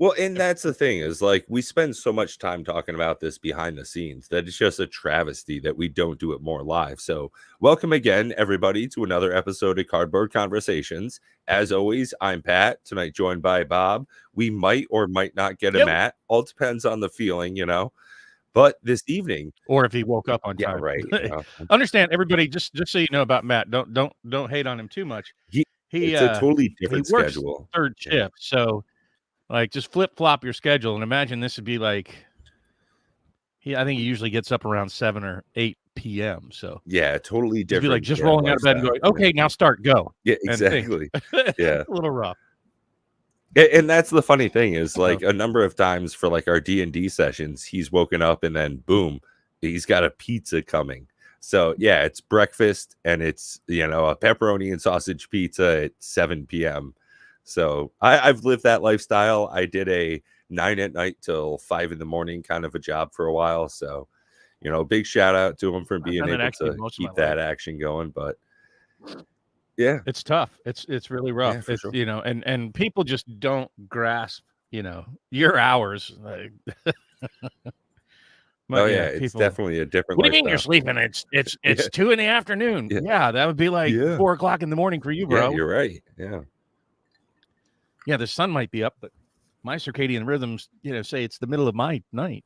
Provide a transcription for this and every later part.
Well, and that's the thing is like we spend so much time talking about this behind the scenes that it's just a travesty that we don't do it more live. So, welcome again, everybody, to another episode of Cardboard Conversations. As always, I'm Pat, tonight joined by Bob. We might or might not get a Yep. Matt, all depends on the feeling, you know. But this evening, Or if he woke up on yeah, time. right. You know, Understand, everybody, just so you know about Matt, don't hate on him too much. he, He it's a totally he different works schedule. third Yeah. shift, so like just flip-flop your schedule and imagine this would be like I think he usually gets up around 7 or 8 p.m. So Yeah, totally he'd be different. like just rolling out of bed and going, okay, now start, go. Yeah, And think. exactly. Yeah. A little rough. And that's the funny thing is like So, a number of times for like our D&D sessions, he's woken up and then boom, he's got a pizza coming. So yeah, it's breakfast and it's, you know, a pepperoni and sausage pizza at 7 p.m. So I've lived that lifestyle. I did a 9 at night till 5 in the morning kind of a job for a while. So, you know, big shout out to him for being done that able actually to most of my keep that life. action going. But yeah, it's tough. It's really rough. yeah, for It's sure. you know, and people just don't grasp, you know, your hours. Like, Oh but yeah, yeah, it's people. definitely a different What do you mean you're lifestyle. sleeping? It's Yeah, 2 in the afternoon. yeah, Yeah, that would be like yeah. 4 o'clock in the morning for you, Yeah, bro. you're right. Yeah. Yeah, the sun might be up, but my circadian rhythms, say it's the middle of my night.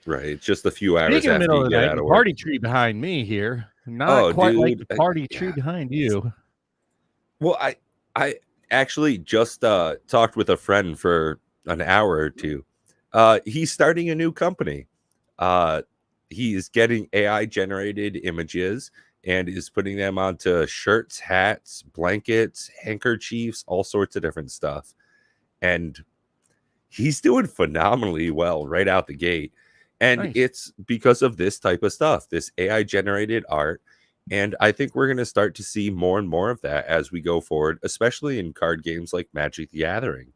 Right. It's just a few hours Speaking of after middle you of the get night, out the of work. party tree behind me here, not Oh, quite like dude. the party tree Yeah. behind you. Well, I actually just talked with a friend for an hour or two. He's starting a new company. Uh he's getting AI generated images and is putting them onto shirts, hats, blankets, handkerchiefs, all sorts of different stuff. And he's doing phenomenally well right out the gate. And Nice. it's because of this type of stuff, this AI generated art. And I think we're going to start to see more and more of that as we go forward, especially in card games like Magic the Gathering.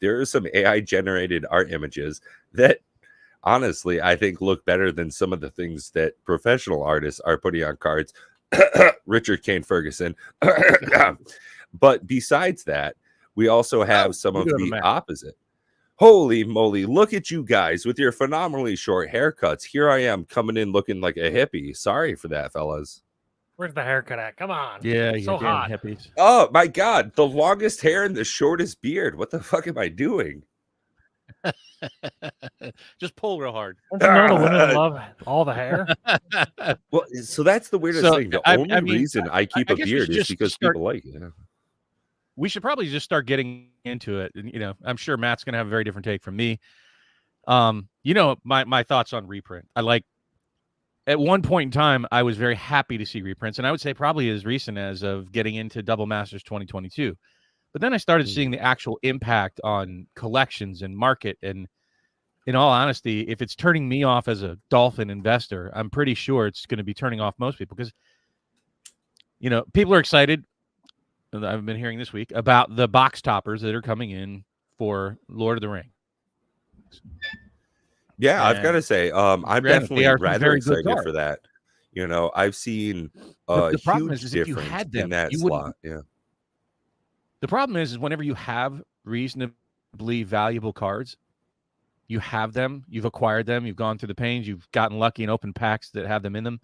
There are some AI generated art images that honestly I think look better than some of the things that professional artists are putting on cards. Richard Kane Ferguson. But besides that, we also have some we of do have a the Mac. opposite. Holy moly, look at you guys with your phenomenally short haircuts. Here I am coming in looking like a hippie. Sorry for that, fellas. Where's the haircut at? Come on. Yeah, It's so damn hot. hippies. Oh my god, the longest hair and the shortest beard. What the fuck am I doing? Just pull real hard. Don't you know the women love all the hair? Well, so that's the weirdest So, thing. The I only mean, reason I keep I a guess we beard should is just because start. people like it. We should probably just start getting into it. And, I'm sure Matt's going to have a very different take from me. My thoughts on reprint. At one point in time, I was very happy to see reprints, and I would say probably as recent as of getting into Double Masters 2022. But then I started seeing the actual impact on collections and market. And in all honesty, if it's turning me off as a Dolphin investor, I'm pretty sure it's going to be turning off most people because, people are excited. I've been hearing this week about the box toppers that are coming in for Lord of the Rings. Yeah, I've got to say, I'm definitely rather excited for that. I've seen a huge difference in that slot. Yeah. The problem is whenever you have reasonably valuable cards, you have them, you've acquired them, you've gone through the pains, you've gotten lucky and opened packs that have them in them,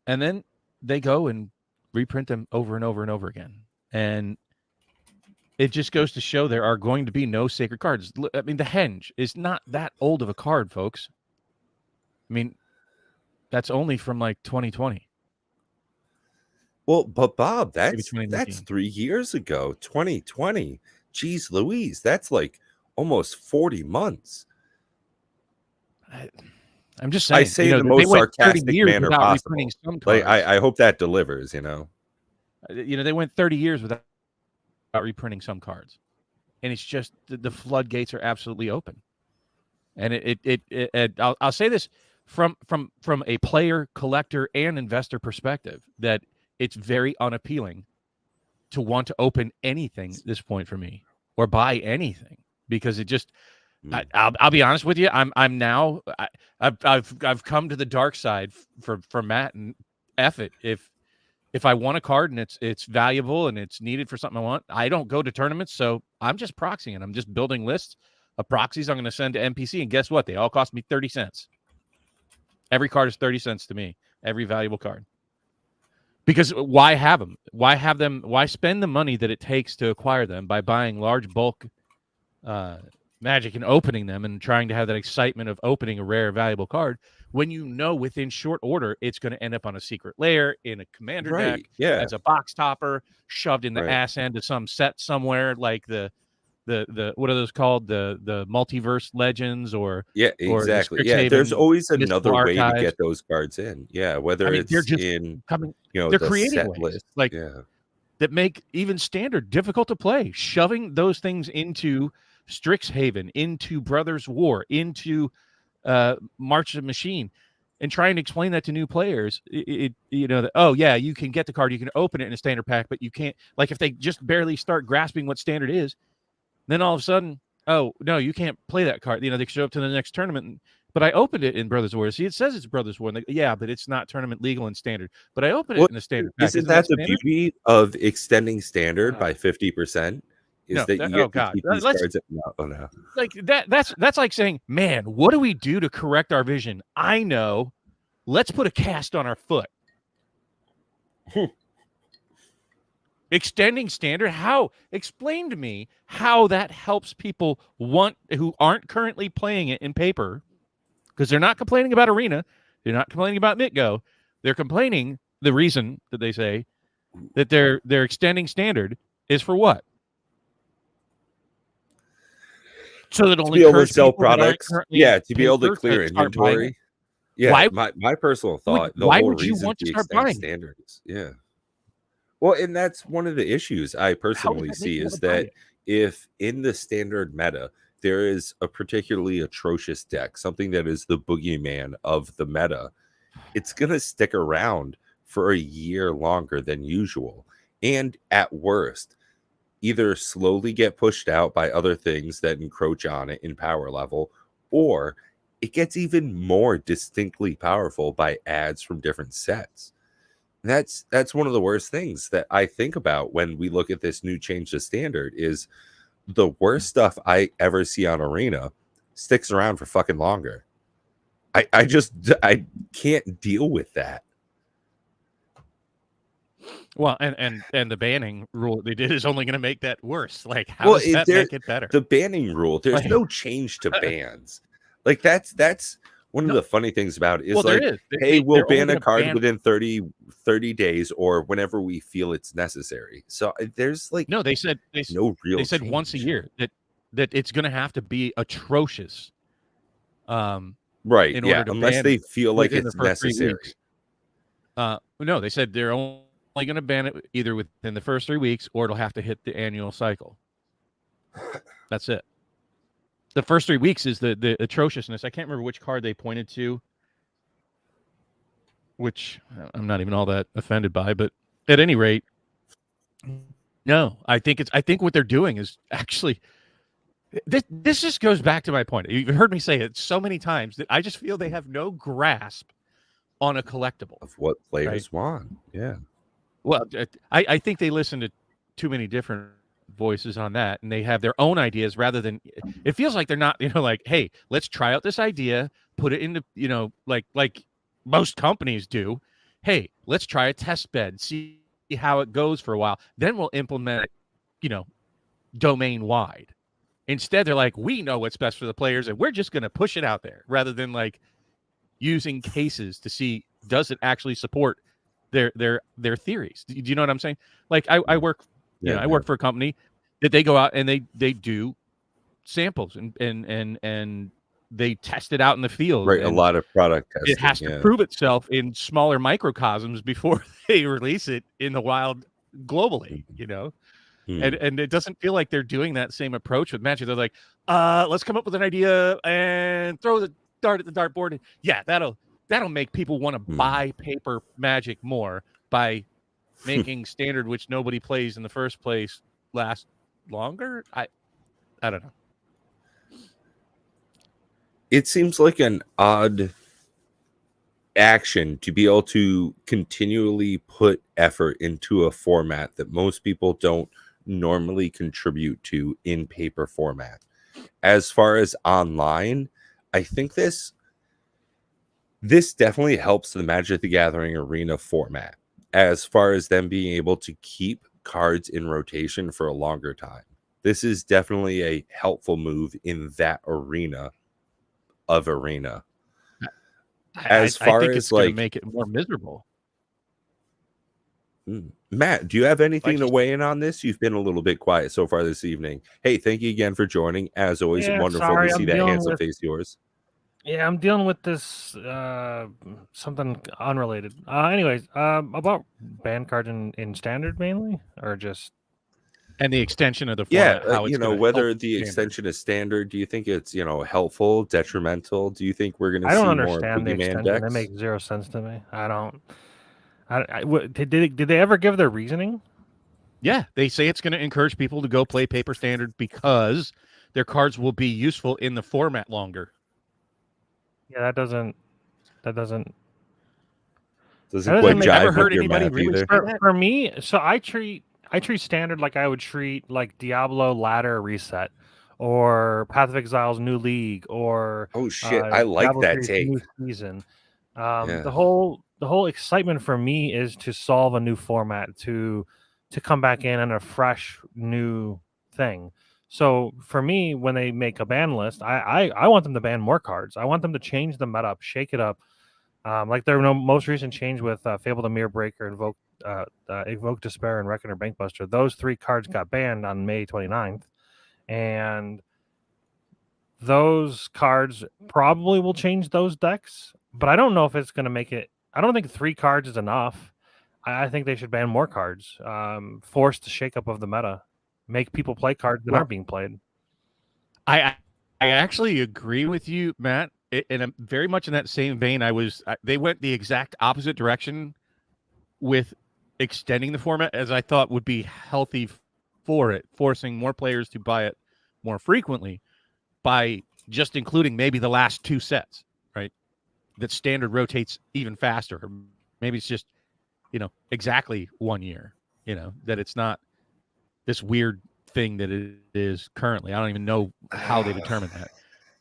and then they go and reprint them over and over and over again. And it just goes to show there are going to be no sacred cards. I mean, the Henge is not that old of a card, folks. I mean, that's only from like 2020. Well, but Bob, that's 3 years ago, 2020. Jeez Louise, that's like almost 40 months. I'm just saying. I say the most sarcastic manner possible. Like, I hope that delivers, They went 30 years without reprinting some cards. And it's just the floodgates are absolutely open. And I'll say this from a player, collector, and investor perspective, that it's very unappealing to want to open anything at this point for me or buy anything, because it just I'll be honest with you, I'm now I've come to the dark side for Matt, and F it. If I want a card and it's valuable and it's needed for something I want, I don't go to tournaments, so I'm just proxying. I'm just building lists, of proxies I'm going to send to NPC, and guess what? They all cost me 30 cents. Every card is 30 cents to me. Every valuable card. Because why have them? Why have them? Why spend the money that it takes to acquire them by buying large bulk Magic and opening them and trying to have that excitement of opening a rare, valuable card when you know within short order it's going to end up on a secret layer in a commander deck as a box topper, shoved in the ass end of some set somewhere like the what are those called? The multiverse legends or exactly. Or Yeah, there's always another way archives. to get those cards in. Yeah, whether it's they're just in coming, they're the creating set ways, list. like that make even standard difficult to play, shoving those things into Strixhaven, into Brothers War, into March of Machine, and trying to explain that to new players. Oh yeah, you can get the card, you can open it in a standard pack, but you can't, like, if they just barely start grasping what standard is, then all of a sudden, oh no, you can't play that card. They show up to the next tournament, but I opened it in Brothers War. See, it says it's Brothers War. Yeah, but it's not tournament legal and standard. But I opened it in a standard pack. Isn't that the beauty of extending standard by 50%? Is that you get to keep these cards? No. Like that's like saying, man, what do we do to correct our vision? I know. Let's put a cast on our foot. Extending standard, how? Explain to me how that helps people who aren't currently playing it in paper, because they're not complaining about Arena, they're not complaining about MitGo, they're complaining. The reason that they say that they're extending standard is for what? So that only to be able to sell products, to be able to clear inventory. Yeah, my personal thought. Why would you want to start buying standards? Yeah. Well, and that's one of the issues I personally see is that if in the standard meta there is a particularly atrocious deck, something that is the boogeyman of the meta, it's going to stick around for a year longer than usual. And at worst, either slowly get pushed out by other things that encroach on it in power level, or it gets even more distinctly powerful by ads from different sets. That's one of the worst things that I think about when we look at this new change to standard is the worst stuff I ever see on Arena sticks around for fucking longer. I can't deal with that. Well, and the banning rule they did is only going to make that worse. Like, how does that make it better? The banning rule, there's no change to bans. Like, that's one of the funny things about it is hey, we'll ban a card within 30 days or whenever we feel it's necessary. So there's they said once a year that it's going to have to be atrocious. Right. Yeah. Unless they feel like it's necessary. No, they said they're only going to ban it either within the first 3 weeks or it'll have to hit the annual cycle. That's it. The first 3 weeks is the atrociousness. I can't remember which card they pointed to, which I'm not even all that offended by, but at any rate, no, I think what they're doing is actually this just goes back to my point. You've heard me say it so many times that I just feel they have no grasp on a collectible of what players want. Yeah. Well, I think they listen to too many different voices on that, and they have their own ideas rather than it feels like they're not, like, hey, let's try out this idea, put it into, like most companies do. Hey, let's try a test bed, see how it goes for a while, then we'll implement it, domain wide. Instead, they're like, we know what's best for the players, and we're just going to push it out there rather than like using cases to see does it actually support their theories. Do you know what I'm saying? Like I work, I work for a company that they go out and they do samples and they test it out in the field. Right, a lot of product testing. It has to prove itself in smaller microcosms before they release it in the wild globally. And it doesn't feel like they're doing that same approach with Magic. They're like, let's come up with an idea and throw the dart at the dartboard. And yeah, that'll make people want to buy paper Magic more by making standard, which nobody plays in the first place, last longer. I don't know. It seems like an odd action to be able to continually put effort into a format that most people don't normally contribute to in paper format. As far as online, I think this definitely helps the Magic the Gathering arena format as far as them being able to keep cards in rotation for a longer time. This is definitely a helpful move in that arena of arena. As I far think as it's going to like make it more miserable. Matt, do you have anything Like to you weigh in on this? You've been a little bit quiet so far this evening. Hey, thank you again for joining. As always, Yeah, wonderful to sorry, see I'm that dealing handsome with face of yours. I'm dealing with this something unrelated. Anyways, about ban cards in standard mainly, or just and the extension of the Yeah, format, how it's going to help whether the standard. extension is standard, do you think it's, helpful, detrimental? Do you think we're going to I don't see more understand the boogeyman extension. That decks? makes zero sense to me. I don't. Did they ever give their reasoning? Yeah, they say it's going to encourage people to go play paper standard because their cards will be useful in the format longer. Yeah, that doesn't Doesn't doesn't quite make- Ever jive heard with your anybody math really either. say that? for me. So I treat standard like I would treat like Diablo Ladder Reset, or Path of Exile's New League, or Oh shit, I like Diablo that 3's take. New Season. Yeah. The whole excitement for me is to solve a new format, to come back in a fresh new thing. So for me, when they make a ban list, I want them to ban more cards. I want them to change the meta up, shake it up. Like their most recent change with Fable the Mirror Breaker, Evoke Despair, and Reckoner Bankbuster. Those 3 cards got banned on May 29th. And those cards probably will change those decks, but I don't know if it's going to make it. I don't think 3 cards is enough. I think they should ban more cards, force the shakeup of the meta, make people play cards that aren't being played. I actually agree with you, Matt. And I'm very much in that same vein. They went the exact opposite direction with extending the format as I thought would be healthy for it, forcing more players to buy it more frequently by just including maybe the last 2 sets, right? That standard rotates even faster. Or maybe it's just, exactly 1 year, that it's not this weird thing that it is currently. I don't even know how they determined that,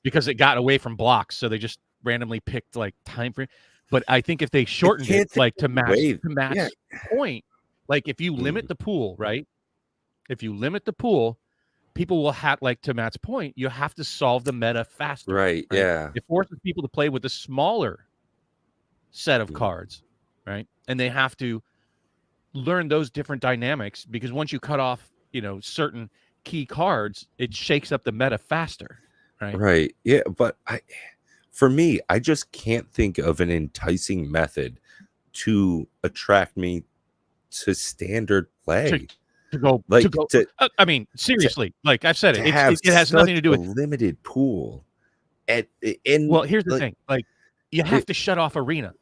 because it got away from blocks, so they just randomly picked like time frame. But I think if they shortened it, like to match point, like if you limit the pool, right? If you limit the pool, people will have, like, to Matt's point, you have to solve the meta faster. Right, yeah. It forces people to play with a smaller set of cards, right? And they have to learn those different dynamics, because once you cut off, certain key cards, it shakes up the meta faster, right? Right. Yeah, but for me, I just can't think of an enticing method to attract me to standard play. I mean, seriously, like I've said, it has nothing to do with limited pool. Well, here's the thing: like, you have to shut off arena.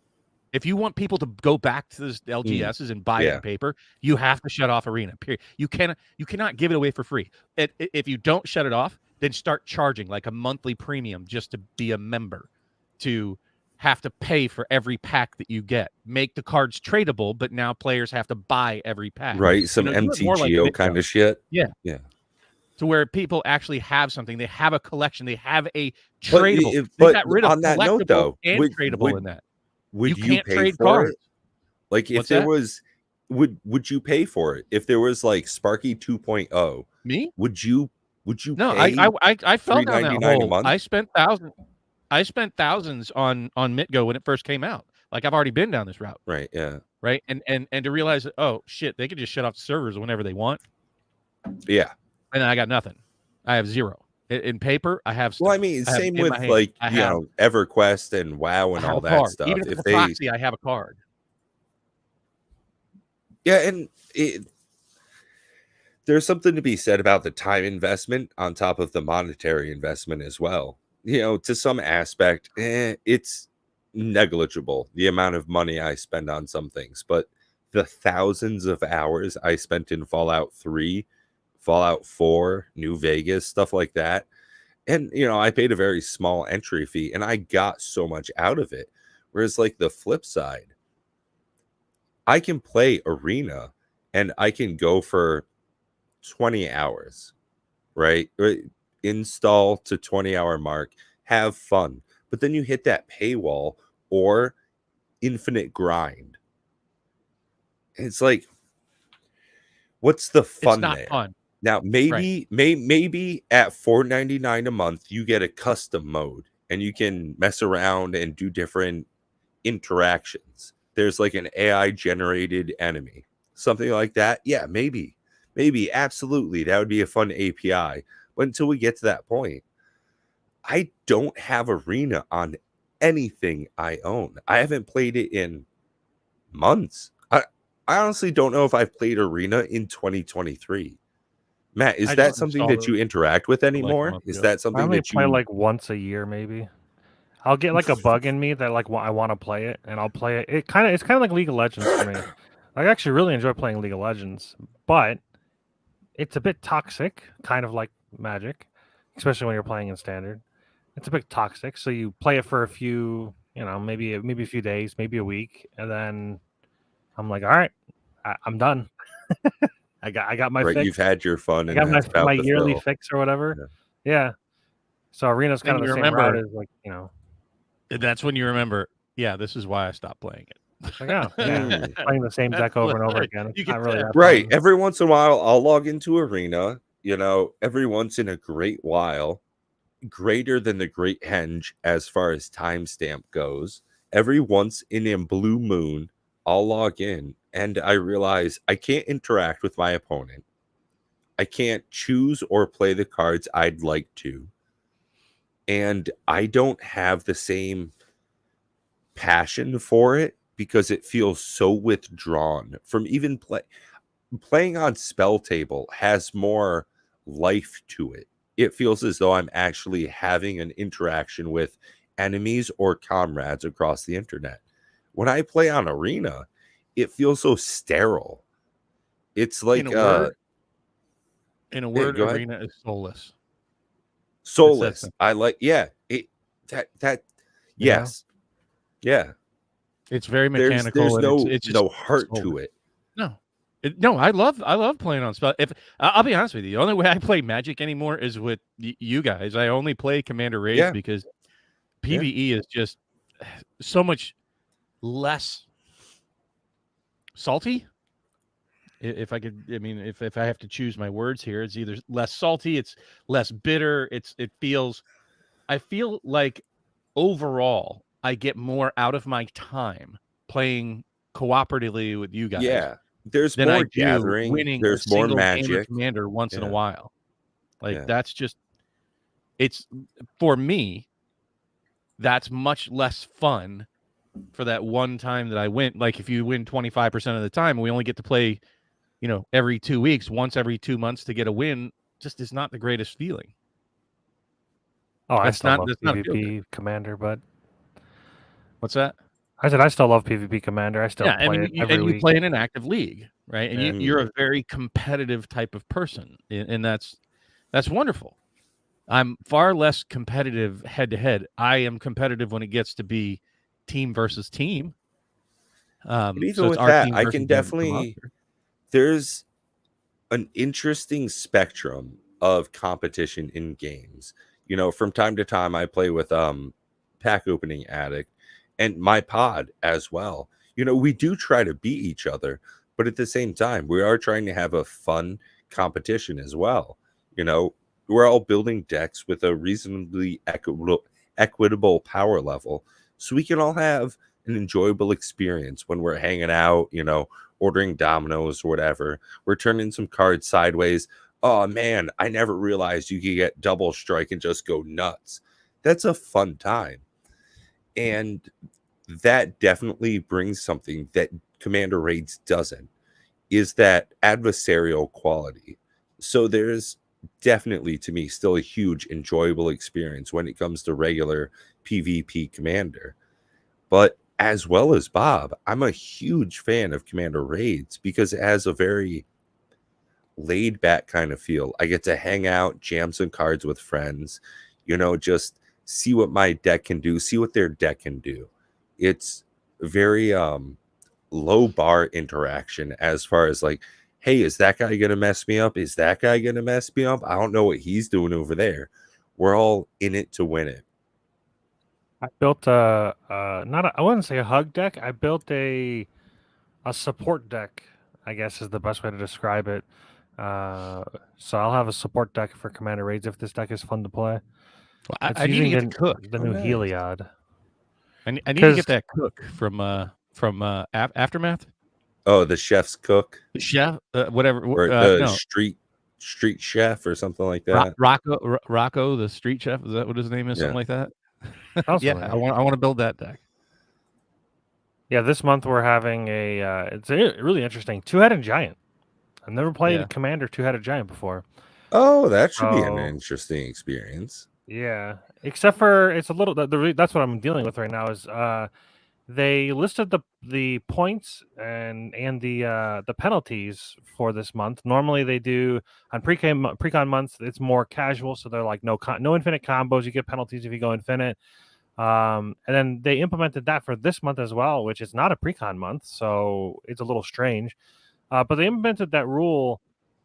If you want people to go back to the LGSs and buy it in paper, you have to shut off arena. Period. You cannot give it away for free. If you don't shut it off, then start charging like a monthly premium just to be a member, to have to pay for every pack that you get. Make the cards tradable, but now players have to buy every pack. Right, some MTGO kind of shit. Yeah. To where people actually have something. They have a collection. They have a tradable. But they got rid of on that note, though, and tradable in that. Would you can't pay trade for cards. it? Like if What's there that? was, would you pay for it? If there was like Sparky 2.0, me? Would you No, pay I fell down that $3.99 a hole. month? I spent thousands on Mitgo when it first came out. Like, I've already been down this route. Right, yeah. Right. And to realize that, oh shit, they could just shut off the servers whenever they want. Yeah. And I got nothing. I have zero. In paper, I have stuff. Well, I mean, same with like EverQuest and WoW and all that stuff. Even if they proxy, I have a card. Yeah, and there's something to be said about the time investment on top of the monetary investment as well. To some aspect, it's negligible, the amount of money I spend on some things, but the thousands of hours I spent in Fallout 3, Fallout 4, New Vegas, stuff like that. And, I paid a very small entry fee and I got so much out of it. Whereas, like, the flip side, I can play Arena and I can go for 20 hours, right? install to 20-hour mark, have fun. But then you hit that paywall or infinite grind. It's like, what's the It's fun not there? fun. Now, maybe at $4.99 a month, you get a custom mode and you can mess around and do different interactions. There's like an AI generated enemy, something like that. Yeah, maybe, absolutely. That would be a fun API. But until we get to that point, I don't have Arena on anything I own. I haven't played it in months. I honestly don't know if I've played Arena in 2023. Matt, is I that just something installed that it you interact with like a anymore? month Is ago. that I something only that play you like once a year, maybe. I'll get like a bug in me that like I want to play it, and I'll play it. It's kind of like League of Legends for me. I actually really enjoy playing League of Legends, but it's a bit toxic, kind of like Magic, especially when you're playing in standard. It's a bit toxic, so you play it for a few, maybe a few days, maybe a week, and then I'm like, all right, I'm done. I got my right? fix. You've had your fun, I and got that's my about the yearly fill. fix or whatever. Yeah. Yeah. So Arena's kind Then of you the same route remember, as like. that's when you remember, yeah, this is why I stopped playing it. Like, oh, yeah, Mm. playing the same deck over and over again. It's You get not really that. that Right. fun. Every once in a while, I'll log into Arena, every once in a great while, greater than the Great Henge as far as timestamp goes. Every once in a blue moon, I'll log in and I realize I can't interact with my opponent. I can't choose or play the cards I'd like to. And I don't have the same passion for it because it feels so withdrawn from even playing on spell table has more life to it. It feels as though I'm actually having an interaction with enemies or comrades across the internet. When I play on Arena, it feels so sterile. It's like In a word, go ahead. Arena is soulless. Soulless. simple. I like that Yeah. yes. Yeah. It's very There's mechanical. and it's just no heart to soulless. it. No, no, I love playing on spell. If I'll be honest with you, the only way I play Magic anymore is with you guys. I only play Commander Raids Yeah. because PvE is just so much less salty. If I could, I mean, if I have to choose my words here, it's either less salty, it's less bitter. I feel like overall I get more out of my time playing cooperatively with you guys. Yeah. There's Than more I do gathering. winning There's a more single game of magic. Commander once in a Yeah. while. Like Yeah. that's just, it's for me. That's much less fun for that one time that I win. Like if you win 25% of the time, we only get to play, every 2 weeks, once every 2 months to get a win. Just is not the greatest feeling. Oh, I That's still not love that's not feel good. PvP Commander, but What's that? I said I still love PvP Commander. I still Yeah, I play mean, it every you week. play in an active league, right? And Yeah. you're a very competitive type of person, and that's wonderful. I'm far less competitive head to head. I am competitive when it gets to be team versus team. But even So it's with our that, team I versus can the definitely monster. there's an interesting spectrum of competition in games. From time to time I play with Pack Opening Addict and my pod as well. We do try to beat each other, but at the same time, we are trying to have a fun competition as well. We're all building decks with a reasonably equitable power level so we can all have an enjoyable experience when we're hanging out, ordering Domino's or whatever. We're turning some cards sideways. Oh man, I never realized you could get double strike and just go nuts. That's a fun time. And that definitely brings something that Commander Raids doesn't, is that adversarial quality. So there's definitely, to me, still a huge enjoyable experience when it comes to regular PvP Commander. But as well as Bob, I'm a huge fan of Commander Raids because it has a very laid back kind of feel. I get to hang out, jam some cards with friends, just see what my deck can do, see what their deck can do. It's very low bar interaction as far as like hey, is that guy gonna mess me up? Is that guy gonna mess me up? I don't know what he's doing over there. We're all in it to win it. I built I wouldn't say a hug deck. I built a support deck, I guess is the best way to describe it. So I'll have a support deck for Commander Raids if this deck is fun to play. Well, It's I need to using get the cook. the Oh, new nice. Heliod. I need to 'Cause- get that cook from Aftermath. Oh, the chef's cook The chef, whatever. or the No, street chef or something like that. Rocco, the street chef. Is that what his name is? Yeah. Something like that. Sounds Yeah, familiar. I want to build that deck. Yeah, this month we're having it's really interesting 2-headed giant. I've never played Yeah. Commander 2-headed giant before. Oh, that should be an Oh. interesting experience. Yeah, except for it's a little. That's what I'm dealing with right now. Is they listed the points and the penalties for this month. Normally they do on precon months. It's more casual, so they're like no infinite combos. You get penalties if you go infinite. And then they implemented that for this month as well, which is not a precon month, so it's a little strange. But they implemented that rule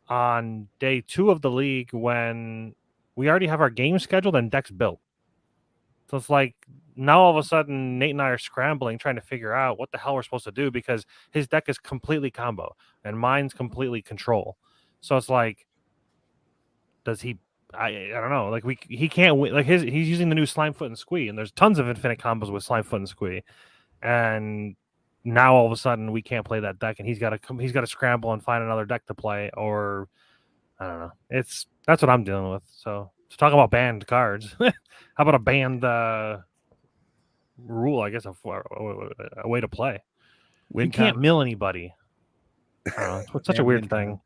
on day 2 of the league when we already have our game scheduled and decks built. So it's like now all of a sudden Nate and I are scrambling trying to figure out what the hell we're supposed to do because his deck is completely combo and mine's completely control. So it's like, does he? I don't know. Like he can't win. Like he's using the new Slimefoot and Squee, and there's tons of infinite combos with Slimefoot and Squee, and now all of a sudden we can't play that deck, and he's got to scramble and find another deck to play, or I don't know. That's what I'm dealing with. So to talk about banned cards, how about a banned rule? I guess a way to play. You can't mill anybody. I don't know. It's such a weird thing.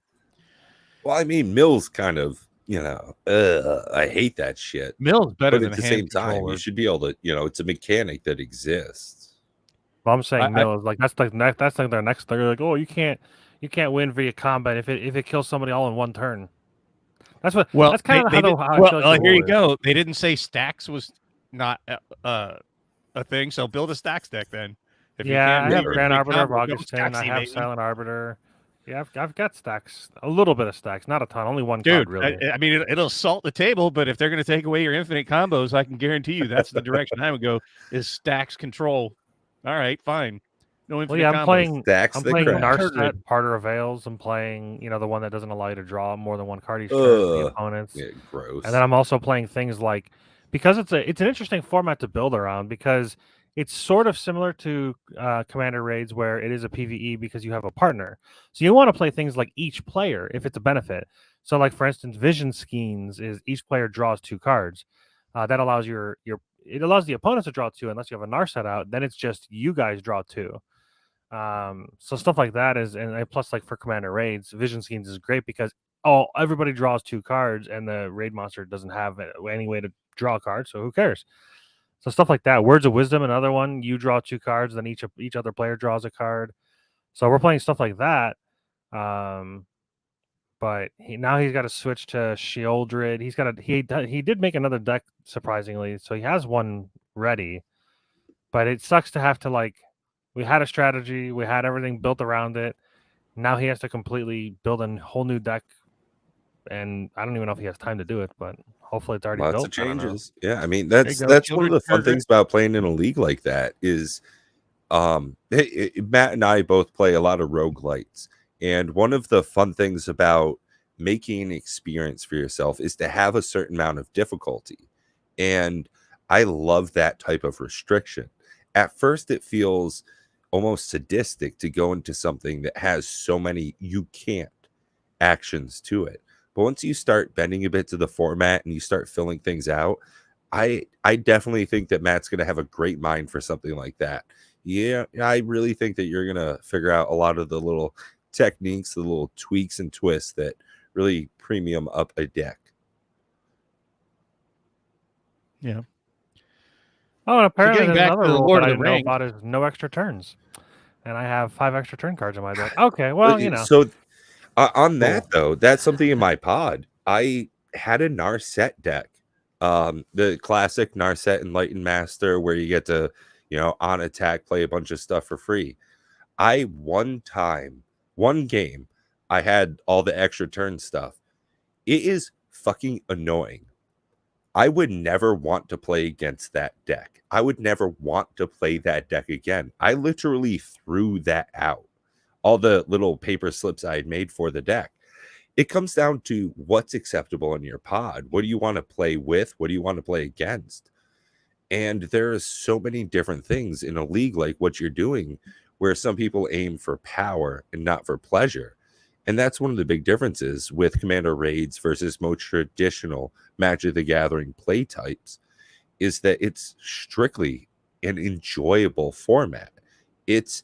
Well, I mean, Mill's kind of, I hate that shit. Mill's better But than at the hand same time, controller. you should be able to, it's a mechanic that exists. Well, I'm saying mill is like that's like their next. They're like, oh, you can't win via combat if it kills somebody all in one turn. That's what. Well, that's kind of how I feel well, like the here you rule is. go. They didn't say stacks was not a thing, so build a stacks deck then. If you Yeah, can't I have win Grand big Arbiter of combo, go Augustin. I Staxy, have baby. Silent Arbiter. Yeah, I've got stacks. A little bit of stacks, not a ton. Only one Dude, card, really. I mean, it'll salt the table, but if they're going to take away your infinite combos, I can guarantee you that's the direction I would go. Is stacks control? All right, fine. No infinite Well, yeah, combos. I'm playing crap. Narset, Parter of Veils. I'm playing, the one that doesn't allow you to draw more than one card each turn for the opponents. Yeah, gross. And then I'm also playing things like, because it's an interesting format to build around because it's sort of similar to Commander Raids where it is a PvE because you have a partner. So you want to play things like each player if it's a benefit. So like for instance, Vision Schemes is each player draws 2 cards. That allows it allows the opponents to draw 2 unless you have a Narset out. Then it's just you guys draw 2. So stuff like that is, and plus like for Commander Raids, Vision Schemes is great because everybody draws 2 cards and the raid monster doesn't have any way to draw a card, so who cares? So stuff like that. Words of Wisdom, another one, you draw 2 cards, then each other player draws a card. So we're playing stuff like that. But now he's got to switch to Sheoldred. He did make another deck surprisingly, so he has one ready. But it sucks to have to we had a strategy, we had everything built around it. Now he has to completely build a whole new deck, and I don't even know if he has time to do it. But hopefully, it's already Lots built. of changes. Yeah, I mean that's go. one of Children the fun Trigger. things about playing in a league like that is, Matt and I both play a lot of roguelites, and one of the fun things about making an experience for yourself is to have a certain amount of difficulty, and I love that type of restriction. At first, it feels almost sadistic to go into something that has so many you can't actions to it. But once you start bending a bit to the format and you start filling things out, I definitely think that Matt's going to have a great mind for something like that. Yeah, I really think that you're going to figure out a lot of the little techniques, the little tweaks and twists that really premium up a deck. Yeah. Oh, and apparently getting there's back to another the rule Lord that of I the know Rings. about is no extra turns, and I have 5 extra turn cards in my deck. Okay, well, So on that though, that's something in my pod. I had a Narset deck, the classic Narset Enlightened Master, where you get to, on attack play a bunch of stuff for free. One game, I had all the extra turn stuff. It is fucking annoying. I would never want to play against that deck. I would never want to play that deck again. I literally threw that out. All the little paper slips I had made for the deck. It comes down to what's acceptable in your pod. What do you want to play with? What do you want to play against? And there are so many different things in a league like what you're doing, where some people aim for power and not for pleasure. And that's one of the big differences with Commander Raids versus most traditional Magic the Gathering play types, is that it's strictly an enjoyable format. It's,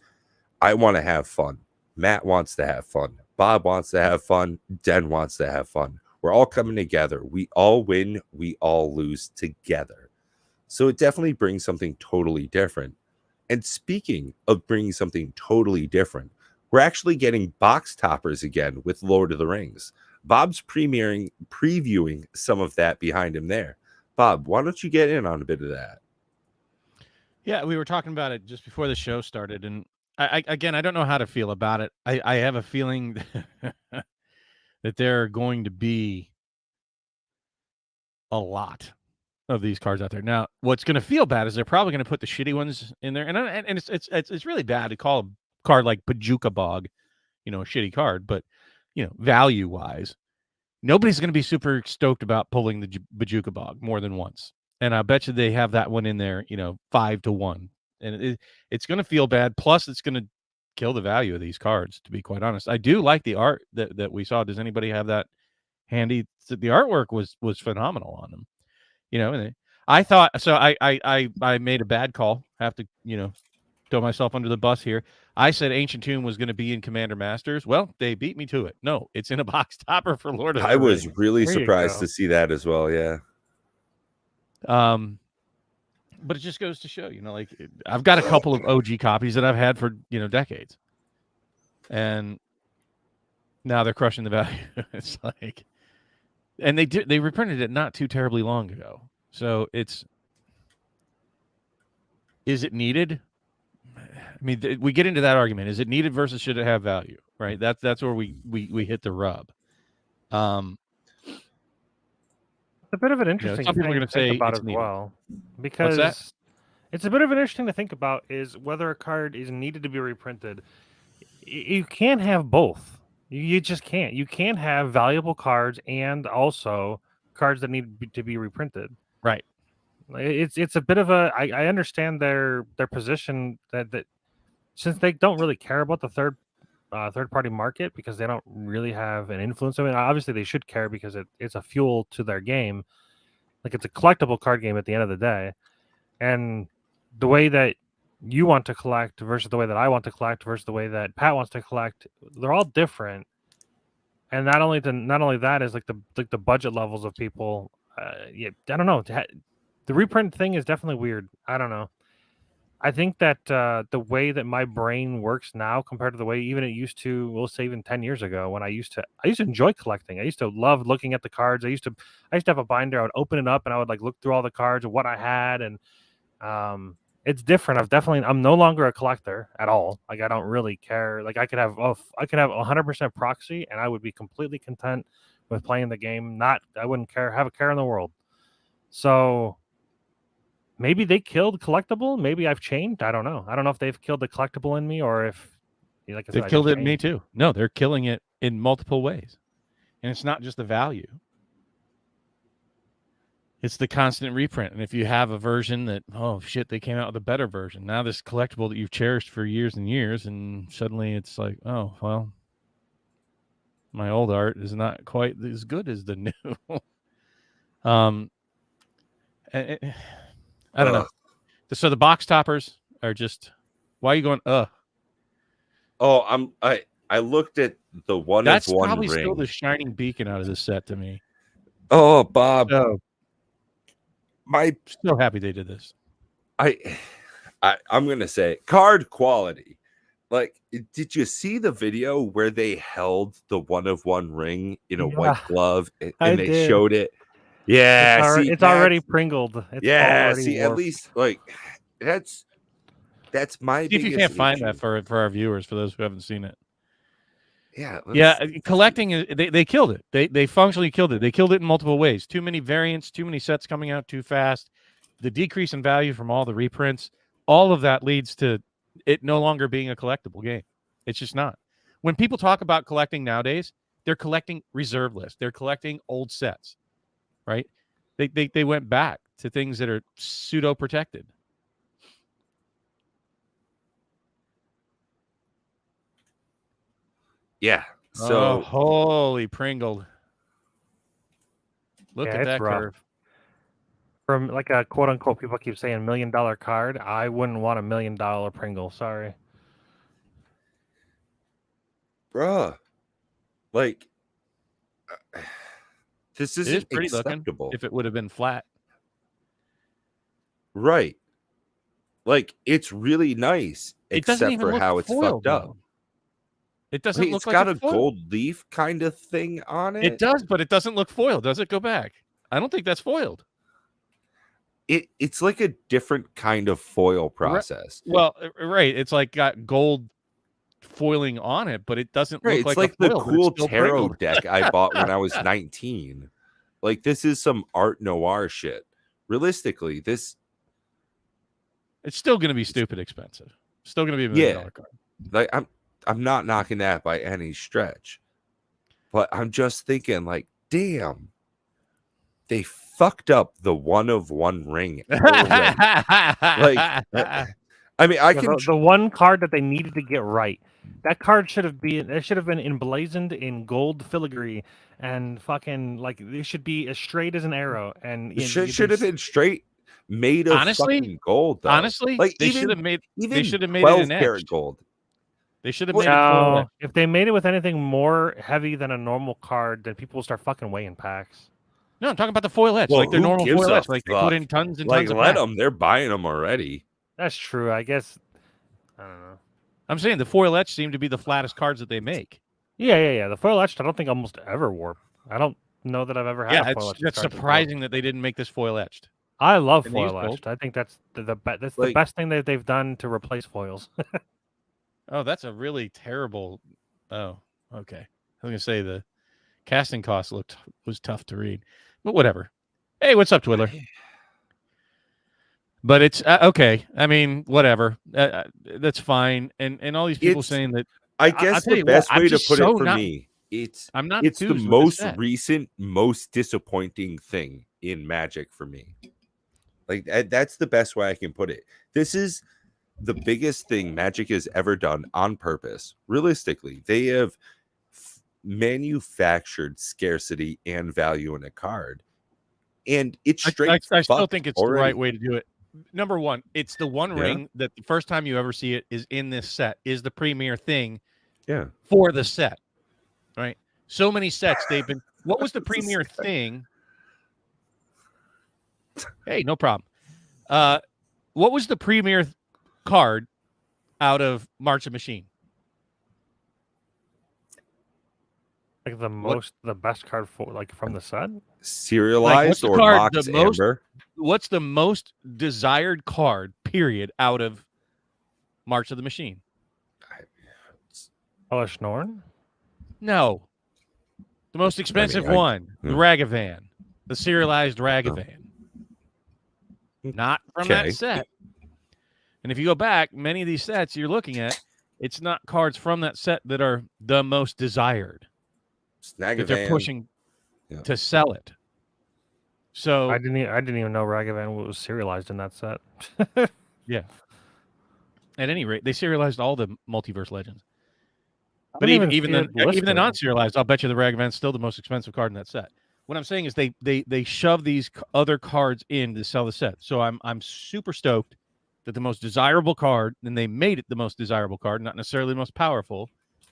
I want to have fun. Matt wants to have fun. Bob wants to have fun. Den wants to have fun. We're all coming together. We all win. We all lose together. So it definitely brings something totally different. And speaking of bringing something totally different, we're actually getting box toppers again with Lord of the Rings. Bob's previewing some of that behind him there. Bob, why don't you get in on a bit of that? Yeah, we were talking about it just before the show started, and I don't know how to feel about it. I have a feeling that there are going to be a lot of these cards out there. Now, what's going to feel bad is they're probably going to put the shitty ones in there, and it's really bad to call a card like Pajuka Bog, a shitty card, but value wise, nobody's going to be super stoked about pulling the Pajuka Bog more than once. And I bet you they have that one in there, 5-1, and it's going to feel bad. Plus, it's going to kill the value of these cards. To be quite honest, I do like the art that we saw. Does anybody have that handy? The artwork was phenomenal on them. And I thought so. I made a bad call. Have to throw myself under the bus here. I said Ancient Tomb was going to be in Commander Masters. Well, they beat me to it. No, it's in a box topper for Lord of the Rings. I was really surprised to see that as well. Yeah. But it just goes to show, I've got a couple of OG copies that I've had for decades, and now they're crushing the value. It's like, and they reprinted it not too terribly long ago. So is it needed? I mean, we get into that argument. Is it needed versus should it have value? Right. That's where we hit the rub. It's a bit of an interesting some people are going to say about it's as needed. well, because it's a bit of an interesting to think about is whether a card is needed to be reprinted. You can't have both. You just can't. You can't have valuable cards and also cards that need to be reprinted. Right. It's a bit of a. I understand their position that since they don't really care about the third party market because they don't really have an influence. I mean, obviously they should care because it's a fuel to their game. Like, it's a collectible card game at the end of the day, and the way that you want to collect versus the way that I want to collect versus the way that Pat wants to collect, they're all different. And not only that is like the budget levels of people. I don't know. The reprint thing is definitely weird. I don't know. I think that the way that my brain works now compared to the way even it used to, we'll say even 10 years ago, when I used to enjoy collecting. I used to love looking at the cards. I used to have a binder. I would open it up and I would like look through all the cards and what I had. And it's different. I'm no longer a collector at all. Like, I don't really care. Like, I could have 100% proxy and I would be completely content with playing the game. I wouldn't have a care in the world. So maybe they killed collectible. Maybe I've changed. I don't know. I don't know if they've killed the collectible in me or if, like I said, they've killed it in me too. No, they're killing it in multiple ways. And it's not just the value. It's the constant reprint. And if you have a version that, oh shit, they came out with a better version. Now this collectible that you've cherished for years and years, and suddenly it's like, oh, well, my old art is not quite as good as the new. I don't know. So the box toppers are just, why are you going, Oh, I looked at the one That's of one probably ring. still the shining beacon out of this set to me. Oh, Bob. So, I'm so happy they did this. I'm gonna say card quality. Like, did you see the video where they held the one of one ring in a white glove and they showed it? Yeah, it's already pringled. At least like that's my. See if you can't find that for our viewers, for those who haven't seen it. Yeah. Yeah, collecting they killed it. They functionally killed it. They killed it in multiple ways. Too many variants, too many sets coming out too fast. The decrease in value from all the reprints, all of that leads to it no longer being a collectible game. It's just not. When people talk about collecting nowadays, they're collecting reserve lists. They're collecting old sets, right? They went back to things that are pseudo protected. Yeah. Oh, So holy Pringle. Look Yeah, at it's that rough. curve. From like a quote unquote, people keep saying $1 million card. I wouldn't want $1 million Pringle. Sorry. bruh, like this It is isn't pretty looking acceptable. if it would have been flat. Right. Like it's really nice, It doesn't except even for look how it's foiled, fucked up. though. It doesn't Wait, look it's like got it's a foiled. gold leaf kind of thing on it. It does, but it doesn't look foiled. Does it? Go back. I don't think that's foiled. It's like a different kind of foil process. Well, right. It's like got gold foiling on it, but it doesn't Right, look it's like like a the foil, but cool it's still tarot Pringled. deck I bought when I was 19. Like this is some art noir shit. Realistically, this It's still going to be stupid expensive. Still going to be $1 million card. like I'm not knocking that by any stretch. But I'm just thinking like, damn. They fucked up the one of one ring already. I mean, I Yeah, can the one card that they needed to get right. That card should have been emblazoned in gold filigree and fucking like it should be as straight as an arrow. And should have been straight made of Honestly- fucking gold. Though. Honestly, like they even should have made even should have made it 12 an karat etched. gold. They should have Well, made it foil No, etched. if they made it with anything more heavy than a normal card, then people will start fucking weighing packs. No, I'm talking about the foil etch, Well, like their who normal gives foil a etch, like they fuck? put in tons and Like tons of let packs. them. They're buying them already. That's true. I guess. I don't know. I'm saying the foil etch seem to be the flattest cards that they make. Yeah. The foil etched, I don't think almost ever warp. I don't know that I've ever had Yeah, a foil etched. that's card that warped. surprising that they didn't make this foil etched. I love And they use foil gold. etched. I think that's that's the Like- best thing that they've done to replace foils. Oh, that's a really terrible. Oh, okay. I was gonna say the casting cost was tough to read, but whatever. Hey, what's up, Twiddler? But it's okay. I mean, whatever. That's fine. And all these people It's- saying that I I'll guess tell the you what, best I'm way to just put so it for not- me, it's I'm not. the enthused with most set. recent, most disappointing thing in Magic for me. Like that's the best way I can put it. This is the biggest thing Magic has ever done on purpose. Realistically, they have manufactured scarcity and value in a card, and it's straight. I still fucked think it's already. the right way to do it. Number one, it's the one Yeah. ring that the first time you ever see it is in this set, is the premier thing Yeah, for the set, right? So many sets they've been. What was the It's a premier set. thing? Hey, no problem. What was the premier card out of March of Machine? Like the best card for like from the set. serialized the or card Mox the most- Amber. What's the most desired card, period, out of March of the Machine? Elish Norn. No. The most expensive I- one, the hmm. Ragavan, the serialized Ragavan. Not from Okay. that set. And if you go back, many of these sets you're looking at, it's not cards from that set that are the most desired. That they're Snagavan. pushing Yeah. to sell it. So I didn't even know Ragavan was serialized in that set. at any rate, they serialized all the multiverse legends. I But don't even see it even the listed. non-serialized, I'll bet you the Ragavan's still the most expensive card in that set. What I'm saying is they shove these other cards in to sell the set. So I'm super stoked that the most desirable card, and they made it the most desirable card, not necessarily the most powerful,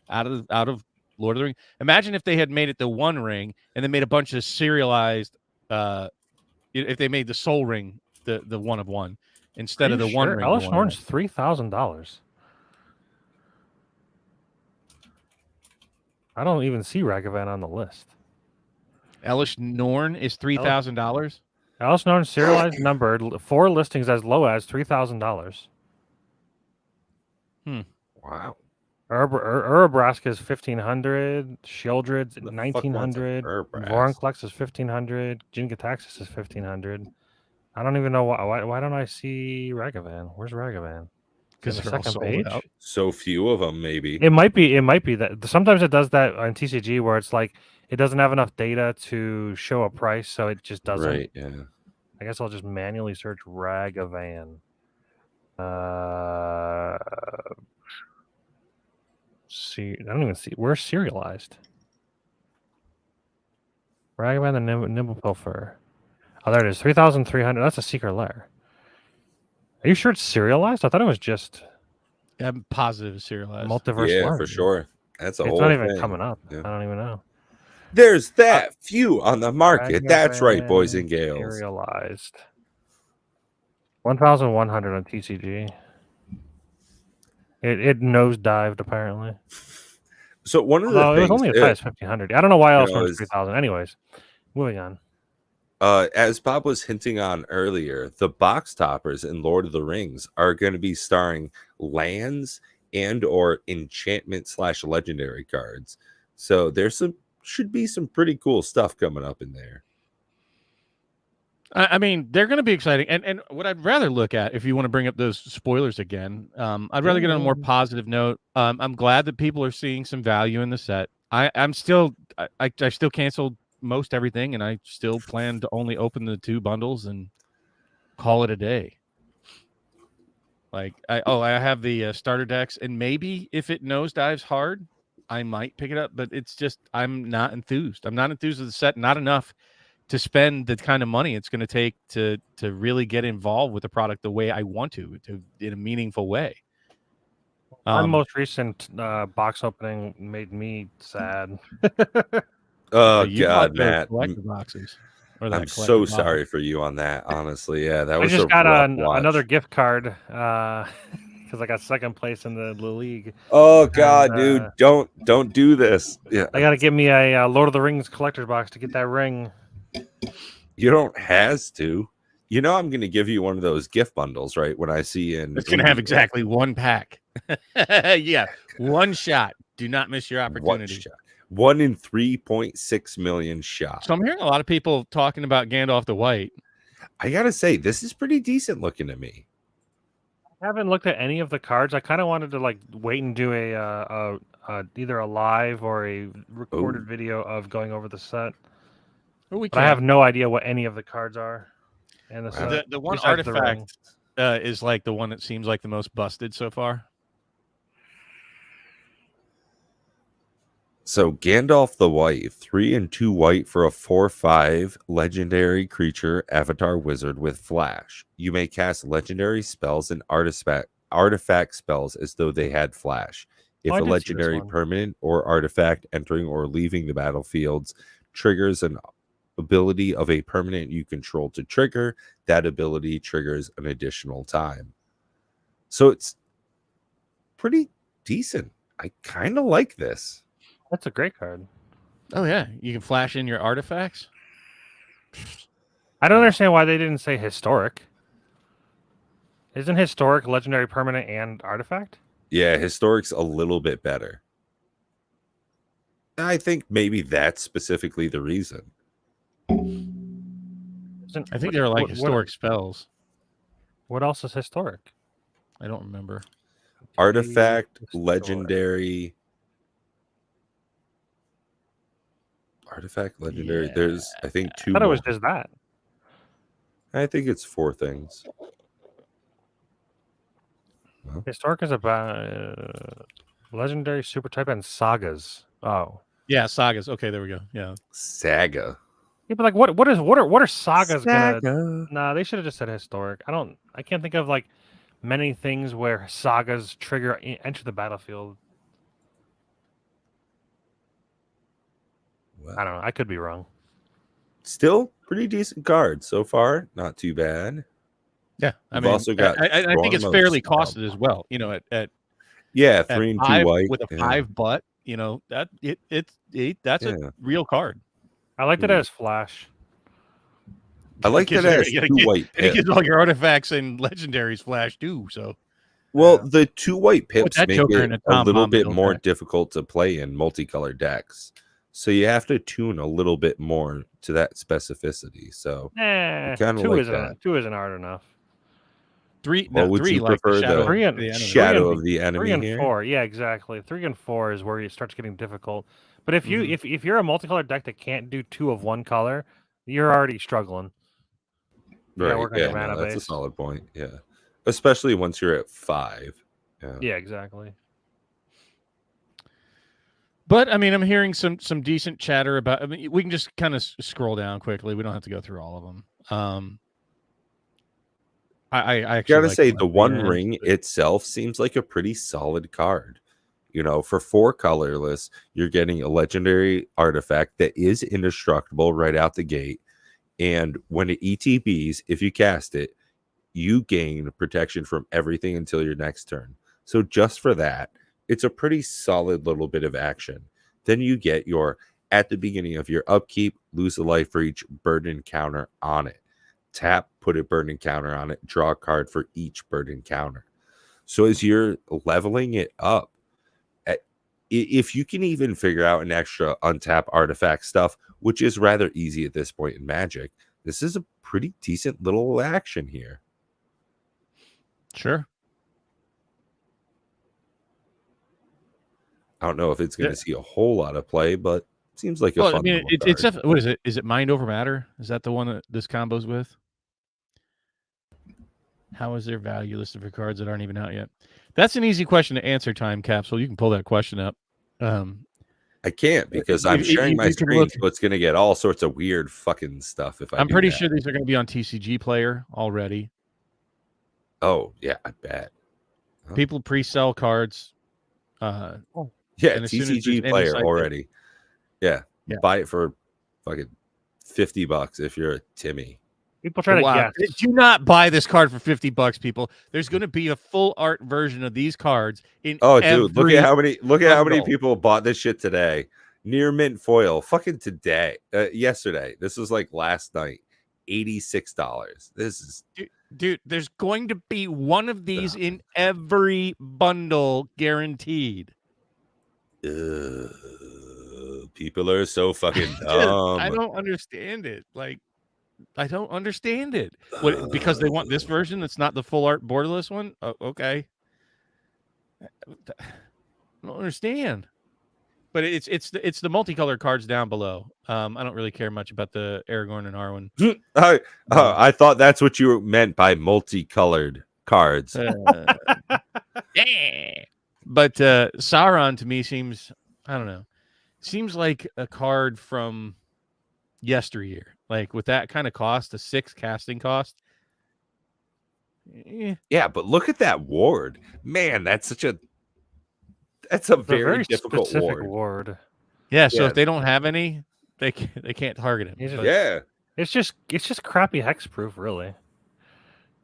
out of Lord of the Rings. Imagine if they had made it the One Ring and then made a bunch of serialized. If they made the Soul Ring the one of one instead of the One Ring. the Elish one of Norn's one. $3,000. I don't even see Ragavan on the list. Elish Norn is $3,000. Elish Norn serialized numbered 4 listings as low as $3,000. Wow. Urabraska is 1500. Shieldred's The fuck wants an 1900. Urbrask? Vorinclex is 1500. Jin-Gitaxias is 1500. I don't even know why don't I see Ragavan? Where's Ragavan? Because the they're all second sold page. out. So few of them, maybe. It might be that sometimes it does that on TCG where it's like it doesn't have enough data to show a price, so it just doesn't. Right, yeah. I guess I'll just manually search Ragavan. See, I don't even see where's serialized. Ragavan the Nimble Pilfer. Oh, there it is. 3,300. That's a secret lair. Are you sure it's serialized? I thought it was just I'm positive it's serialized. multiverse. Yeah, Learn. for sure. That's a It's whole not even thing. coming up. Yeah. I don't even know. There's that few on the market. That's right, boys Ragavan and gals. Serialized. 1,100 on TCG. It nosedived apparently. So one of the Although it things, was only as high as 1,500. I don't know why else know, went to is- 3,000. Anyways, moving on. as Bob was hinting on earlier, the box toppers in Lord of the Rings are going to be starring lands and or enchantment / legendary cards. So there's should be some pretty cool stuff coming up in there. I mean, they're going to be exciting. And what I'd rather look at, if you want to bring up those spoilers again, I'd rather get on a more positive note. I'm glad that people are seeing some value in the set. I still canceled most everything, and I still plan to only open the 2 bundles and call it a day. Like, I have the starter decks, and maybe if it nosedives hard, I might pick it up. But it's just I'm not enthused. I'm not enthused with the set. Not enough to spend the kind of money it's going to take to really get involved with the product the way I want to in a meaningful way. My most recent box opening made me sad. Oh you God, bought those Matt, collector boxes. Or that I'm collector so box. sorry for you on that. Honestly, yeah, that I was just a got rough watch. another gift card because I got second place in the league. Oh God, And, dude, don't do this. Yeah, I got to give me a Lord of the Rings collector's box to get that ring. you don't has to. You know, I'm going to give you one of those gift bundles, right? When I see you in, It's going to have exactly 1 pack. Yeah, 1 shot. Do not miss your opportunity. 1 in 3.6 million shots. So I'm hearing a lot of people talking about Gandalf the White. I gotta say, this is pretty decent looking to me. I haven't looked at any of the cards. I kind of wanted to like wait and do a either a live or a recorded video of going over the set. But I have no idea what any of the cards are. And the one besides the ring. artifact is like the one that seems like the most busted so far. So Gandalf the White, 3 and 2 white for a 4/5 legendary creature avatar wizard with flash. You may cast legendary spells and artifact spells as though they had flash. If Oh, I a did see this legendary one. permanent or artifact entering or leaving the battlefields triggers an ability of a permanent you control to trigger, that ability triggers an additional time. So it's pretty decent. I kind of like this. That's a great card. Oh yeah, you can flash in your artifacts. I don't understand why they didn't say historic. Isn't historic legendary permanent and artifact? Yeah, historic's a little bit better. I think maybe that's specifically the reason. I think they're like historic spells. What else is historic? I don't remember. Artifact, Historic. legendary. Artifact, legendary. There's, I think, 2 I thought it more. was just that. I think it's 4 things. Historic is about legendary, super type, and sagas. Oh, Yeah, sagas. Okay, there we go. Yeah. Saga. yeah, but like, what are sagas gonna? Saga. Nah, they should have just said historic. I can't think of like many things where sagas trigger enter the battlefield. Well, I don't know. I could be wrong. still pretty decent card so far. Not too bad. Yeah. I We've mean, also got I think it's Chronos fairly now. costed as well. You know, at Yeah, at 3 and 2 5 white with a yeah. 5 butt. You know that that's Yeah. a real card. I like that as flash. I like that Because as you're 2 gonna white And it pip. gives all your artifacts and legendaries flash too. So Well, Yeah. the 2 white Put pips that make Joker it in a a Tom little bit Bombadil more deck. difficult to play in multicolored decks. So you have to tune a little bit more to that specificity. So I kind of like that. Two isn't hard enough. Well, would three you like the prefer shadow the of Three and the enemy. shadow and- of the Three enemy and here? 4, yeah, exactly. 3 and 4 is where it starts getting difficult. But if you Mhm. if you're a multicolored deck that can't do 2 of one color, you're already struggling. You gotta Right. work on Yeah, your mana no, that's a base. solid point. Yeah. Especially once you're at 5. Yeah. Yeah, exactly. But I mean, I'm hearing some decent chatter about. I mean, we can just kind of scroll down quickly. We don't have to go through all of them. I actually Gotta like say, the the One Land. Ring itself seems like a pretty solid card. You know, for 4 colorless, you're getting a legendary artifact that is indestructible right out the gate. And when it ETBs, if you cast it, you gain protection from everything until your next turn. So just for that, it's a pretty solid little bit of action. Then you get your, at the beginning of your upkeep, lose a life for each burden counter on it. Tap, put a burden counter on it, draw a card for each burden counter. So as you're leveling it up, if you can even figure out an extra untap artifact stuff, which is rather easy at this point in Magic, this is a pretty decent little action here. Sure. I don't know if it's going Yeah. to see a whole lot of play, but seems like a Well, I fun mean, little it's card. what is it? Is it Mind Over Matter? Is that the one that this combo's with? How is their value listed for cards that aren't even out yet? That's an easy question to answer, Time Capsule. You can pull that question up. I can't because I'm sharing my you can screen, look. so it's going to get all sorts of weird fucking stuff if I'm do pretty that. sure these are going to be on TCG Player already. Oh, yeah, I bet. Huh? People pre-sell cards. Yeah, and as soon as there's TCG any player site that- already. Yeah. Yeah. Buy it for fucking $50 if you're a Timmy. People try to Wow. guess. Do not buy this card for $50, people. There's going to be a full art version of these cards in Oh, dude, look every at how many bundle. people bought this shit today. Near mint foil, fucking today, yesterday. This was like last night, $86. This is Dude, there's going to be one of these in every bundle, guaranteed. People are so fucking Just- dumb. I don't understand it. Like, I don't understand it. What, because they want this version that's not the full art borderless one? Oh, okay. I don't understand. But it's the multicolored cards down below. I don't really care much about the Aragorn and Arwen. I thought that's what you meant by multicolored cards. Yeah. But Sauron to me seems, I don't know, seems like a card from yesteryear. Like with that kind of cost, a 6 casting cost. Yeah, but look at that ward. Man, that's a very difficult specific ward. Yeah, so Yeah. if they don't have any, they can't target him. He's a- But- Yeah. It's just crappy hexproof, really.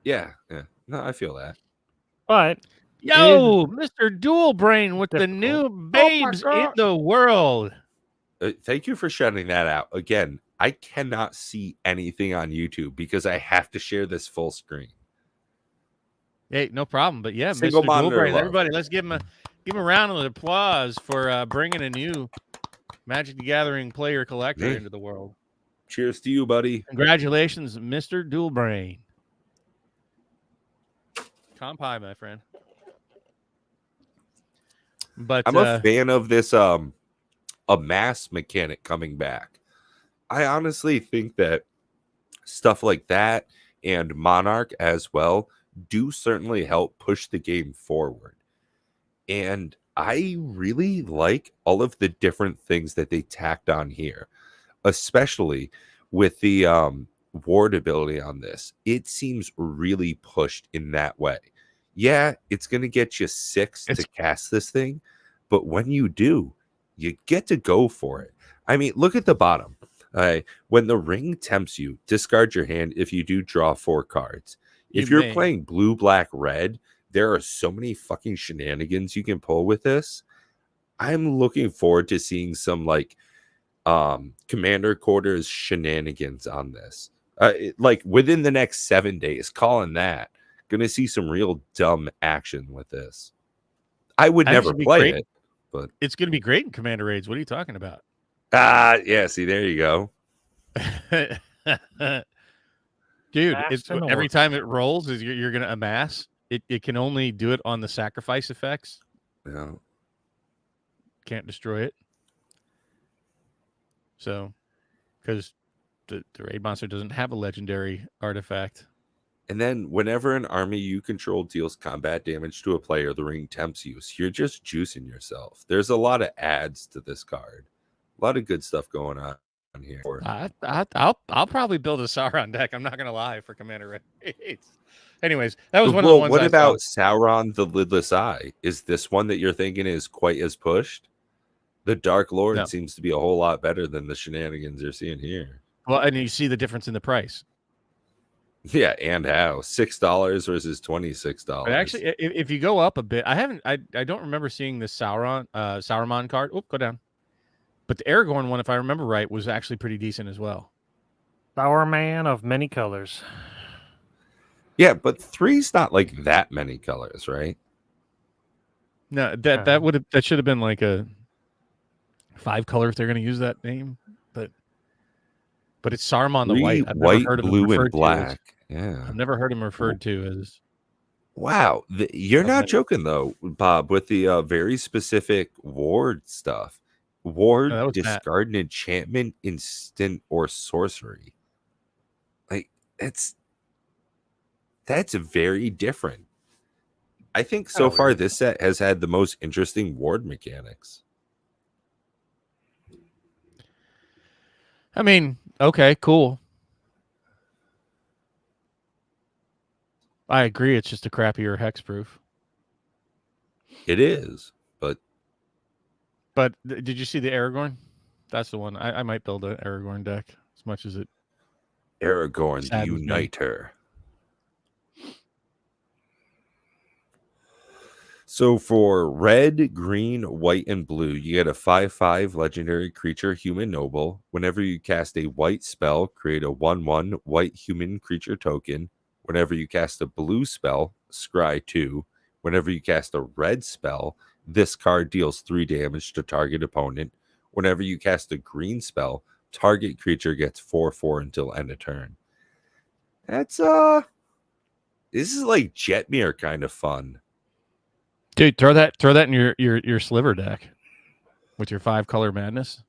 Yeah. No, I feel that. But Yo, Mr. Dual Brain with the difficult. new Oh babes in God. the world. Thank you for shouting that out. Again, I cannot see anything on YouTube because I have to share this full screen. Hey, no problem. But yeah, Single Mr. Dual monitor Brain, love. everybody, let's give him a round of applause for bringing a new Magic the Gathering player collector Yeah. into the world. Cheers to you, buddy. Congratulations, Mr. Dual Brain. Pie, my friend. But I'm a fan of this a mass mechanic coming back. I honestly think that stuff like that and Monarch as well do certainly help push the game forward. And I really like all of the different things that they tacked on here, especially with the ward ability on this. It seems really pushed in that way. Yeah, it's going to get you 6 to cast this thing, but when you do, you get to go for it. I mean, look at the bottom. When the ring tempts you, discard your hand if you do draw 4 cards. If you're playing blue, black, red, there are so many fucking shenanigans you can pull with this. I'm looking forward to seeing some like Commander Quarters shenanigans on this. Like within the next 7 days, calling that Gonna see some real dumb action with this. I would I think never it'd be play great. it, but It's going to be great in Commander Raids. What are you talking about? yeah. See, there you go. Dude, Fast and every order. time it rolls, you're going to amass. It can only do it on the sacrifice effects. Yeah. Can't destroy it. So, because the raid monster doesn't have a legendary artifact. And then whenever an army you control deals combat damage to a player, the ring tempts use. You're just juicing yourself. There's a lot of adds to this card. A lot of good stuff going on here. I'll probably build a Sauron deck. I'm not gonna lie for Commander Raids. Anyways, that was one of the ones. What I about saw. Sauron the Lidless Eye? Is this one that you're thinking is quite as pushed? The Dark Lord No. seems to be a whole lot better than the shenanigans you're seeing here. Well, and you see the difference in the price. Yeah, and how $6 versus $26. But actually, if you go up a bit, I don't remember seeing the Sauron card. Oh, go down. But the Aragorn one, if I remember right, was actually pretty decent as well. Sour man of many colors. Yeah, but 3's not like that many colors, right? No, that should have been like a 5 color if they're going to use that name. But it's Saruman the White. I've White, never heard blue, him referred and black. Yeah. I've never heard him referred to as. Wow, you're not Okay. joking though, Bob, with the very specific ward stuff. Ward, that was Matt. discard an enchantment, instant, or sorcery. Like that's very different. I think so far this set has had the most interesting ward mechanics. I mean, okay, cool. I agree. It's just a crappier hexproof. It is, but did you see the Aragorn? That's the one. I might build an Aragorn deck as much as it. Aragorn the saddens me. Uniter. So for red, green, white, and blue, you get a 5/5 legendary creature, human noble. Whenever you cast a white spell, create a 1/1 white human creature token. Whenever you cast a blue spell, scry 2. Whenever you cast a red spell, this card deals 3 damage to target opponent. Whenever you cast a green spell, target creature gets 4/4 until end of turn. That's this is like Jetmir kind of fun. Dude, throw that in your sliver deck with your 5 color madness.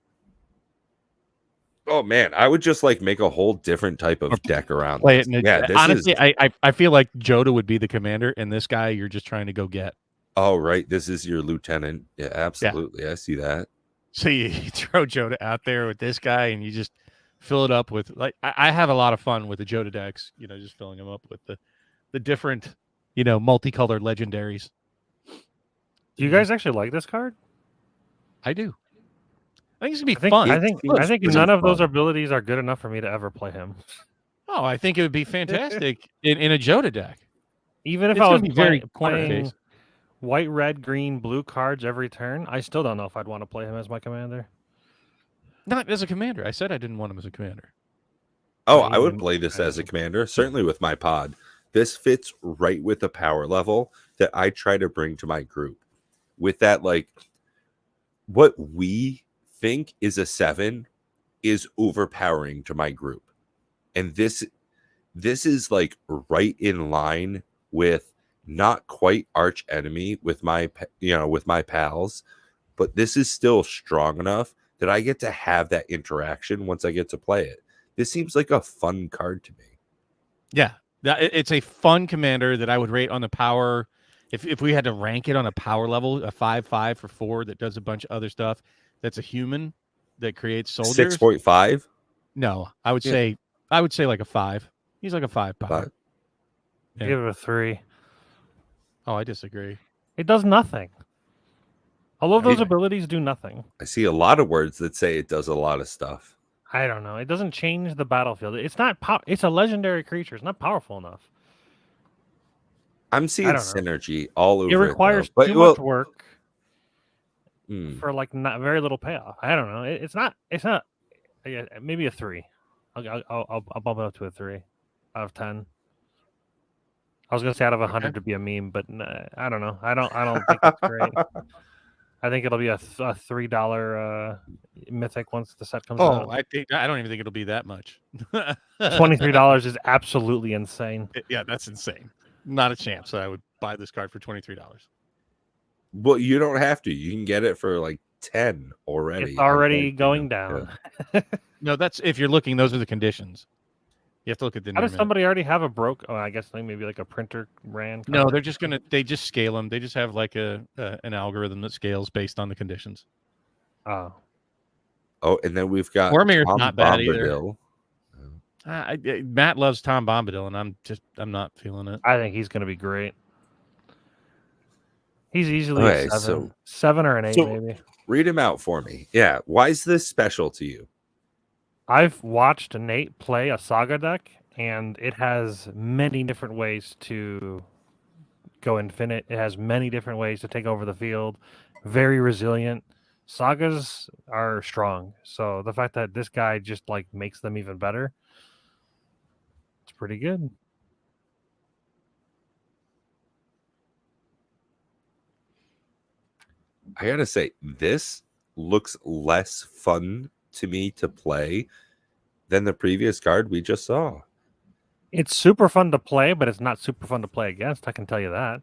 Oh man, I would just like make a whole different type of deck around. Play this. it. In Yeah, this honestly, is. I feel like Joda would be the commander, and this guy you're just trying to go get. Oh right, this is your lieutenant. Yeah, absolutely. I see that. So you throw Joda out there with this guy, and you just fill it up with like I have a lot of fun with the Joda decks. You know, just filling them up with the different multicolored legendaries. Do you guys actually like this card? I do. I think it's gonna be I think fun. I think It's none of those fun. abilities are good enough for me to ever play him. Oh, I think it would be fantastic in a Joda deck. Even if It's I gonna was be very corner playing case. white, red, green, blue cards every turn, I still don't know if I'd want to play him as my commander. Not as a commander. I said I didn't want him as a commander. Oh, Not I would even- play this as a commander, certainly with my pod. This fits right with the power level that I try to bring to my group. With that, like, what we think is a 7 is overpowering to my group. And this is like right in line with not quite arch enemy with my pals, but this is still strong enough that I get to have that interaction once I get to play it. This seems like a fun card to me. Yeah, it's a fun commander that I would rate on the power. If we had to rank it on a power level, a 5/5 for 4 that does a bunch of other stuff. That's a human that creates soldiers. 6.5. No, I would Yeah. say like a 5. He's like a 5 power. 5. Yeah. Give it a 3. Oh, I disagree. It does nothing. All of those Yeah. abilities do nothing. I see a lot of words that say it does a lot of stuff. I don't know. It doesn't change the battlefield. It's not. It's a legendary creature. It's not powerful enough. I'm seeing don't know. synergy all over It requires though. too much work Hmm. for like not very little payoff. I don't know. It's not. It's not. Yeah, maybe a 3. I'll bump it up to a 3 out of 10. I was gonna say out of 100 to be a meme, but I don't know. I don't think that's great. I think it'll be a $3 mythic once the set comes out. I don't even think it'll be that much. $23 is absolutely insane. Yeah, that's insane. Not a chance that I would buy this card for $23. Well, you don't have to. You can get it for like 10 already. It's already going down. No, that's if you're looking. Those are the conditions. You have to look at the. How does somebody already have a broke? Oh, I guess maybe like a printer ran. No, they're just gonna. They just scale them. They just have like an algorithm that scales based on the conditions. Oh, and then we've got Bormir's Tom not bad Bombadil. Matt loves Tom Bombadil, and I'm not feeling it. I think he's going to be great. He's easily a 7 or an 8, maybe. Read him out for me. Yeah, why is this special to you? I've watched Nate play a Saga deck, and it has many different ways to go infinite. It has many different ways to take over the field. Very resilient. Sagas are strong, so the fact that this guy just like makes them even better, it's pretty good. I gotta say, this looks less fun to me to play than the previous card we just saw. It's super fun to play, but it's not super fun to play against. I can tell you that,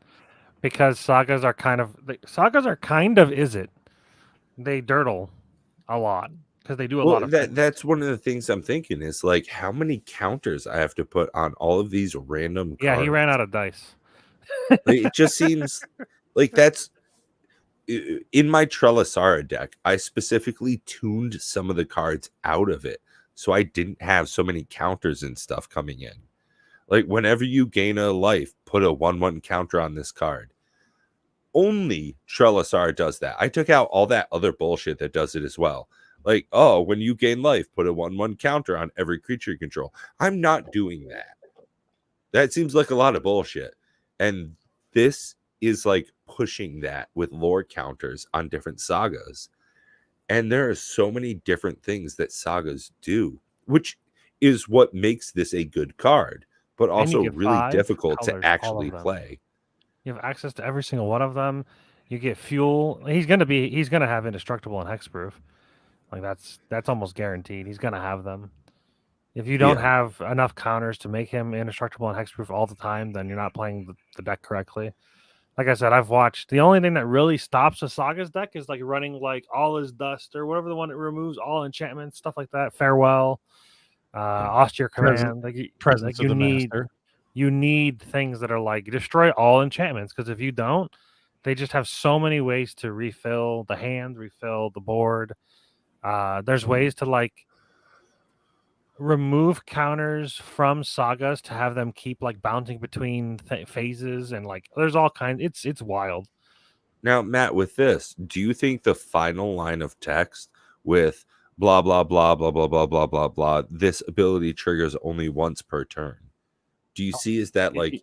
because sagas are kind of is it? They dirtle a lot because they do a lot of that. That's one of the things I'm thinking is like how many counters I have to put on all of these random cards. Yeah, he ran out of dice. It just seems like that's in my Trelasara deck. I specifically tuned some of the cards out of it so I didn't have so many counters and stuff coming in. Like whenever you gain a life, put a 1/1 counter on this card. Only Trelasara does that. I took out all that other bullshit that does it as well. Like, oh, when you gain life, put a 1/1 counter on every creature you control. I'm not doing that. That seems like a lot of bullshit. And this is like pushing that with lore counters on different sagas. And there are so many different things that sagas do, which is what makes this a good card, but also really difficult to actually play. You have access to every single one of them. You get fuel. He's gonna have indestructible and hexproof. Like that's almost guaranteed. He's gonna have them. If you don't have enough counters to make him indestructible and hexproof all the time, then you're not playing the deck correctly. Like I said, I've watched. The only thing that really stops a Saga's deck is like running like All Is Dust or whatever the one that removes all enchantments, stuff like that. Farewell, Austere Command. Presence of the Master. You need things that are like destroy all enchantments, because if you don't, they just have so many ways to refill the hand, refill the board. There's ways to like remove counters from sagas to have them keep like bouncing between phases, and like there's all kinds. It's wild. Now, Matt, with this, do you think the final line of text with blah blah blah blah blah blah blah blah blah, this ability triggers only once per turn, do you see is that like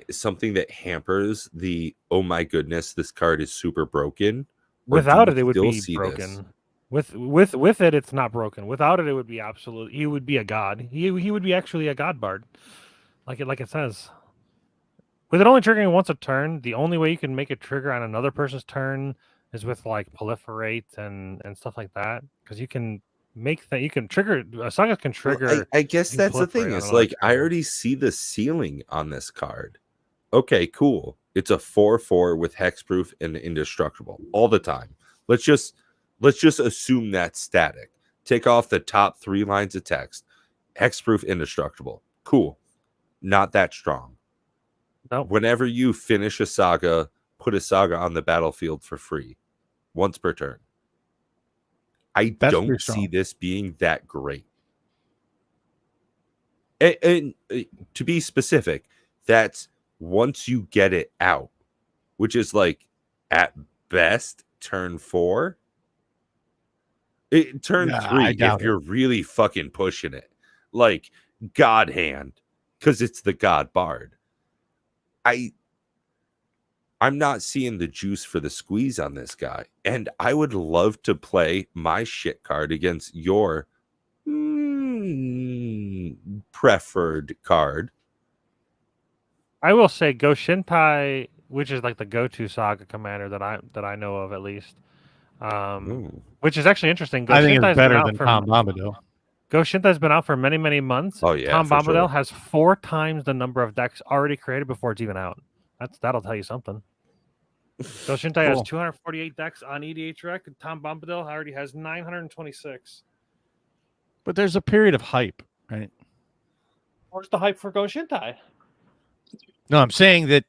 something that hampers the oh my goodness, this card is super broken? Without it would be broken. With it, it's not broken. Without it, it would be absolute. He would be a god. He would be actually a god bard, like it says. With it only triggering once a turn, the only way you can make it trigger on another person's turn is with like proliferate and stuff like that. Because you can make that you can trigger a saga can trigger. Well, I guess that's the thing. It's like I already see the ceiling on this card. Okay, cool. It's a 4/4 with hexproof and indestructible all the time. Let's just assume that's static. Take off the top 3 lines of text. Hexproof, indestructible. Cool. Not that strong. Nope. Whenever you finish a saga, put a saga on the battlefield for free. Once per turn. That's don't see this being that great. And to be specific, that's once you get it out, which is like at best turn 4. Turn 3 if you're really fucking pushing it. Like God Hand, because it's the God Bard. I'm not seeing the juice for the squeeze on this guy. And I would love to play my shit card against your preferred card. I will say Goshintai, which is like the go-to Saga commander that I know of at least. Ooh. Which is actually interesting. I think it's Goshintai's been better out than for Tom Bombadil. Goshintai's been out for many, many months. Oh, yeah, Tom for Bombadil sure. has 4 times the number of decks already created before it's even out. That'll tell you something. Goshintai has Cool. 248 decks on EDH Rec. And Tom Bombadil already has 926. But there's a period of hype, right? Where's the hype for Goshintai? No, I'm saying that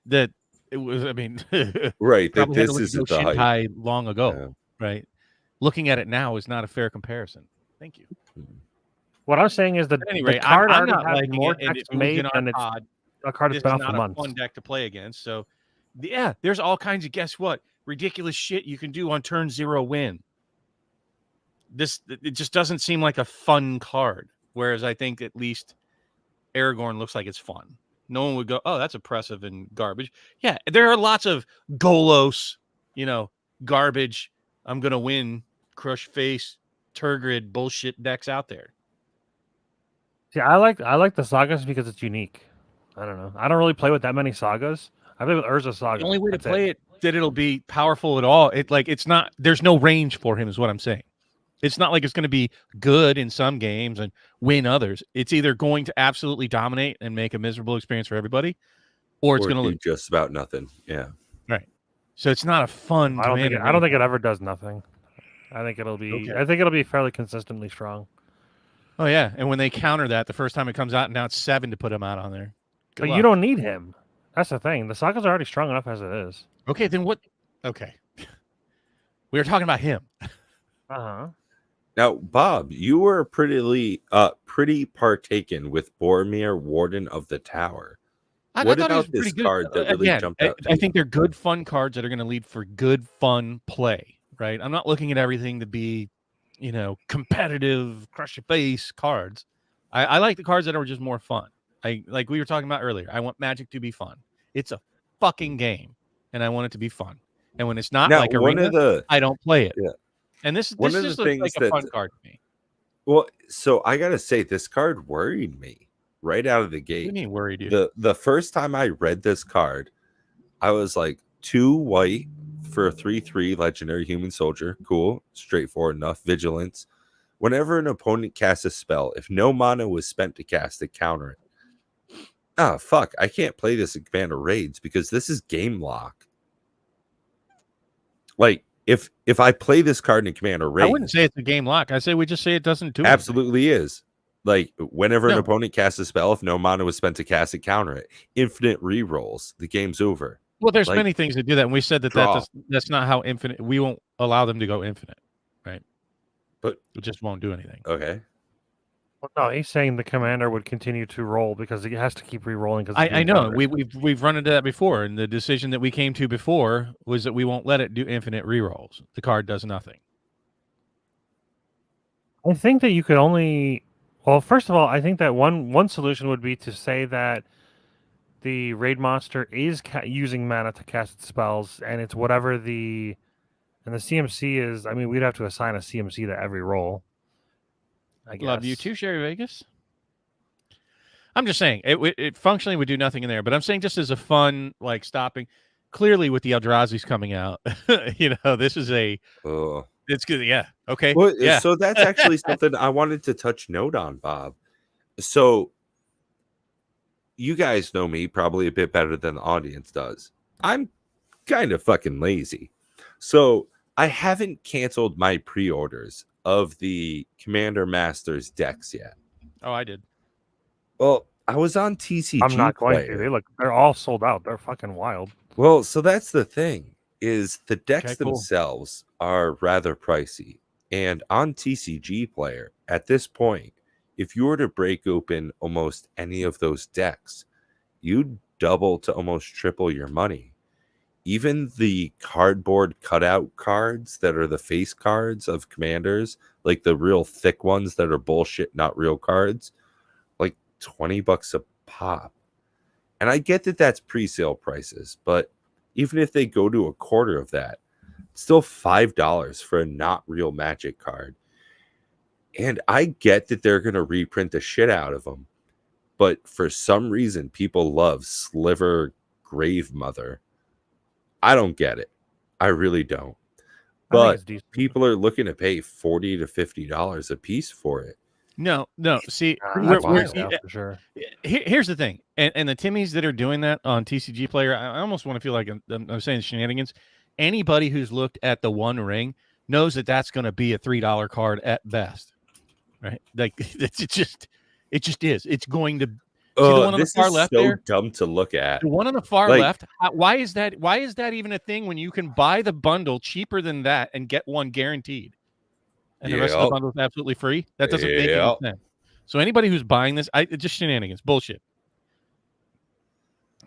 it was. I mean, Right. That probably had to this look at isn't the hype. Goshintai long ago, Yeah. right? Looking at it now is not a fair comparison. Thank you. What I'm saying is that At any rate, the card I'm already not has liking more it, and decks it was made in our than it's pod. a card This that's been is out for not a months. fun deck to play against. So, yeah, there's all kinds of guess what ridiculous shit you can do on turn 0 win. It just doesn't seem like a fun card. Whereas I think at least Aragorn looks like it's fun. No one would go, oh, that's oppressive and garbage. Yeah, there are lots of Golos, garbage. I'm gonna win, crush face, Turgid bullshit decks out there. See, I like the sagas because it's unique. I don't know. I don't really play with that many sagas. I play with Urza Saga. The only way to That's play it that it'll be powerful at all. It's not. There's no range for him, is what I'm saying. It's not like it's going to be good in some games and win others. It's either going to absolutely dominate and make a miserable experience for everybody, or it's going to do lose. just about nothing. Yeah. Right. So it's not a fun. I don't think it ever does nothing. I think it'll be. Okay. I think it'll be fairly consistently strong. Oh yeah, and when they counter that the first time it comes out, now it's 7 to put him out on there. Good But luck. you don't need him. That's the thing. The sagas are already strong enough as it is. Okay, then what? Okay, we were talking about him. Uh-huh. Now, Bob, you were pretty partaken with Boromir, Warden of the Tower. What thought he was about this pretty good. card that really Again, jumped out to I you? think they're good, fun cards that are going to lead for good, fun play. Right? I'm not looking at everything to be, competitive, crush your face cards. I like the cards that are just more fun. Like we were talking about earlier. I want Magic to be fun. It's a fucking game, and I want it to be fun. And when it's not Now, like one Arena, of the I don't play it. Yeah. And this One of just the looks things like a that- fun card to me. well, so I gotta say, this card worried me right out of the What do you gate. mean worried you? The first time I read this card, I was like, 2 white for a 3/3 legendary human soldier. Cool, straightforward enough. Vigilance. Whenever an opponent casts a spell, if no mana was spent to cast it, counter it. Ah, fuck! I can't play this in Commander Raids because this is game lock. Like, if I play this card in Commander I Raids, wouldn't say it's a game lock. I say we just say it doesn't do anything. absolutely is. Like, whenever an No. opponent casts a spell, if no mana was spent to cast it, counter it. Infinite rerolls. The game's over. Well, there's Like, many things that do that, and we said draw. that's not how infinite. We won't allow them to go infinite, right? But- it just won't do anything. Okay. Well, no, he's saying the commander would continue to roll because he has to keep re-rolling. Because I know we've run into that before, and the decision that we came to before was that we won't let it do infinite rerolls. The card does nothing. I think that you could only. Well, first of all, I think that one solution would be to say that the raid monster is using mana to cast its spells, and it's whatever and the CMC is. I mean, we'd have to assign a CMC to every roll. I guess. Love you too, Sherry Vegas. I'm just saying it functionally would do nothing in there, but I'm saying just as a fun like stopping. Clearly, with the Eldrazi's coming out, this is Oh. it's good. Yeah. Okay. Well, yeah. so that's actually something I wanted to touch note on, Bob. So you guys know me probably a bit better than the audience does. I'm kind of fucking lazy. So I haven't canceled my pre-orders of the Commander Masters decks yet. Oh, I did. Well, I was on TCG I'm not going Player. to. They're all sold out. They're fucking wild. Well, so that's the thing, is the decks Okay, cool. themselves are rather pricey. And on TCG Player, at this point, if you were to break open almost any of those decks, you'd double to almost triple your money. Even the cardboard cutout cards that are the face cards of commanders, like the real thick ones that are bullshit, not real cards, like $20 a pop. And I get that that's pre-sale prices, but even if they go to a quarter of that, it's still $5 for a not real Magic card. And I get that they're going to reprint the shit out of them. but for some reason, people love Sliver Grave Mother. I don't get it. I really don't. I think But it's decent. people are looking to pay $40 to $50 a piece for it. No. See, That's wild. nice now for sure. here's the thing, and the Timmies that are doing that on TCG Player, I almost want to feel like I'm saying shenanigans. Anybody who's looked at the One Ring knows that that's going to be a $3 card at best, right? Like it just is. It's going to. See the one on the This far is left so there? dumb to look at. The one on the far Like- left. Why is that? Why is that even a thing when you can buy the bundle cheaper than that and get one guaranteed, and the rest of the Yep. bundle is absolutely free? That doesn't make any Yep. sense. So anybody who's buying this, it's just shenanigans, bullshit.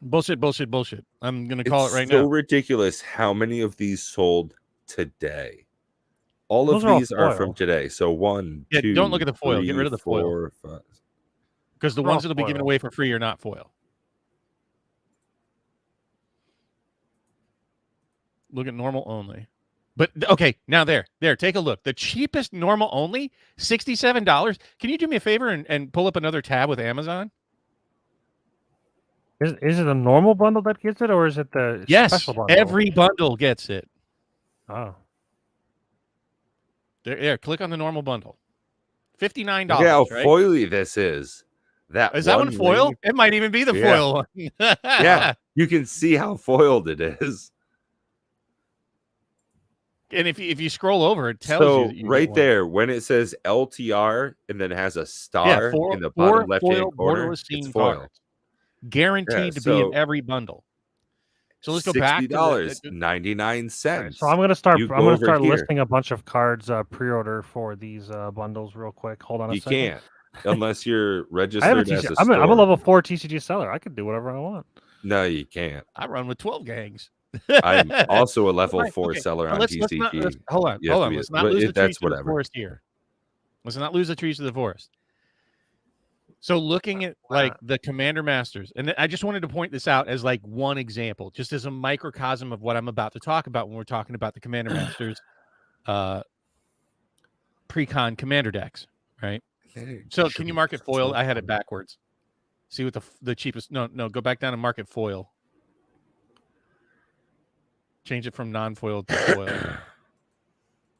Bullshit. I'm gonna call It's it right so now. ridiculous how many of these sold today. All of Those are all these are from foil. today. So 1, Yeah, 2, don't look at the foil. Get 3, rid of the foil. 4, 5. Because the They're all ones that'll be given foil. away for free are not foil. Look at normal only. But okay, now there. Take a look. The cheapest normal only, $67. Can you do me a favor and pull up another tab with Amazon? Is it a normal bundle that gets it, or is it the Yes, special bundle? every bundle gets it. Oh, There, click on the normal bundle. $59, Look at how right? foily this is. Is that one foil? ring- It might even be the Yeah. foil one. Yeah, you can see how foiled it is. And if you scroll over, it tells So you that you get right one. there, when it says LTR and then has a star Yeah, four in the bottom left-hand foil corner, borderless it's scene foil. cards. Guaranteed Yeah, to be so in every bundle. So let's go back to $60, the 99 Alright, cents. so I'm gonna start. You I'm go gonna over start here. listing a bunch of cards pre-order for these bundles real quick. Hold on a You second. can't unless you're I have a registered as TCG. a I'm a store. level 4 TCG seller. I could do whatever I want. No, you can't. I run with 12 gangs. I'm also a level Right, 4 okay. seller Now on let's TCG. not, hold on. You have to be- Let's not but lose the that's trees to the whatever. forest here. Let's not lose the trees to the forest. So looking at like the Commander Masters, and I just wanted to point this out as like one example, just as a microcosm of what I'm about to talk about when we're talking about the Commander Masters pre-con commander decks, right? So can you mark it foil? I had it backwards. See what the cheapest. No, go back down and mark it foil. Change it from non-foil to foil.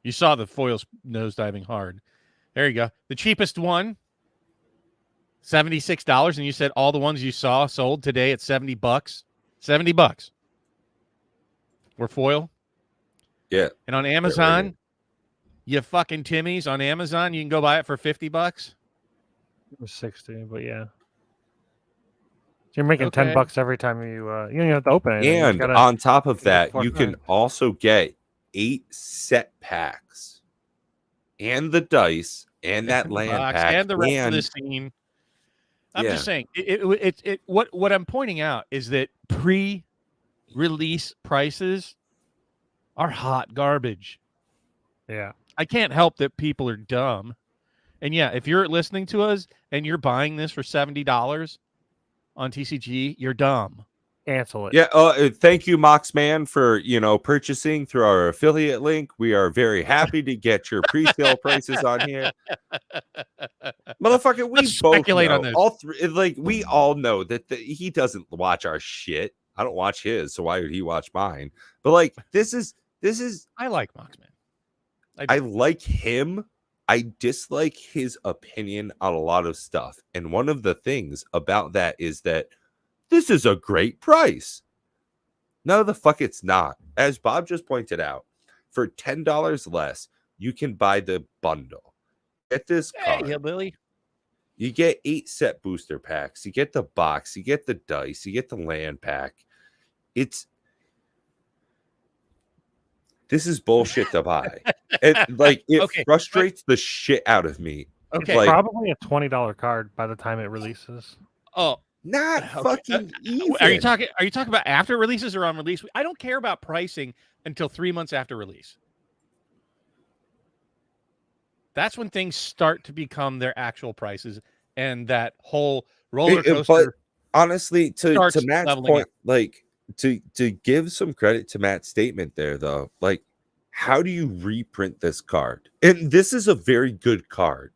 You saw the foils nosediving hard. There you go. The cheapest one, $76, and you said all the ones you saw sold today at $70. $70 were foil. Yeah. And on Amazon, you fucking Timmies on Amazon, you can go buy it for $50. It was 60, but yeah. So you're making Okay. $10 every time you don't have to open it. And on top of that, four you can times. also get 8 set packs and the dice and that land Box pack and the rest of the scene. I'm Yeah. just saying, what I'm pointing out is that pre-release prices are hot garbage. Yeah. I can't help that people are dumb. And yeah, if you're listening to us and you're buying this for $70 on TCG, you're dumb. Cancel it. Yeah, thank you, Moxman, for purchasing through our affiliate link. We are very happy to get your pre-sale prices on here, motherfucker. We Let's both speculate know, on this. all three. Like we all know that he doesn't watch our shit. I don't watch his, so why would he watch mine? But like, this is. I like Moxman. I like him. I dislike his opinion on a lot of stuff, and one of the things about that is that this is a great price. No, the fuck it's not. As Bob just pointed out, for $10 less, you can buy the bundle. Get this Hey, card. hillbilly. You get 8 set booster packs. You get the box. You get the dice. You get the land pack. This is bullshit to buy. It Okay, frustrates the shit out of me. Okay. It's Like- probably a $20 card by the time it releases. Oh, Not Okay. fucking even. are you talking about after releases or on release? I don't care about pricing until 3 months after release. That's when things start to become their actual prices, and that whole roller But coaster. honestly, to starts Matt's leveling point, like to give some credit to Matt's statement there, though, like how do you reprint this card? And this is a very good card,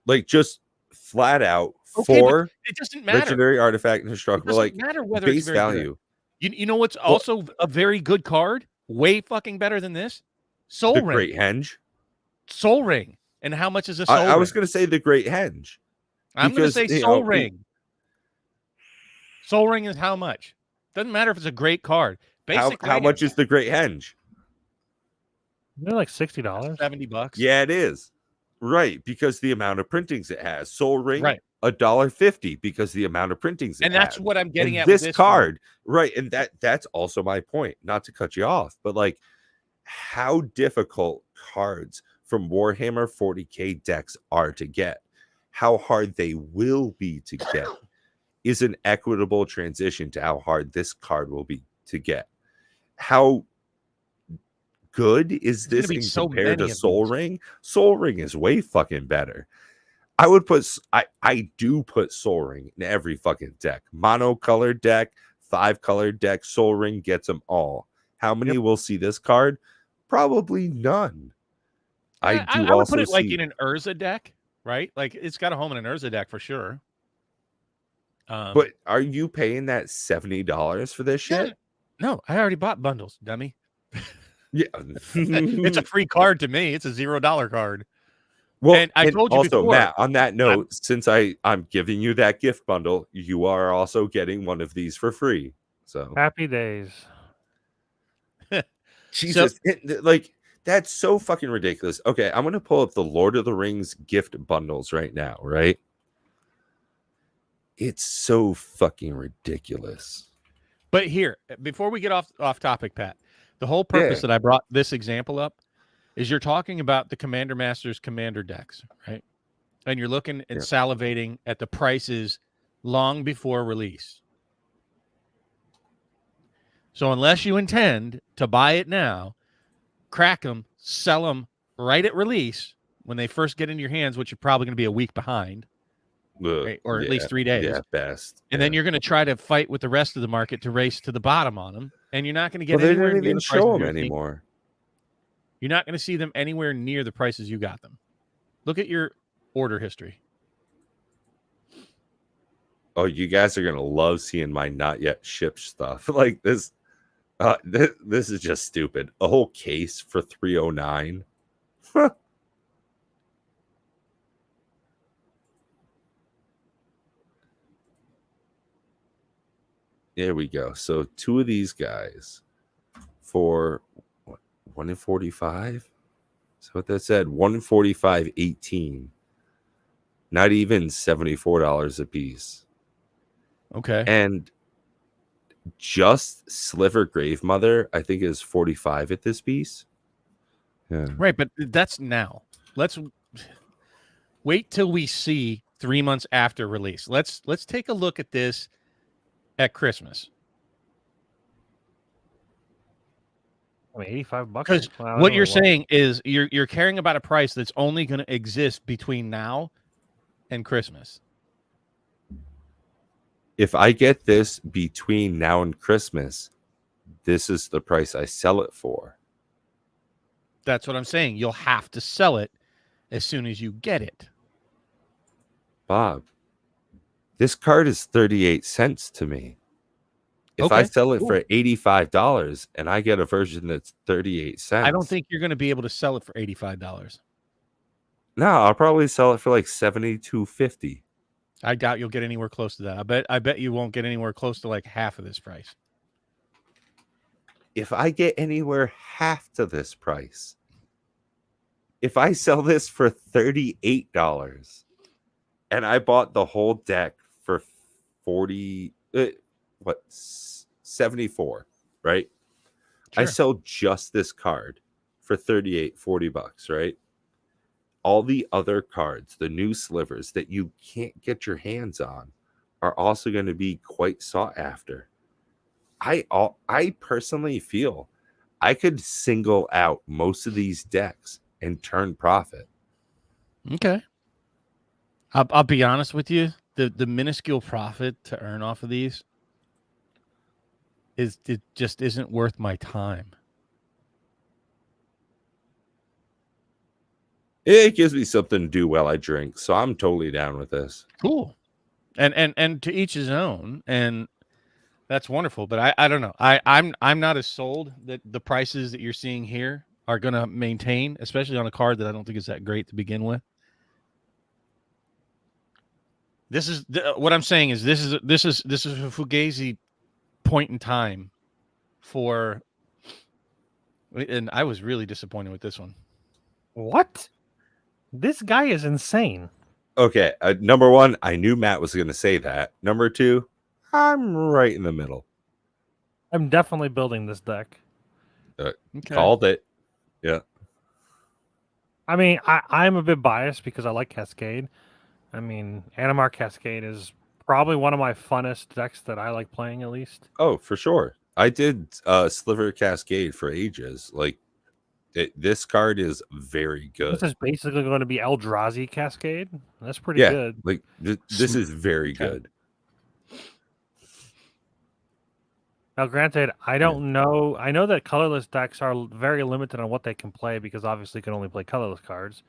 like just flat out Okay, but for it doesn't matter. legendary artifact and It indestructible, doesn't like matter whether it's base very good. value. You know what's also a very good card? Way fucking better than this? Soul The Ring. Great Henge. Soul Ring. And how much is a Soul Ring? I was going to say the Great Henge. I'm going to say you Soul know, Ring. Soul Ring is how much? Doesn't matter if it's a great card. How much is the Great Henge? They're like $60. $70. Yeah, it is. Right, because the amount of printings it has. Soul Ring, Right. $1.50 because the amount of printings it And that's has. what I'm getting And at this with this card. Right, and that's also my point. Not to cut you off, but like how difficult cards from Warhammer 40K decks are to get, how hard they will be to get, is an equitable transition to how hard this card will be to get. How good is There's this gonna be in so compared to many of Soul these. Ring? Soul Ring is way fucking better. I would put I do put Soul Ring in every fucking deck. Monocolored deck, 5-color deck, Soul Ring gets them all. How many will see this card? Probably none. I do would also put it like see, in an Urza deck, right? Like it's got a home in an Urza deck for sure. but are you paying that $70 for this shit? No, I already bought bundles, dummy. Yeah. It's a free card to me. It's a $0 card. Well, And I told you also, before, Matt, on that note, since I'm giving you that gift bundle, you are also getting one of these for free. So Happy days. Jesus, like that's so fucking ridiculous. Okay, I'm gonna pull up the Lord of the Rings gift bundles right now, right? It's so fucking ridiculous. But here, before we get off topic, Pat, the whole purpose that I brought this example up is you're talking about the Commander Masters Commander decks, right? And you're looking and salivating at the prices long before release. So unless you intend to buy it now, crack them, sell them right at release when they first get into your hands, which you're probably going to be a week behind, right? Or at least 3 days. Yeah, best. And then you're going to try to fight with the rest of the market to race to the bottom on them, and you're not going to get they anywhere didn't near even the show prices them anymore. You're not going to see them anywhere near the prices you got them. Look at your order history. Oh, you guys are gonna love seeing my not yet shipped stuff. Like this, this is just stupid. A whole case for $309. There we go. So 2 of these guys for what, 1 in 45. So what that said, 1 in 45, 18. Not even $74 a piece. Okay. And just Sliver Grave Mother, I think, is 45 at this piece. Yeah. Right, but that's now. Let's wait till we see 3 months after release. Let's take a look at this at Christmas. I mean, $85. Because what you're saying is you're caring about a price that's only going to exist between now and Christmas. If I get this between now and Christmas, this is the price I sell it for. That's what I'm saying. You'll have to sell it as soon as you get it. Bob, this card is 38 cents to me. If I sell it for $85 and I get a version that's 38 cents, I don't think you're going to be able to sell it for $85. No, I'll probably sell it for like $72.50. I doubt you'll get anywhere close to that. I bet you won't get anywhere close to like half of this price. If I get anywhere half to this price, if I sell this for $38 and I bought the whole deck for 74, right? Sure. I sell just this card for $38-40, right? All the other cards, the new slivers that you can't get your hands on, are also going to be quite sought after. I personally feel I could single out most of these decks and turn profit. Okay. I'll be honest with you. The minuscule profit to earn off of these it just isn't worth my time. It gives me something to do while I drink, so I'm totally down with this. Cool. And to each his own, and that's wonderful. But I don't know. I'm not as sold that the prices that you're seeing here are going to maintain, especially on a card that I don't think is that great to begin with. This is what I'm saying is this is a Fugazi point in time for, and I was really disappointed with this one. What? This guy is insane. Okay, number one, I knew Matt was going to say that. Number two, I'm right in the middle. I'm definitely building this deck. Okay. Called it. Yeah. I mean, I'm a bit biased because I like Cascade. I mean, Animar Cascade is probably one of my funnest decks that I like playing, at least. Oh, for sure. I did Sliver Cascade for ages. Like, this card is very good. This is basically going to be Eldrazi Cascade. That's pretty Yeah, good. like this is very good. Now, granted, I don't know. I know that colorless decks are very limited on what they can play because obviously you can only play colorless cards.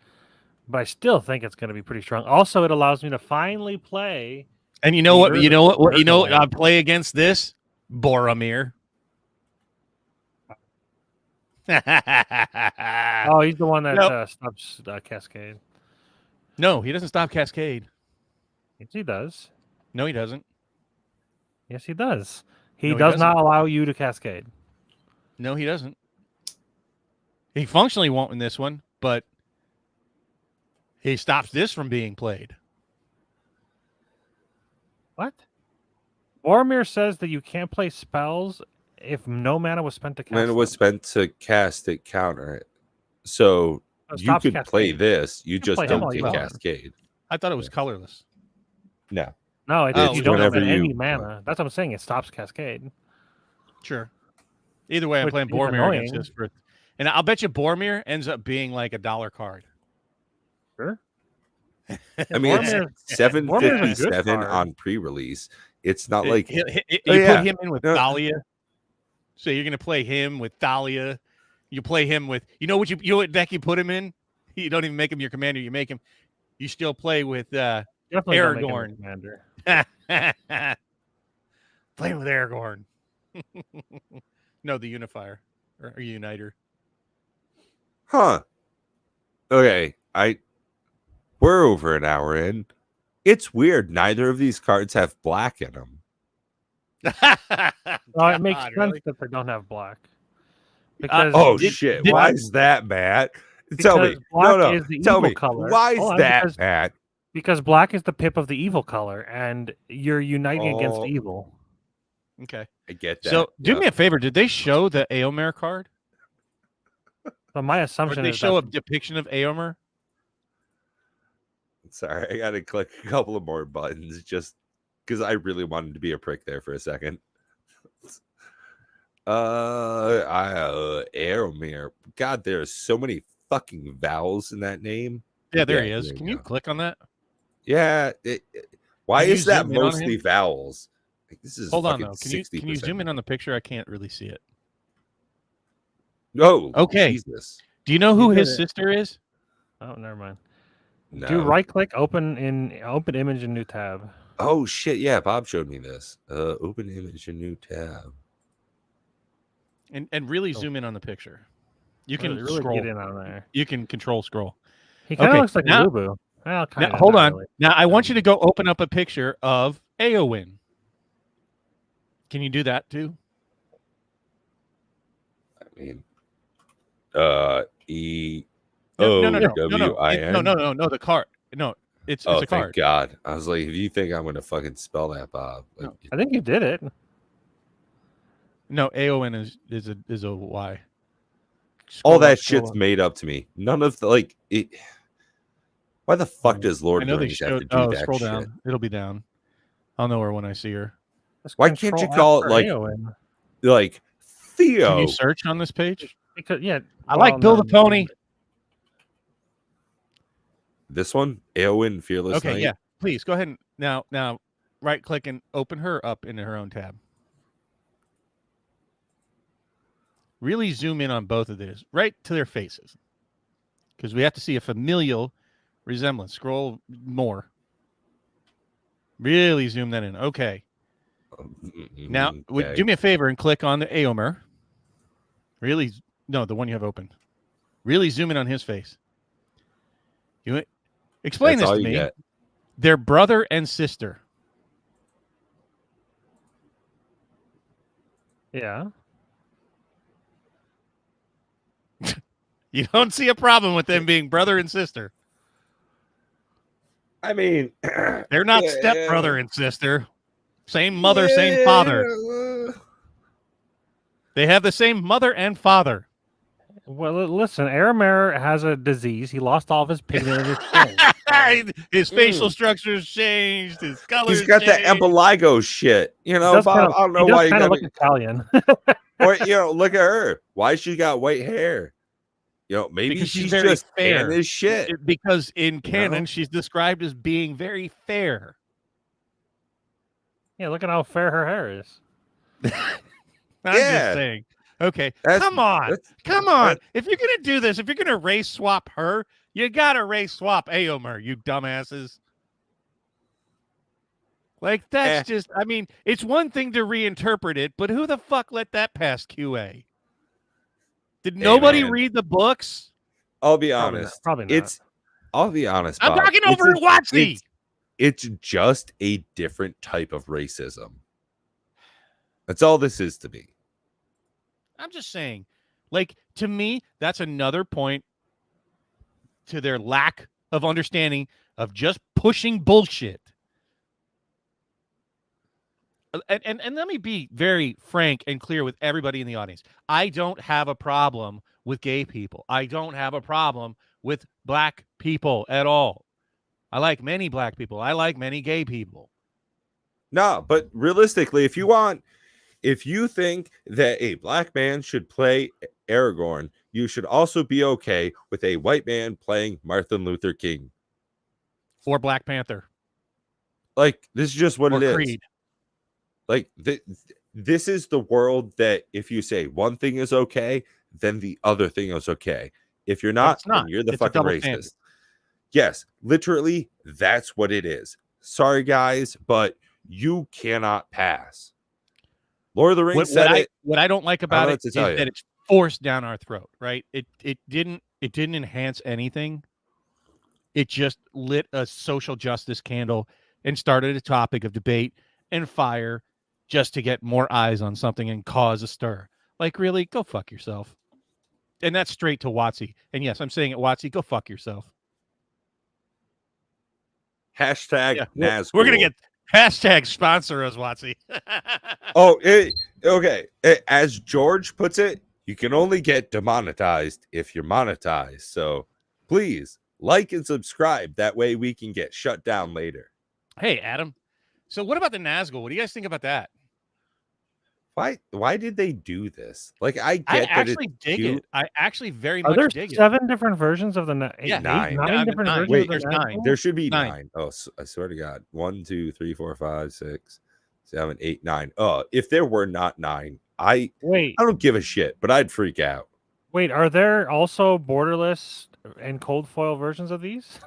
But I still think it's going to be pretty strong. Also, it allows me to finally play. And you know what? You know what? You know I play against this Boromir. Oh, he's the one that stops Cascade. No, he doesn't stop Cascade. Yes, he does. No, he doesn't. Yes, he does. He No, he does doesn't. not allow you to Cascade. No, he doesn't. He functionally won't in this one, but he stops this from being played. What? Boromir says that you can't play spells if no mana was spent to cast. Mana was spent to cast it, counter it. So you could play this. You just don't get Cascade. I thought it was colorless. No. No, it It's you don't have whenever any you- mana. That's what I'm saying. It stops Cascade. Sure. Either way, I'm Which playing is Boromir against annoying. this. And I'll bet you Boromir ends up being like $1 card. Sure. I mean, Boromir's it's a good $7.57 card. on pre-release. It's not like you yeah. put him in with No. Thalia. So you're going to play him with Thalia. You play him with, you know what deck you put him in? You don't even make him your commander. You make him, you still play with Definitely don't make him a Aragorn. commander. Playing with Aragorn. No, the Unifier or Uniter. huh. Okay, we're over an hour in. It's weird. Neither of these cards have black in them. Well, it makes sense really? that they don't have black. Because Oh Did- shit! did- Why is that, Matt? Tell me. Because black No. is the Tell evil me. color. Why is Hold on, that, because- Matt? Because black is the pip of the evil color, and you're uniting against Oh. evil. Okay. I get that. So do Yeah. me a favor. Did they show the Aomer card? So my Or assumption did they is show a that depiction of Aomer? Sorry, I gotta click a couple of more buttons just because I really wanted to be a prick there for a second. Aeromir. God, there are so many fucking vowels in that name. Yeah, there Yeah, he is. there Can you you go. click on that? Yeah. Why Can you is that zoom in on mostly him? vowels? Like, this is Hold on fucking though. Can you 60% zoom in on the picture? I can't really see it. No. Okay. Jesus. Do you know who You his did it. sister is? oh, never mind. No. Do right click, open image in new tab. Oh shit! Yeah, Bob showed me this. Open image, a new tab. And really zoom in on the picture. You can really scroll. get in on there. You can control scroll. He kind of Okay, looks like now- Lubu. Well, Now, kinda, hold not on. really. Now I want you to go open up a picture of Eowyn. Can you do that too? I mean, E No, O no, no, no, W I N. no. The card. No, it's Oh, a thank card. God! I was like, if you think I'm gonna fucking spell that, Bob, like, No. I think you did it. No, Aowen is a Y. all Scroll that up, scroll shit's up. made up to me. None of the like it. Why the fuck does Lord I know of the they Rings have showed. to do Oh, that scroll shit? down. It'll be down. I'll know her when I see her. Just Why can't you Control call F it for like Eowyn. like Theo? Can you search on this page? Because yeah, I like Bill the Pony. This one, Eowyn, Fearless Okay, Knight. yeah. Please go ahead and now right click and open her up into her own tab. Really zoom in on both of these, right to their faces, because we have to see a familial resemblance. Scroll more. Really zoom that in. Okay. Now, Okay. do me a favor and click on the Aomer. Really, no, the one you have open. Really zoom in on his face. Explain That's this all to you me. get. They're brother and sister. Yeah. You don't see a problem with them being brother and sister. I mean, They're not stepbrother and sister. Same mother, same father. They have the same mother and father. Well, listen, Aramir has a disease. He lost all of his pigment in his skin. His facial structure's changed. His color. He's got that Emboligo shit. You know, Bob, I don't know why you kind of got look Italian. or look at her. Why she got white hair? Maybe Because she's very just fair. tan as shit. Because in canon, she's described as being very fair. Yeah, look at how fair her hair is. I'm just saying. Okay, come on. If you're gonna do this, if you're gonna race swap her, you gotta race swap Aomer, you dumbasses. Like that's just. I mean, it's one thing to reinterpret it, but who the fuck let that pass QA? Did nobody read the books? I'll be honest. Probably not. I'll be honest. I'm Bob. talking over Watsy. It's just a different type of racism. That's all this is to me. I'm just saying, like, to me, that's another point to their lack of understanding of just pushing bullshit. And let me be very frank and clear with everybody in the audience. I don't have a problem with gay people. I don't have a problem with black people at all. I like many black people. I like many gay people. No, but realistically, if you think that a black man should play Aragorn, you should also be okay with a white man playing Martin Luther King. Or Black Panther. Like, this is just what it is. Creed. Like, this is the world that if you say one thing is okay, then the other thing is okay. If you're not, then you're the fucking racist. Standard. Yes, literally, that's what it is. Sorry, guys, but you cannot pass. Lord of the Rings what I don't like about it is that it's forced down our throat, right? It didn't enhance anything. It just lit a social justice candle and started a topic of debate and fire just to get more eyes on something and cause a stir. Like, really, go fuck yourself. And that's straight to Watsy. And yes, I'm saying it, Watsy, go fuck yourself. Hashtag Nazgul. We're going to get hashtag sponsor us, Watsy. Okay. As George puts it, you can only get demonetized if you're monetized. So please like and subscribe. That way we can get shut down later. Hey, Adam. So what about the Nazgul? What do you guys think about that? Why did they do this? Like, I actually dig it. I actually very much dig it. Are there 7 different versions of the nine different versions? Wait, there's 9. There should be 9. Oh, I swear to God. 1, 2, 3, 4, 5, 6, 7, 8, 9. If there were not 9, I don't give a shit, but I'd freak out. Wait, are there also borderless and cold foil versions of these?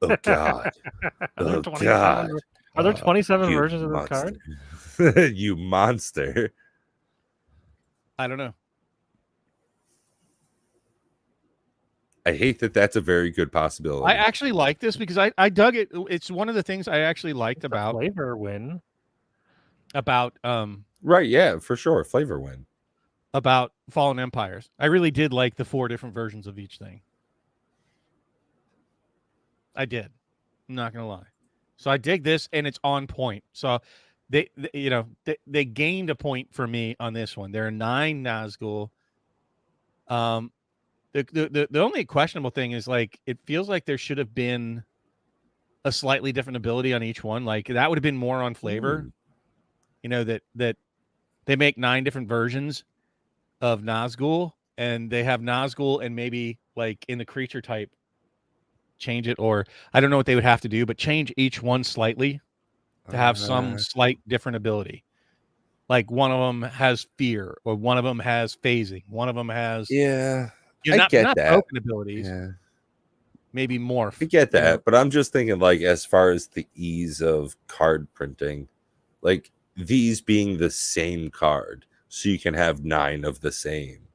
Oh God. Oh God. Are there 27 versions of this card? You monster. I don't know. I hate that that's a very good possibility. I actually like this because I dug it. It's one of the things I actually liked about flavor win. About right, yeah, for sure. Flavor win. About Fallen Empires. I really did like the 4 different versions of each thing. I did. I'm not gonna lie. So I dig this, and it's on point. So they gained a point for me on this one. There are 9 Nazgul. The only questionable thing is, like, it feels like there should have been a slightly different ability on each one. Like, that would have been more on flavor. You know, that they make 9 different versions of Nazgul, and they have Nazgul, and maybe, like, in the creature type, change it, or I don't know what they would have to do, but change each one slightly to have some slight different ability. Like, one of them has fear, or one of them has phasing, one of them has I not get that. broken abilities. Yeah. maybe morph. I get you know? that, but I'm just thinking like as far as the ease of card printing, like these being the same card, so you can have 9 of the same.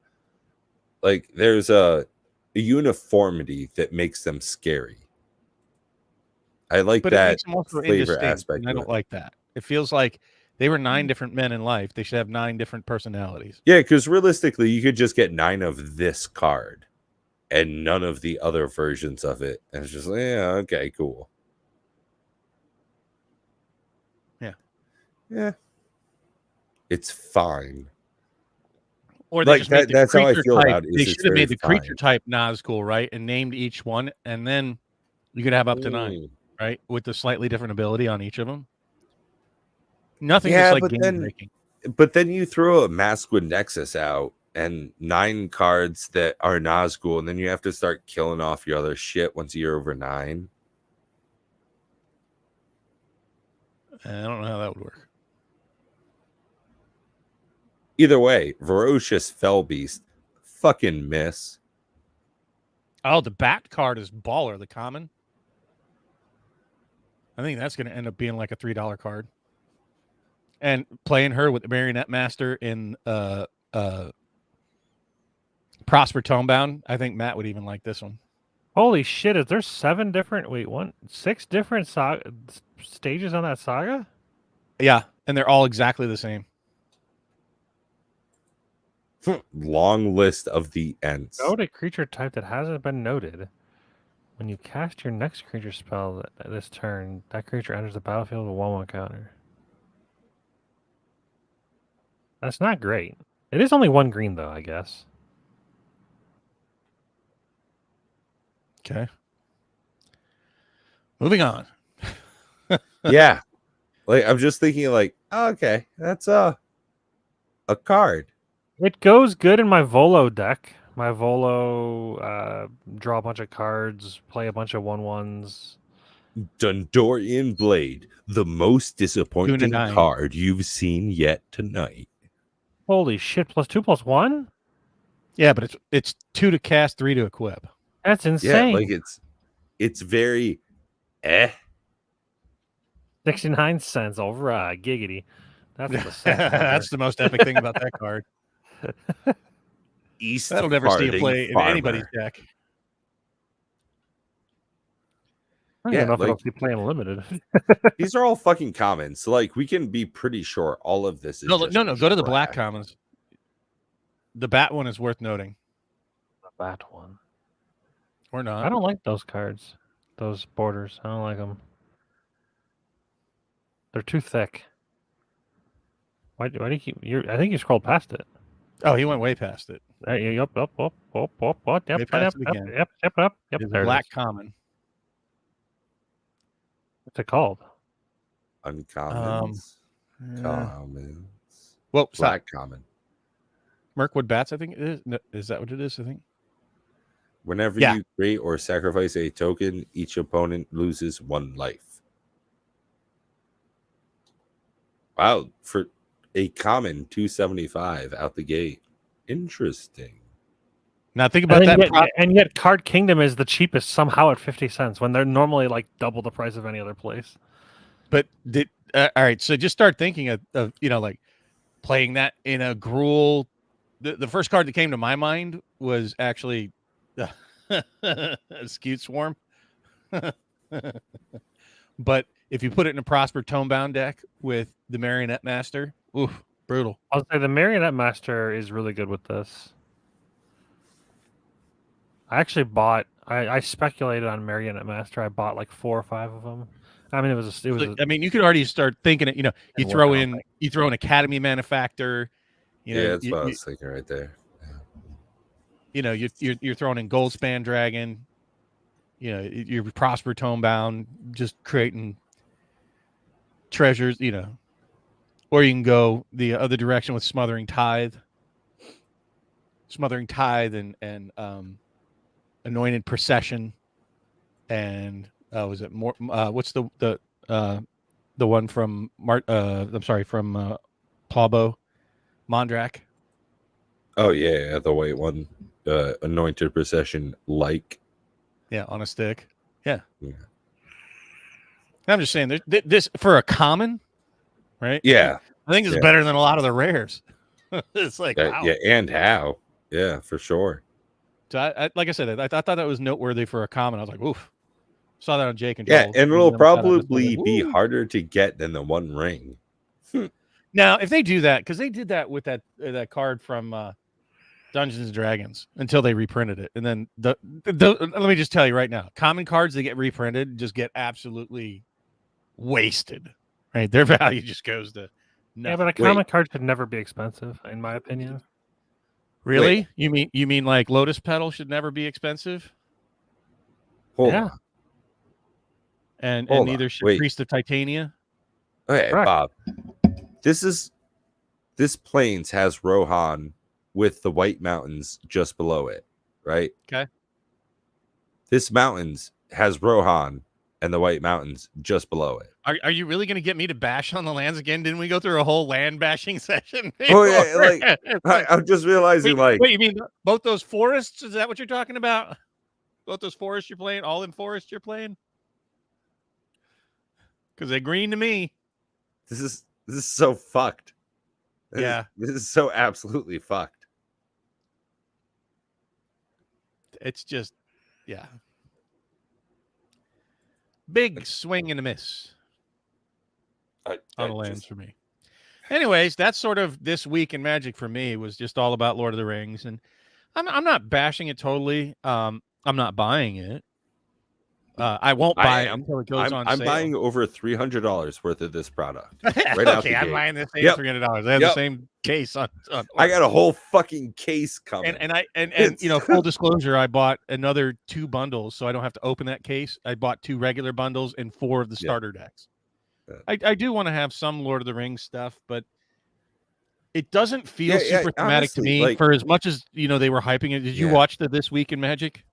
Like there's a uniformity that makes them scary. I like But it that makes them also flavor indistinct, aspect and I to don't it. like that. It feels like they were 9 different men in life. They should have 9 different personalities. Yeah, because realistically, you could just get 9 of this card and none of the other versions of it. And it's just like, yeah, okay, cool. Yeah. Yeah. It's fine. Or they Like just make the that's how I creature feel type. about it. They Is should it's have very made the creature fine. type Nazgul, right? And named each one, and then you could have up to 9, Mm. right? With the slightly different ability on each of them. Nothing Yeah, that's like but game then breaking. you throw a Masquid Nexus out and 9 cards that are Nazgul, and then you have to start killing off your other shit once you're over 9. I don't know how that would work. Either way, Ferocious Fell Beast, fucking miss. Oh, the bat card is baller, the common. I think that's going to end up being like a $3 card. And playing her with the Marionette Master in Prosper Tomebound, I think Matt would even like this one. Holy shit! Is there 6 different stages on that saga? Yeah, and they're all exactly the same. Long list of the ends. Note a creature type that hasn't been noted. When you cast your next creature spell this turn, that creature enters the battlefield with a 1/1 counter. That's not great. It is only 1 green, though, I guess. Okay. Moving on. Yeah. Like I'm just thinking like, oh, okay, that's a card. It goes good in my Volo deck. My Volo, draw a bunch of cards, play a bunch of 1/1s. Dundorian Blade, the most disappointing 9. card you've seen yet tonight. Holy shit! +2/+1? Yeah, but it's 2 to cast, 3 to equip. That's Yeah, insane. like it's very 69 cents over giggity. That's the That's the most epic thing about that card. East. That'll never see a Farting play in Farmer. anybody's deck. I don't Yeah, even know if like- it'll be playing limited. These are all fucking commons. So like we can be pretty sure all of this is No, just no, go to the black trash. commons. The bat one is worth noting. The bat one. Or not. I don't like those cards. Those borders. I don't like them. They're too thick. Why do you keep? I think you scrolled past it. Oh, he went way past it. Yep. Yep. Way past it again. Yep. It's There a it black is. common. What's it called? Uncommons. Yeah. Commons. Well, stop. Black common. Mirkwood bats, I think it is. No, is that what it is? I think. Whenever Yeah. you create or sacrifice a token, each opponent loses 1 life. Wow, for a common 275 out the gate. Interesting. Now think about that. And yet, Card Kingdom is the cheapest somehow at 50 cents when they're normally like double the price of any other place. But all right, so just start thinking of like playing that in a Gruul. The first card that came to my mind was actually Skewed Swarm. But if you put it in a Prosper Tomebound deck with the Marionette Master, oof, brutal. I'll say the Marionette Master is really good with this. I actually bought. I speculated on Marionette Master. I bought like 4 or 5 of them. I mean, I mean, you could already start thinking it. You And throw working on in an Academy Manufactor. Yeah, that's what I was thinking right there. You're throwing in Goldspan Dragon. Your Prosper Tomebound, just creating treasures. Or you can go the other direction with Smothering Tithe. Smothering Tithe and Anointed Procession, and was it more? What's the one from from Plabo, Mondrak? Oh yeah, the white one, Anointed Procession, like Yeah, on a stick. Yeah. Yeah. I'm just saying, this for a common, right? Yeah. I think it's Yeah. better than a lot of the rares. It's like, wow. Yeah, and how? Yeah, for sure. So like I said, I thought that was noteworthy for a common. I was like, oof. Saw that on Jake and Yeah, Joel. and Give it'll them a shout out. I was probably like, be woo. harder to get than the One Ring. Now, if they do that, because they did that with that card from Dungeons and Dragons until they reprinted it, and then let me just tell you right now, common cards that get reprinted just get absolutely wasted. Right, their value just goes to nothing. Yeah, but a comic card should never be expensive, in my opinion. Really? Wait. You mean like Lotus Petal should never be expensive? Hold Yeah. on. And Hold neither on. should Wait. Priest of Titania. Okay, Correct. Bob. This Plains has Rohan with the White Mountains just below it, right? Okay. This Mountains has Rohan and the White Mountains just below it. Are you really going to get me to bash on the lands again? Didn't we go through a whole land bashing session? Oh yeah, I'm just realizing, wait, you mean both those forests? Is that what you're talking about? Both those forests you're playing, all in forest you're playing? Because they're green to me. this is so fucked. Yeah. This is so absolutely fucked. It's just, yeah. Big swing and a miss on the lands for me. Anyways, that's sort of this week in Magic for me. It was just all about Lord of the Rings, and I'm not bashing it totally. I'm not buying it. I won't buy it until it goes on I'm sale. buying over $300 worth of this product. Right Okay, I'm buying the same $300. I have the same case on I got a whole fucking case coming. And you know, full disclosure, I bought another 2 bundles, so I don't have to open that case. I bought 2 regular bundles and 4 of the starter decks. I do want to have some Lord of the Rings stuff, but it doesn't feel super thematic to me. For as much as they were hyping it. Did you watch the This Week in Magic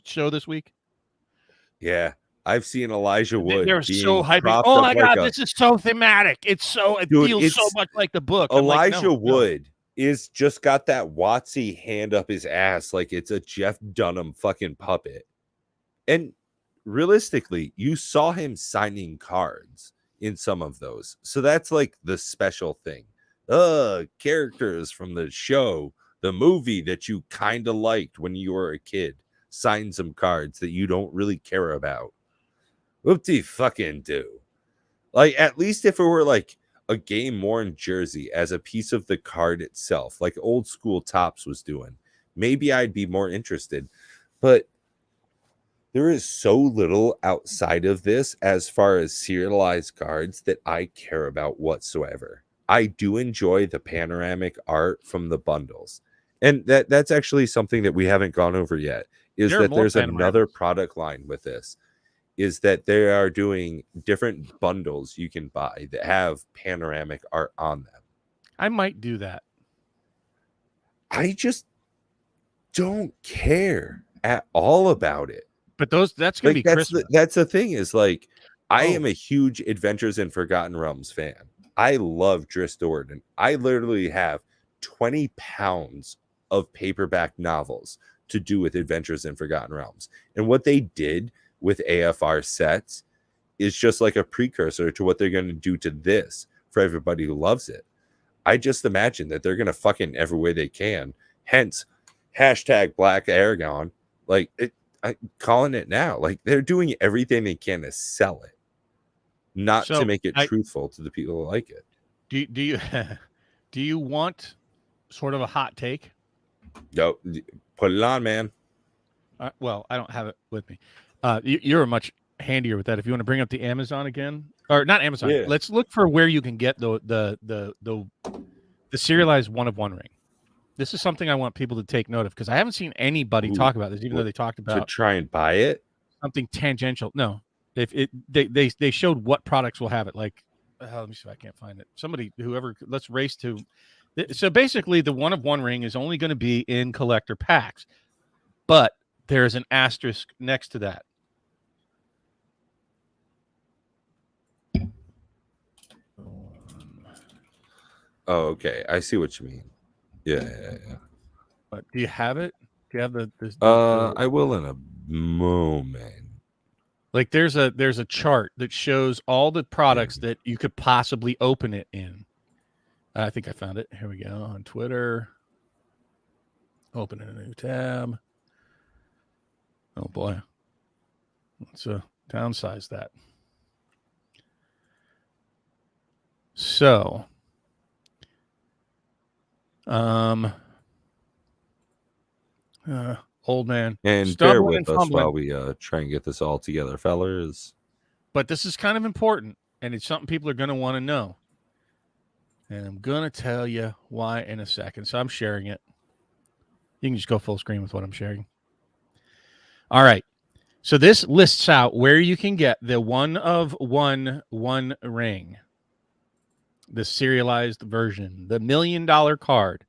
show this week? Yeah, I've seen Elijah Wood. They're so hyping. Oh my god, this is so thematic. It feels so much like the book. Elijah Wood is just got that WotC hand up his ass like it's a Jeff Dunham fucking puppet. And realistically, you saw him signing cards in some of those. So that's like the special thing. Characters from the show, the movie that you kind of liked when you were a kid, sign some cards that you don't really care about. Whoop-de fucking do. Like, at least if it were like a game worn jersey as a piece of the card itself, like old school Topps was doing, maybe I'd be more interested. But there is so little outside of this as far as serialized cards that I care about whatsoever. I do enjoy the panoramic art from the bundles. And that's actually something that we haven't gone over yet, is that there's another product line with this, is that they are doing different bundles you can buy that have panoramic art on them. I might do that. I just don't care at all about it. But that's going to be Christmas. That's the thing, is like, I am a huge Adventures in Forgotten Realms fan. I love Drizzt Do'Urden. I literally have 20 pounds of paperback novels to do with Adventures in Forgotten Realms. And what they did with AFR sets is just like a precursor to what they're going to do to this for everybody who loves it. I just imagine that they're going to fucking every way they can. Hence, hashtag Black Aragon. Like, I'm calling it now. Like, they're doing everything they can to sell it, not to make it truthful to the people who like it. Do you want sort of a hot take? No, put it on, man. Well, I don't have it with me. You're much handier with that. If you want to bring up the Amazon again, or not Amazon, let's look for where you can get the serialized 1 of 1 ring. This is something I want people to take note of, because I haven't seen anybody talk about this, even though they talked about to try and buy it. Something tangential. No, they showed what products will have it. Like, let me see if I can't find it. Let's race to. So basically, the 1 of 1 ring is only going to be in collector packs, but there is an asterisk next to that. Oh, okay. I see what you mean. Yeah. But do you have it? Do you have the I will in a moment. like there's a chart that shows all the products that you could possibly open it in. I think I found it. Here we go on Twitter. Open a new tab. Oh boy. Let's downsize that. So, old man, And bear stumbling with and us fumbling. while we try and get this all together, fellers. But this is kind of important, and it's something people are going to want to know. And I'm going to tell you why in a second. So I'm sharing it. You can just go full screen with what I'm sharing. All right. So this lists out where you can get the one of one ring, the serialized version, the $1 million card.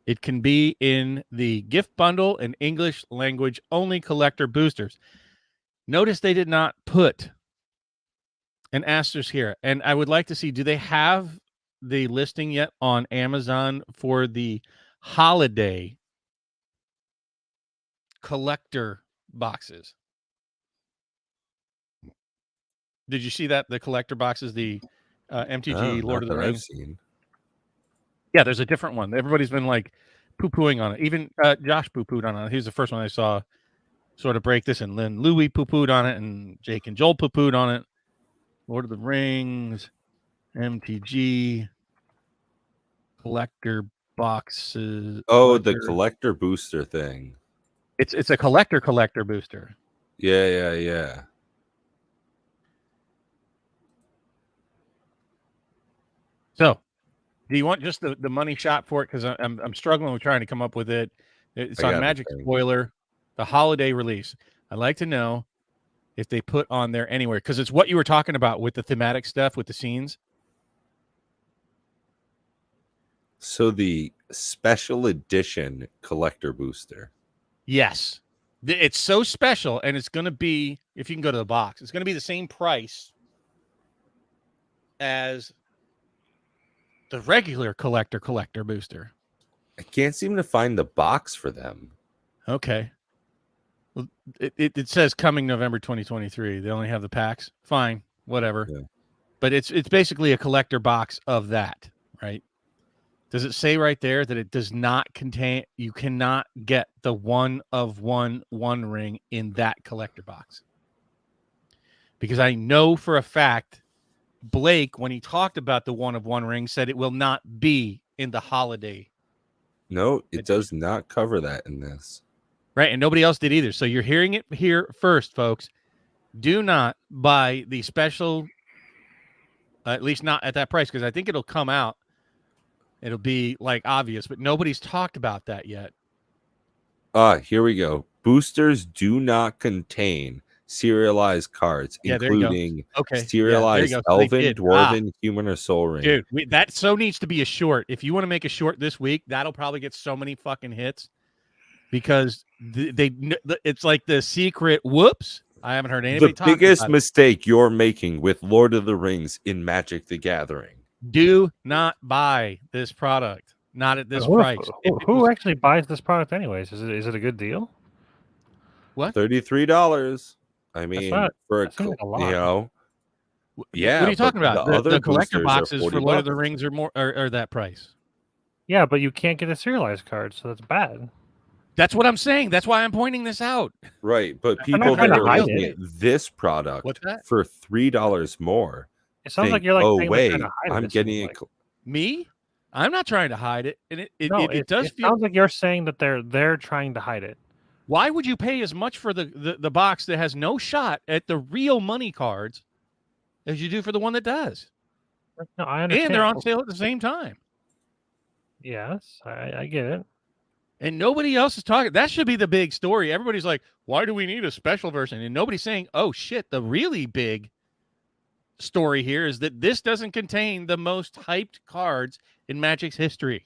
It can be in the gift bundle and English language only collector boosters. Notice they did not put an asterisk here. And I would like to see, do they have the listing yet on Amazon for the holiday collector boxes? Did you see that? The collector boxes, the MTG Lord of the Rings? I've seen. Yeah, there's a different one. Everybody's been like poo-pooing on it. Even Josh poo-pooed on it. He was the first one I saw sort of break this, and Lynn Louie poo-pooed on it, and Jake and Joel poo-pooed on it. Lord of the Rings, MTG, collector boxes. Oh, the collector booster thing. It's a collector booster. Yeah. So, do you want just the money shot for it? Because I'm struggling with trying to come up with it. It's on Magic Spoiler, the holiday release. I'd like to know if they put on there anywhere, because it's what you were talking about with the thematic stuff, with the scenes. So the special edition collector booster. Yes. It's so special, and it's going to be, if you can go to the box, it's going to be the same price as the regular collector booster. I can't seem to find the box for them. Okay. Well, it says coming November 2023. They only have the packs. Fine, whatever. Yeah. But it's basically a collector box of that, right? Does it say right there that it does not contain, you cannot get the one of one ring in that collector box? Because I know for a fact Blake, when he talked about the one of one ring, said it will not be in the holiday. No, it does not cover that in this. Right, and nobody else did either. So you're hearing it here first, folks. Do not buy the special, at least not at that price, because I think it'll come out. It'll be like obvious, but nobody's talked about that yet. Here we go. Boosters do not contain serialized cards, including serialized elven, dwarven, human, or soul ring. Dude, that so needs to be a short. If you want to make a short this week, that'll probably get so many fucking hits, because it's like the secret. Whoops. I haven't heard anybody talk about it. The biggest mistake you're making with Lord of the Rings in Magic the Gathering. Do not buy this product. Not at this price. Who actually buys this product anyways? Is it a good deal? What? $33. I mean, for a lot. you know. Yeah. What are you talking about? The collector boxes for Lord of the $40. Rings are more are that price. Yeah, but you can't get a serialized card, so that's bad. That's what I'm saying. That's why I'm pointing this out. Right, but not people trying that to are hide looking it. at this product What's that? for $3 more. It sounds think, like you're like, oh saying wait, they're trying to hide it, I'm it getting seems it. Me? I'm not trying to hide it. And it does feel. Sounds like you're saying that they're trying to hide it. Why would you pay as much for the box that has no shot at the real money cards as you do for the one that does? No, I understand. And they're on sale at the same time. Yes, I get it. And nobody else is talking. That should be the big story. Everybody's like, why do we need a special version? And nobody's saying, oh, shit, the really big story here is that this doesn't contain the most hyped cards in Magic's history.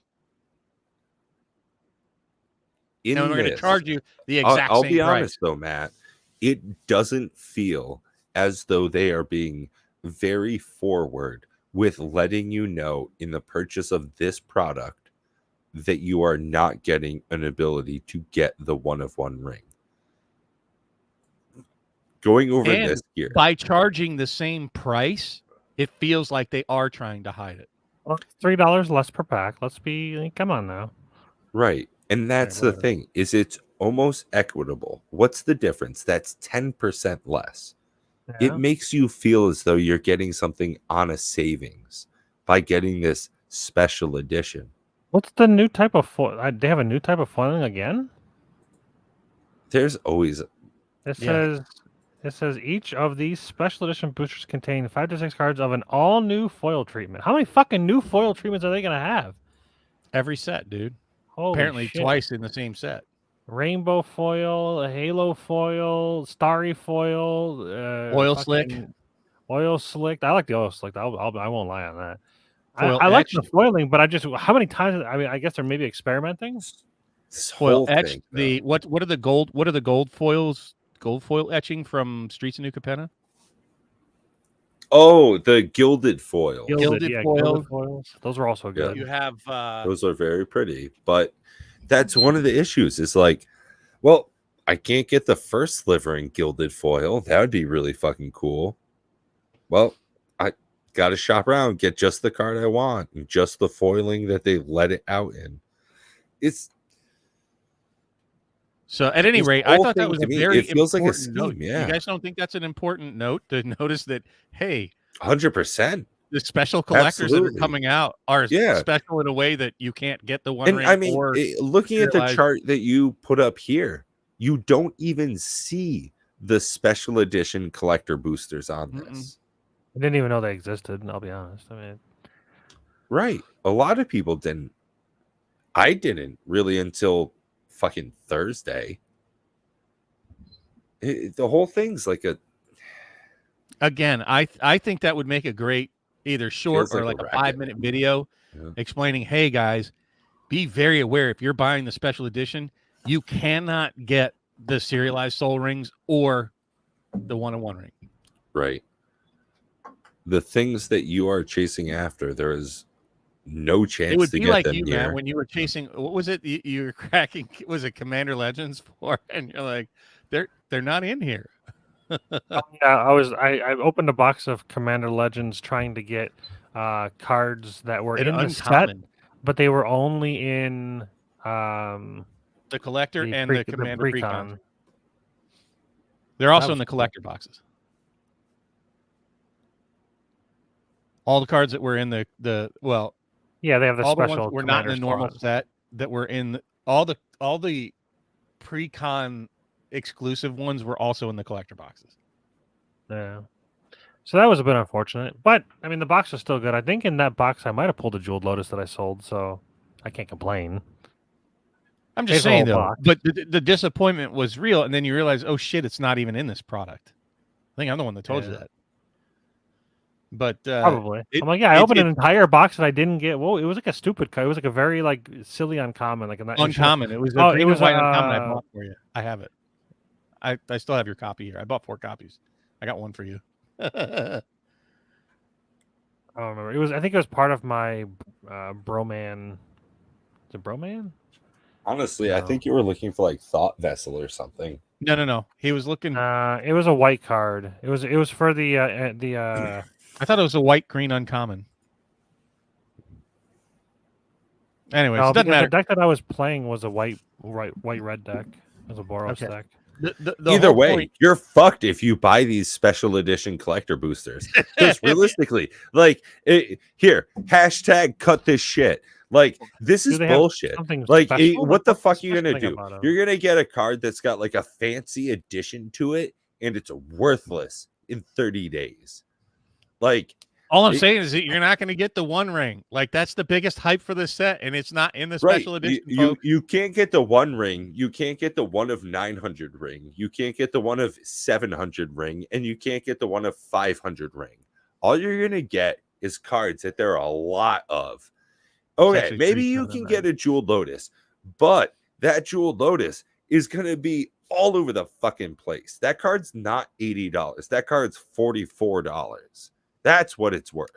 And we're going to charge you the exact I'll same be price. honest, though, Matt. It doesn't feel as though they are being very forward with letting you know in the purchase of this product that you are not getting an ability to get the 1-of-1 ring. Going over And this here. by charging the same price, it feels like they are trying to hide it. Well, $3 less per pack. Let's be, come on now. Right. And that's the whatever. thing, is it's almost equitable. What's the difference? That's 10% less. Yeah. It makes you feel as though you're getting something on a savings by getting this special edition. What's the new type of foil? They have a new type of foiling again? There's always It says each of these special edition boosters contain 5 to 6 cards of an all new foil treatment. How many fucking new foil treatments are they gonna have? Every set, dude. Holy Apparently shit. twice in the same set. Rainbow foil, a halo foil, starry foil, Oil slick. Oil slick. I like the oil slick. I won't lie on that. Foil I like the etched. foiling, but how many times? I mean, I guess they're maybe experimenting. this Foil whole etched. thing. What are the gold foils? Gold foil etching from Streets of New Capenna? Oh, the gilded foil. Gilded foil. foils. Those are also good. You have Those are very pretty, but that's one of the issues. Is like, well, I can't get the first sliver in gilded foil. That would be really fucking cool. Well, I got to shop around, get just the card I want, and just the foiling that they let it out in. It's so at any this rate, I whole thought that thing was to a me, very it feels like a important note. scheme, yeah. You guys don't think that's an important note to notice that, hey, 100%. the special collectors that Absolutely. are coming out are Yeah. special in a way that you can't get the one And ring I mean, or looking at the realize- chart that you put up here, you don't even see the special edition collector boosters on this. I didn't even know they existed. I'll be honest. I mean, Right. A lot of people didn't. I didn't really until fucking Thursday. The whole thing's like a again, I think that would make a great either short Feels or like like a a racket. 5-minute video Yeah. explaining, hey guys, be very aware if you're buying the special edition, you cannot get the serialized soul rings or the 1-of-1 ring. right. The things that you are chasing after, there is no chance It would to be get like them you, here. man, when you were chasing. What was it? You were cracking. Was it Commander Legends 4? And you're like, they're not in here. yeah, I opened a box of Commander Legends trying to get cards that were An in the set, uncommon. but they were only in The collector the and pre- the Commander precon. Precon. They're also was in the cool. collector boxes. All the cards that were in the well, Yeah, they have the all the special. ones that were not in the Commander normal squad. set that were in all the Precon exclusive ones were also in the collector boxes. Yeah. So that was a bit unfortunate, but I mean the box was still good. I think in that box I might have pulled a Jeweled Lotus that I sold, so I can't complain. I'm Pays just the whole saying though, box. but the disappointment was real, and then you realize, oh shit, it's not even in this product. I think I'm the one that told you Yeah. that. But Probably. it- I'm like, yeah, I it- opened it- an entire box that I didn't get. Whoa, it was like a stupid card. It was like a very like silly uncommon, like uncommon. It was a Oh, green it was, and white uncommon I uh, bought for you. I have it. I still have your copy here. I bought 4 copies. I got one for you. I don't remember. It was. I think it was part of my Broman. The Broman? Honestly, I No. think you were looking for like Thought Vessel or something. No. He was looking. It was a white card. It was for the I thought it was a white green uncommon. Anyways, no, it doesn't because matter. the deck that I was playing was a white red deck. It was a Boros Okay. deck. The Either whole way, point- you're fucked if you buy these special edition collector boosters. Because realistically, like, here, hashtag cut this shit. Like, this Do is they have bullshit. something Like, special? what the What's fuck are you special gonna thing do? about 'em? You're gonna get a card that's got like a fancy addition to it, and it's worthless in 30 days. Like, all I'm it- saying is that you're not going to get the 1 ring. Like that's the biggest hype for this set, and it's not in the right? special edition. You folks. can't get the 1 ring. You can't get the 1 of 900 ring. You can't get the 1 of 700 ring, and you can't get the 1 of 500 ring. All you're gonna get is cards that there are a lot of. Okay, actually maybe pretty you common, can man. get a Jeweled Lotus, but that Jeweled Lotus is gonna be all over the fucking place. That card's not $80. That card's $44. That's what it's worth.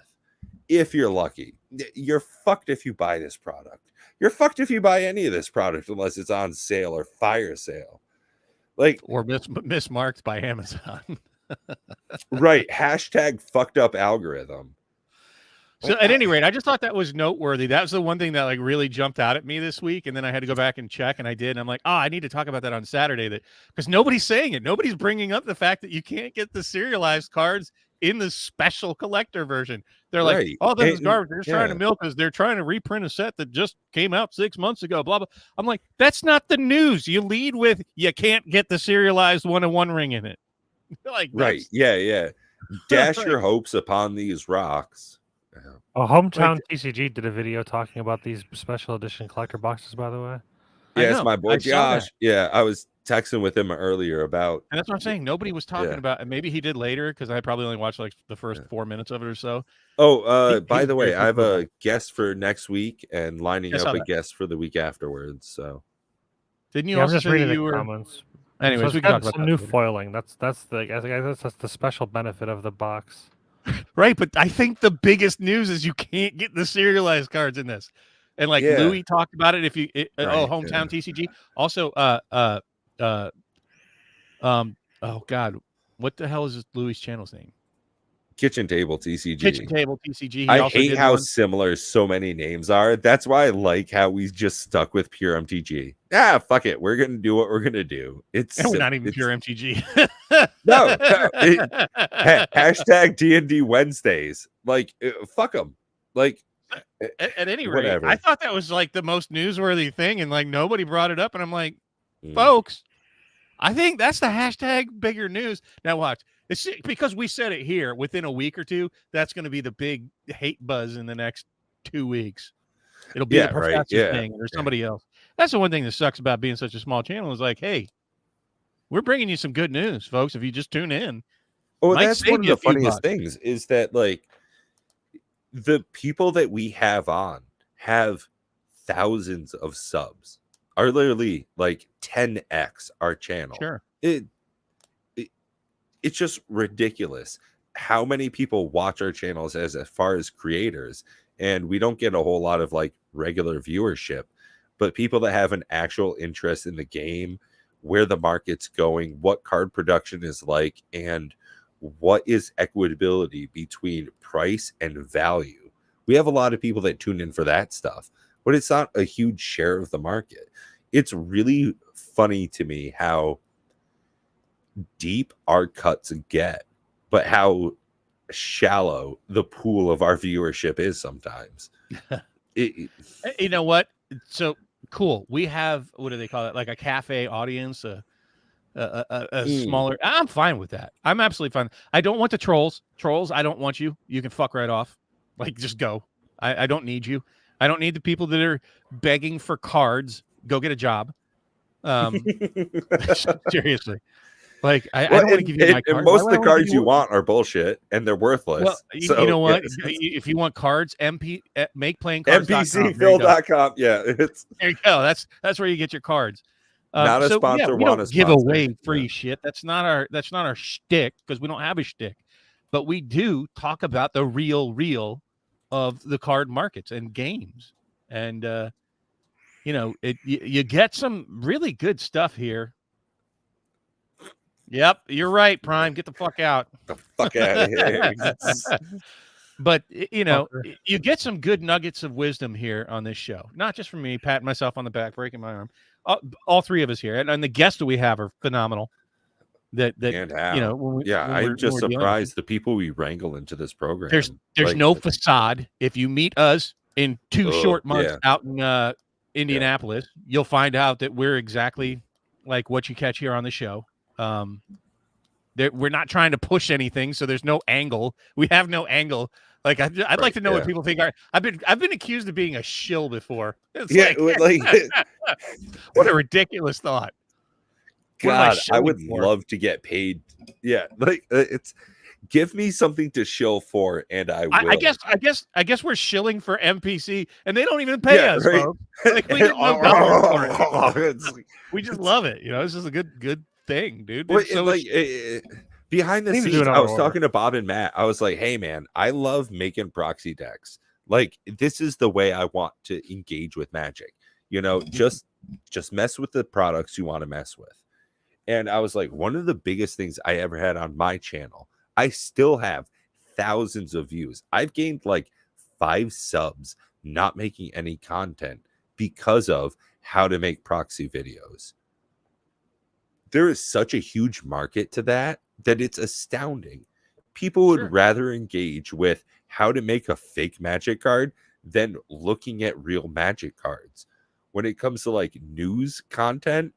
If you're lucky, you're fucked if you buy this product. you're fucked if you buy any of this product unless it's on sale or fire sale. Like, Or mismarked by Amazon. right. Hashtag fucked up algorithm. So at any rate, I just thought that was noteworthy. That was the one thing that like really jumped out at me this week. And then I had to go back and check, and I did. And I'm like, oh, I need to talk about that on Saturday. That because nobody's saying it. Nobody's bringing up the fact that you can't get the serialized cards in the special collector version. They're like, Right. oh, this is garbage. They're just trying to yeah. milk us. They're trying to reprint a set that just came out 6 months ago. Blah blah. I'm like, that's not the news. You lead with you can't get the serialized 1-of-1 ring in it. Like, Right. Yeah. Dash your hopes upon these rocks. Oh, Hometown TCG did a video talking about these special edition collector boxes, by the way. Yeah, it's know. my boy I saw that. Josh. Yeah, I was texting with him earlier about. And that's what I'm saying. Nobody was talking Yeah. about, and maybe he did later because I probably only watched like the first 4 minutes of it or so. Oh, He- by he's the way, very I have cool a guest for next week and lining I saw up a that. guest for the week afterwards. So Didn't you Yeah, I'm also just say reading that the you were? comments. Anyways, So we it's can got talk about some that new later. foiling. That's the I guess that's the special benefit of the box. Right, but I think the biggest news is you can't get the serialized cards in this. And like Yeah. Louis talked about it. If you Right, hometown TCG. Also, oh God, what the hell is this Louis' channel's name? Kitchen Table TCG. Kitchen Table TCG. He I also hate did how one. similar so many names are. That's why I like how we just stuck with pure MTG. Ah, fuck it. We're gonna do what we're gonna do. It's And we're not even it's- pure MTG. No, hashtag D&D Wednesdays. Like, fuck them. Like, At any rate, Whatever. I thought that was like the most newsworthy thing, and like nobody brought it up. And I'm like, mm, folks, I think that's the hashtag bigger news. Now watch. It's because we said it here within a week or two. That's going to be the big hate buzz in the next 2 weeks. It'll be Yeah, the right, professor yeah, thing or somebody else. That's the one thing that sucks about being such a small channel is like, hey, we're bringing you some good news, folks. If you just tune in, oh, might that's save one of you a the few funniest bucks. things is that like the people that we have on have thousands of subs. Are literally like 10x our channel. Sure. It's just ridiculous how many people watch our channels as far as creators, and we don't get a whole lot of like regular viewership, but people that have an actual interest in the game, where the market's going, what card production is like, and what is equitability between price and value. We have a lot of people that tune in for that stuff, but it's not a huge share of the market. It's really funny to me how deep our cuts get, but how shallow the pool of our viewership is sometimes. You know what? So cool. We have, what do they call it? Like a cafe audience, a smaller. I'm fine with that. I'm absolutely fine. I don't want the trolls. Trolls, I don't want you. You can fuck right off. Like, just go. I don't need you. I don't need the people that are begging for cards. Go get a job. Seriously. Like, I don't want to give you my card. And most of Why the would I cards give you want are bullshit and they're worthless. Well, So, you know what? yes. If you want cards, makeplayingcards.com. NPCphil.com. Yeah, it's There you go. That's where you get your cards. Not a sponsor, we want don't a give sponsor. away free Yeah. shit. That's not our shtick because we don't have a shtick. But we do talk about the real of the card markets and games. And you get some really good stuff here. Yep, you're right, Prime. Get the fuck out. the fuck out of here. But you get some good nuggets of wisdom here on this show. Not just from me patting myself on the back, breaking my arm. All three of us here, and the guests that we have are phenomenal. That And how. when we, Yeah, when I'm we're- just when we're dealing with surprised the people we wrangle into this program. There's Like, no facade. If you meet us in 2 Oh, short months yeah. out in Indianapolis, you'll find out that we're exactly like what you catch here on the show. We're not trying to push anything, so there's no angle. We have no angle. Like I'd like to know what yeah. people think. I've been accused of being a shill before. It's Yeah, like, like what a ridiculous thought. What am I God, I shilling would for? love to get paid. Yeah, like it's give me something to shill for, and I will. I guess we're shilling for MPC, and they don't even pay Yeah, us, right. folks. Like, we get no dollars for it. It's like- We just love it. This is a good thing, dude. Well, It's so like, behind the Need to do scenes, another I was order. talking to Bob and Matt. I was like, "Hey, man, I love making proxy decks. Like, this is the way I want to engage with Magic. You know, just mess with the products you want to mess with. And I was like, one of the biggest things I ever had on my channel, I still have thousands of views. I've gained like 5 subs not making any content because of how to make proxy videos. There is such a huge market to that it's astounding. People would Sure. rather engage with how to make a fake Magic card than looking at real Magic cards. When it comes to like news content,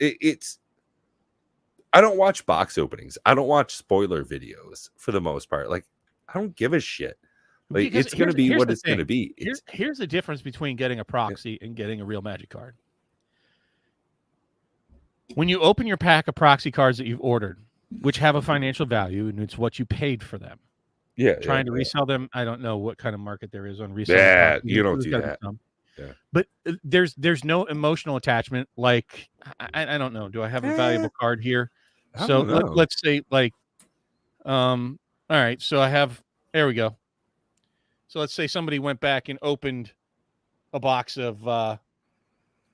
it's I don't watch box openings. I don't watch spoiler videos for the most part. Like, I don't give a shit. Like, Because it's going to be here's what the it's going to thing. be. It's, Here's the difference between getting a proxy and getting a real Magic card. When you open your pack of proxy cards that you've ordered, which have a financial value, and it's what you paid for them, trying to resell them, I don't know what kind of market there is on reselling. Yeah, proxies. you don't There's do gotta be that. some. Yeah. But there's no emotional attachment. Like, I don't know. Do I have a valuable card here? I So don't know. let's say like, all right. So there we go. So let's say somebody went back and opened a box of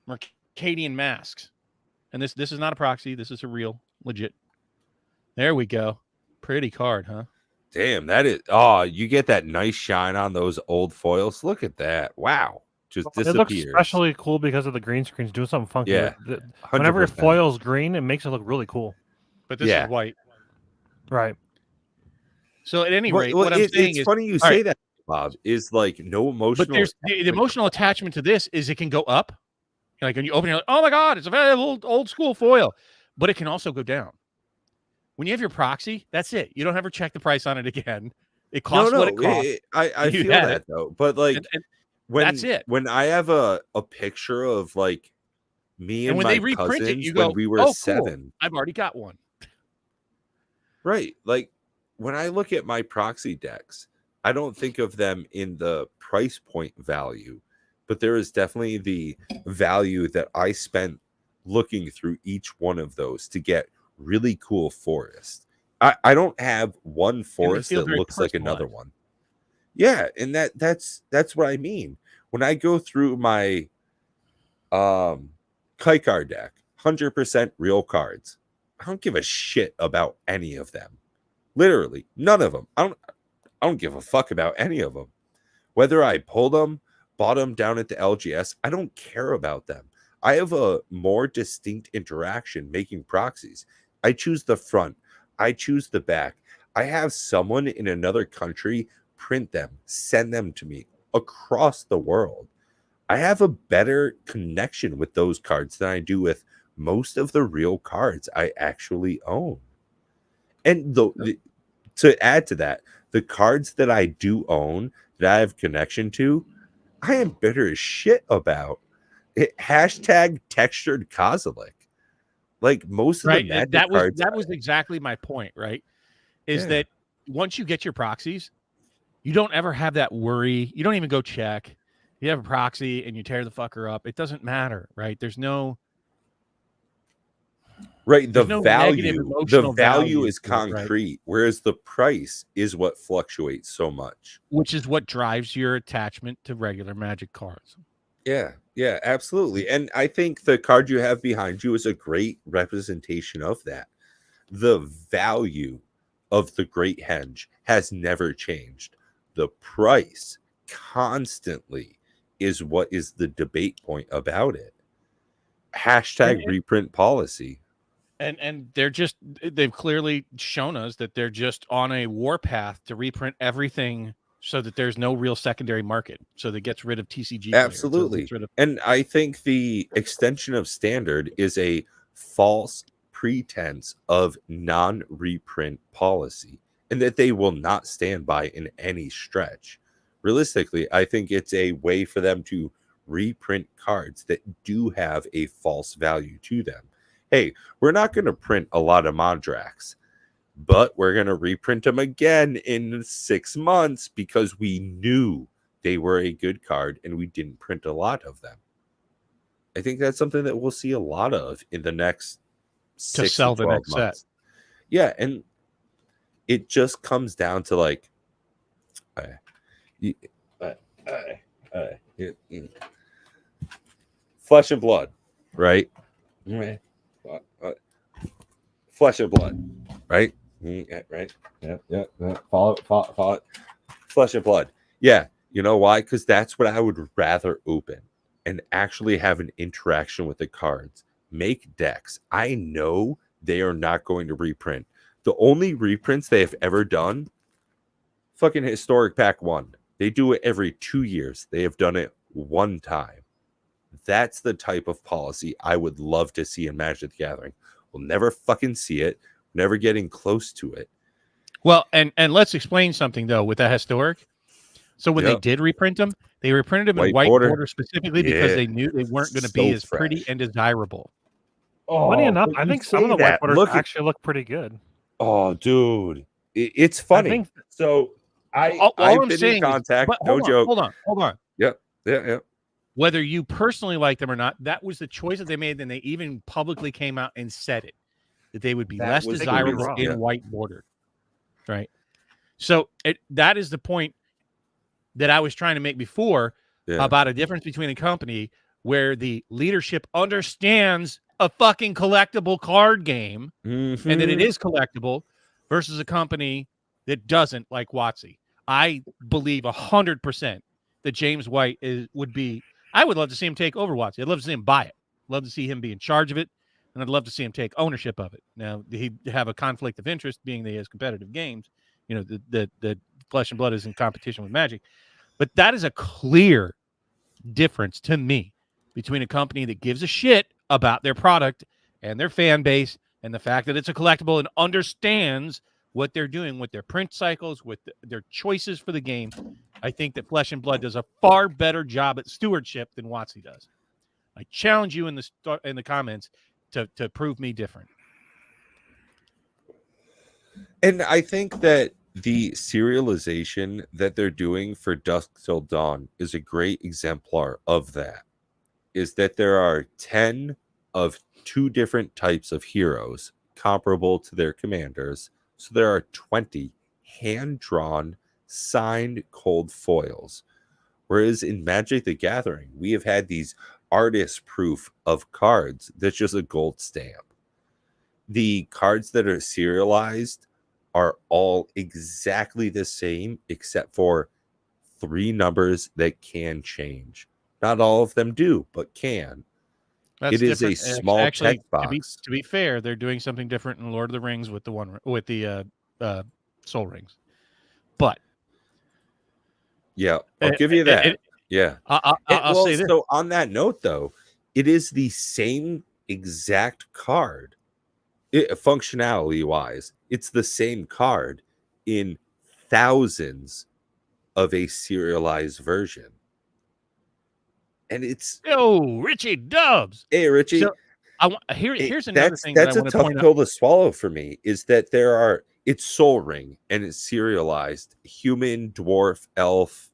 Mercadian masks, and this is not a proxy. This is a real, legit. There we go. Pretty card, huh? Damn, that is. Oh, you get that nice shine on those old foils. Look at that. Wow. Just It disappears. looks especially cool because of the green screens doing something funky. Yeah, Whenever it 100%. foils green, it makes it look really cool. But this Yeah. is white. Right. So at any Well, rate, what I'm saying it's is, funny you all say right. that, Bob. Is like no emotional. but there's the emotional attachment to this is it can go up. Like when you open it, you're like, oh my God, it's a very old school foil. But it can also go down. When you have your proxy, that's it. You don't ever check the price on it again. It costs what it costs. I You feel had that it. though. But like And when that's it. When I have a picture of like me and when my they reprint it, cousins you go, when we were oh, cool. 7. I've already got one. Right. Like when I look at my proxy decks, I don't think of them in the price point value, but there is definitely the value that I spent looking through each one of those to get really cool forest. I don't have one forest feel that very looks like another personalized. one. Yeah, and that's what I mean. When I go through my Kaikar deck, 100% real cards. I don't give a shit about any of them. Literally, none of them. I don't give a fuck about any of them. Whether I pulled them, bought them down at the LGS, I don't care about them. I have a more distinct interaction making proxies. I choose the front. I choose the back. I have someone in another country print them, send them to me across the world. I have a better connection with those cards than I do with most of the real cards I actually own. And to add to that, the cards that I do own that I have connection to, I am bitter as shit about. Hashtag textured Kozilek. Like most of the Magic cards. That was exactly my point, right? Is Yeah. that once you get your proxies, you don't ever have that worry. You don't even go check. You have a proxy and you tear the fucker up. It doesn't matter, right? There's no Right, the no negative emotional value is to it, right? concrete, whereas the price is what fluctuates so much. Which is what drives your attachment to regular Magic cards. Yeah, absolutely. And I think the card you have behind you is a great representation of that. The value of the Great Henge has never changed. The price constantly is what is the debate point about it. Hashtag reprint policy. And they've clearly shown us that they're just on a warpath to reprint everything so that there's no real secondary market. So that gets rid of TCG players, so it Absolutely. gets rid of- And I think the extension of standard is a false pretense of non-reprint policy and that they will not stand by in any stretch. Realistically, I think it's a way for them to reprint cards that do have a false value to them. Hey, we're not going to print a lot of Mondrax, but we're going to reprint them again in 6 months because we knew they were a good card and we didn't print a lot of them. I think that's something that we'll see a lot of in the next 6 to sell the 12 next set. months. Yeah, and it just comes down to like Flesh and blood, right? Flesh and blood, right? Right. Yeah. Follow it. Flesh and blood. Yeah. You know why? Because that's what I would rather open and actually have an interaction with the cards. Make decks. I know they are not going to reprint. The only reprints they have ever done, fucking Historic Pack 1. They do it every 2 years. They have done it one time. That's the type of policy I would love to see in Magic the Gathering. We'll never fucking see it. Never getting close to it. Well, and let's explain something though with that Historic. So when they did reprint them, they reprinted them in white border specifically because they knew they weren't going to be as pretty and desirable. Funny enough, I think some of the white borders actually look pretty good. Oh, dude, it's funny. I've been in contact. No joke. Hold on. Yeah. Whether you personally like them or not, that was the choice that they made. And they even publicly came out and said it, that they would be less desirable in white border. Right. So that is the point that I was trying to make before about a difference between a company where the leadership understands a fucking collectible card game and that it is collectible versus a company that doesn't, like WotC. I believe 100% that James White would be. I would love to see him take over WotC. I'd love to see him buy it. Love to see him be in charge of it, and I'd love to see him take ownership of it. Now he'd have a conflict of interest, being that he has competitive games. You know, the Flesh and Blood is in competition with Magic, but that is a clear difference to me between a company that gives a shit about their product and their fan base and the fact that it's a collectible and understands what they're doing with their print cycles, with their choices for the game. I think that Flesh and Blood does a far better job at stewardship than WotC does. I challenge you in the comments to prove me different. And I think that the serialization that they're doing for Dusk Till Dawn is a great exemplar of that. Is that there are 10 of 2 different types of heroes comparable to their commanders. So there are 20 hand-drawn, signed cold foils. Whereas in Magic the Gathering, we have had these artist proof of cards that's just a gold stamp. The cards that are serialized are all exactly the same except for 3 numbers that can change. Not all of them do, but can. That's it is different. a small Actually, text box. To be fair, they're doing something different in Lord of the Rings with the Soul Rings. But yeah, I'll give you that. I'll say this. So on that note, though, it is the same exact card. Functionality-wise, it's the same card in thousands of a serialized version. And it's Richie Dubs. Hey, Richie. So here's another thing that's that a tough pill to swallow for me. Is that it's Soul Ring and it's serialized human, dwarf, elf.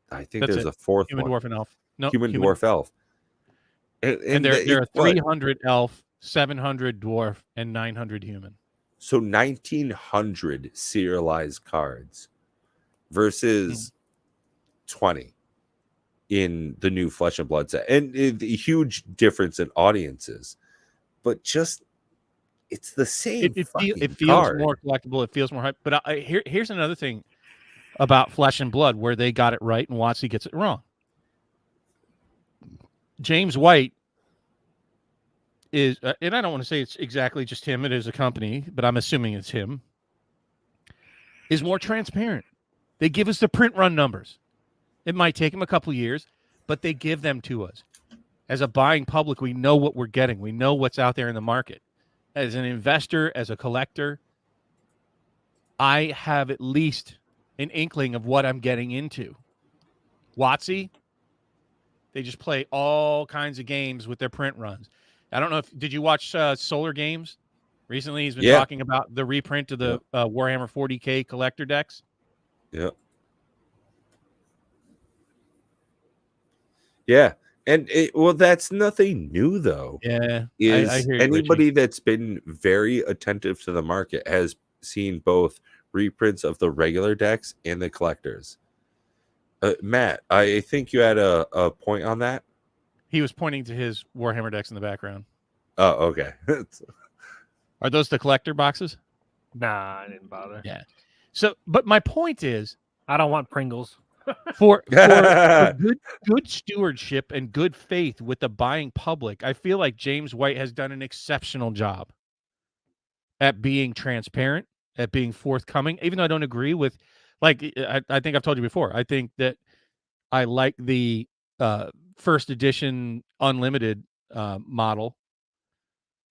I think there's a fourth human, one. Dwarf, and elf. No, human, dwarf, elf. And there are 300 elf, 700 dwarf, and 900 human. So 1,900 serialized cards versus 20 in the new Flesh and Blood set, and the huge difference in audiences, but just it's the same. It feels more collectible. It feels more hype. But here's another thing about Flesh and Blood where they got it right and WotC gets it wrong. James White is, and I don't want to say it's exactly just him. It is a company, but I'm assuming it's him. Is more transparent. They give us the print run numbers. It might take them a couple of years, but they give them to us. As a buying public, we know what we're getting. We know what's out there in the market. As an investor, as a collector, I have at least an inkling of what I'm getting into. WotC, they just play all kinds of games with their print runs. I don't know did you watch Solar Games? Recently, he's been talking about the reprint of the Warhammer 40K collector decks. Yeah. Yeah. And that's nothing new, though. Yeah. I hear anybody that's been very attentive to the market has seen both reprints of the regular decks and the collectors. Matt, I think you had a point on that. He was pointing to his Warhammer decks in the background. Oh, okay. Are those the collector boxes? Nah, I didn't bother. Yeah. So, but my point is, I don't want Pringles. for good stewardship and good faith with the buying public, I feel like James White has done an exceptional job at being transparent, at being forthcoming. Even though I don't agree with, like, I think I've told you before, I think that I like the first edition unlimited model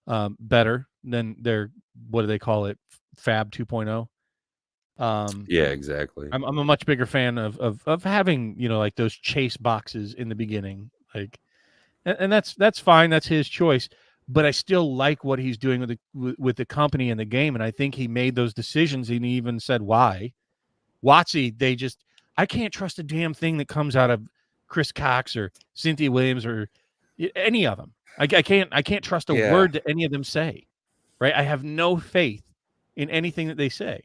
better than their, what do they call it, Fab 2.0. Yeah, exactly. I'm a much bigger fan of having, you know, like those chase boxes in the beginning, like, and that's fine. That's his choice. But I still like what he's doing with the company and the game, and I think he made those decisions. And he even said why. WotC, I can't trust a damn thing that comes out of Chris Cox or Cynthia Williams or any of them. I can't trust a word that any of them say. Right? I have no faith in anything that they say.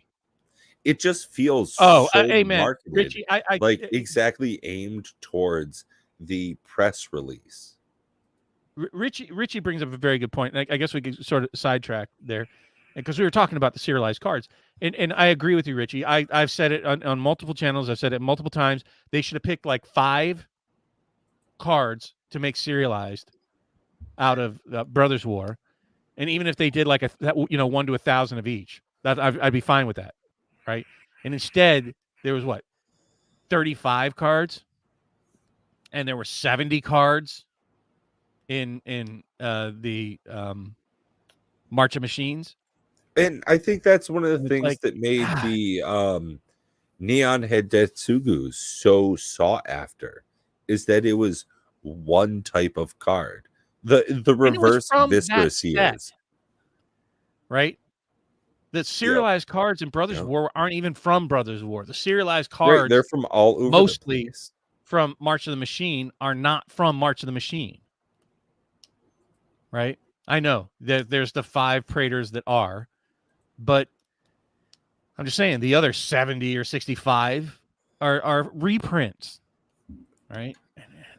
It just feels so amen, marketed, Richie. I like exactly aimed towards the press release. Richie brings up a very good point. I guess we could sort of sidetrack there, because we were talking about the serialized cards, and I agree with you, Richie. I've said it on multiple channels. I've said it multiple times. They should have picked like 5 cards to make serialized out of Brothers War, and even if they did like 1 to 1,000 of each, that I'd be fine with that, right? And instead, there was 35 cards, and there were 70 cards in the March of Machines. And I think that's one of the things that made the Neon Hedetsugu so sought after, is that it was one type of card. The reverse Viscera is. Right? The serialized cards in Brothers War aren't even from Brothers War. The serialized cards, they're from all over, mostly the place. From March of the Machine, are not from March of the Machine. Right? I know there's the 5 Praetors that are, but I'm just saying the other 70 or 65 are reprints, right?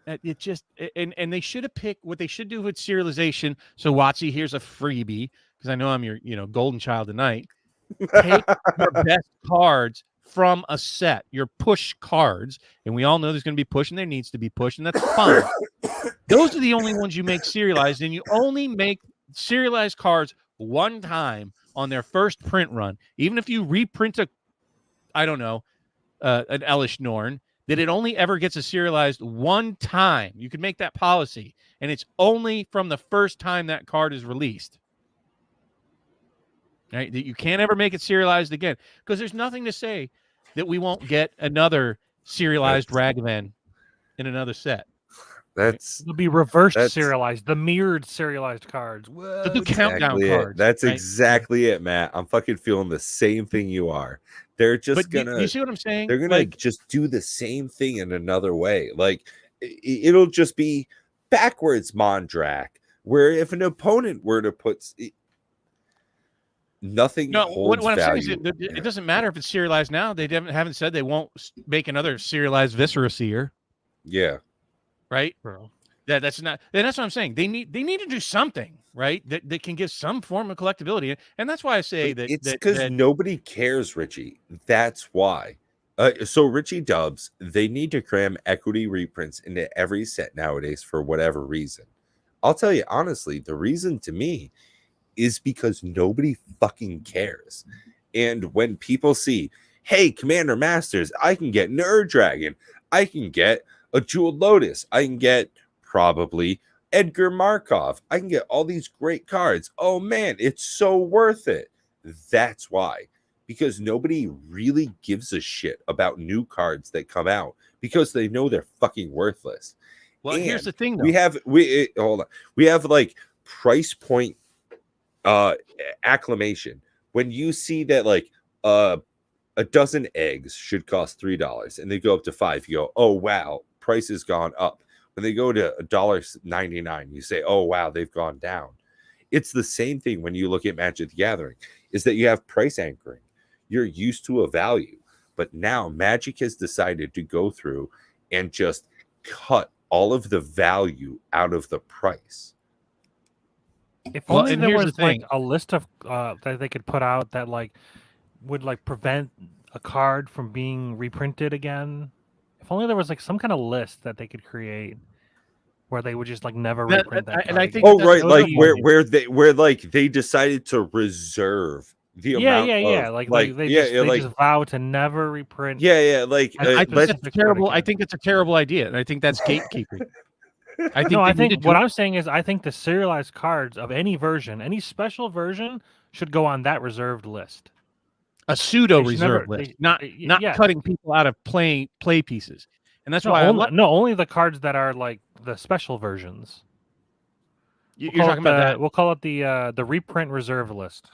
It just and they should have picked what they should do with serialization. So WotC, here's a freebie, because I know I'm your golden child tonight. Take your best cards from a set, your push cards, and we all know there's going to be push, and there needs to be push, and that's fine. Those are the only ones you make serialized, and you only make serialized cards one time on their first print run. Even if you reprint an Elish Norn, that it only ever gets a serialized one time. You can make that policy, and it's only from the first time that card is released. Right? That you can't ever make it serialized again, because there's nothing to say that we won't get another serialized Ragavan in another set. It'll be reversed serialized, the mirrored serialized cards. The countdown cards. That's exactly it, Matt. I'm fucking feeling the same thing you are. They're just gonna. You see what I'm saying? They're gonna just do the same thing in another way. Like it'll just be backwards Mondrak, where if an opponent were to put nothing, holds what I'm value. saying is it doesn't matter if it's serialized now. They haven't said they won't make another serialized Viscera Seer. Yeah. Right. That's not. That's what I'm saying. They need to do something, right? That can give some form of collectability, and that's why I say that it's because nobody cares, Richie. That's why. So Richie Dubs, they need to cram equity reprints into every set nowadays for whatever reason. I'll tell you honestly, the reason to me is because nobody fucking cares. And when people see, hey, Commander Masters, I can get Nerd Dragon, I can get a Jeweled Lotus, I can get probably Edgar Markov, I can get all these great cards. Oh man, it's so worth it. That's why. Because nobody really gives a shit about new cards that come out, because they know they're fucking worthless. Well, and here's the thing, though. We have like price point acclamation. When you see that like a dozen eggs should cost $3 and they go up to $5, you go, oh wow, price has gone up. When they go to $1.99, you say, oh wow, they've gone down. It's the same thing when you look at Magic the Gathering, is that you have price anchoring. You're used to a value. But now Magic has decided to go through and just cut all of the value out of the price. If Well, only and there here's was the like thing. a list of that they could put out that like would like prevent a card from being reprinted again. If only there was like some kind of list that they could create where they would just like never That- reprint that and card I again. think Oh, that's right, a like good idea. where like they decided to reserve the Yeah, amount yeah. of Like they yeah, just yeah, they like just vow to never reprint. yeah, like And I think let's that's specific card terrible. I again. think it's a terrible idea, and I think that's gatekeeping. I think No, they I need to think do what I'm saying is I think the serialized cards of any version, any special version, should go on that reserved list. a pseudo They should never- reserve list, they- not yeah. cutting people out of play pieces. And that's No, why only the cards that are like the special versions. you're We'll call talking it about that. We'll call it the reprint reserve list.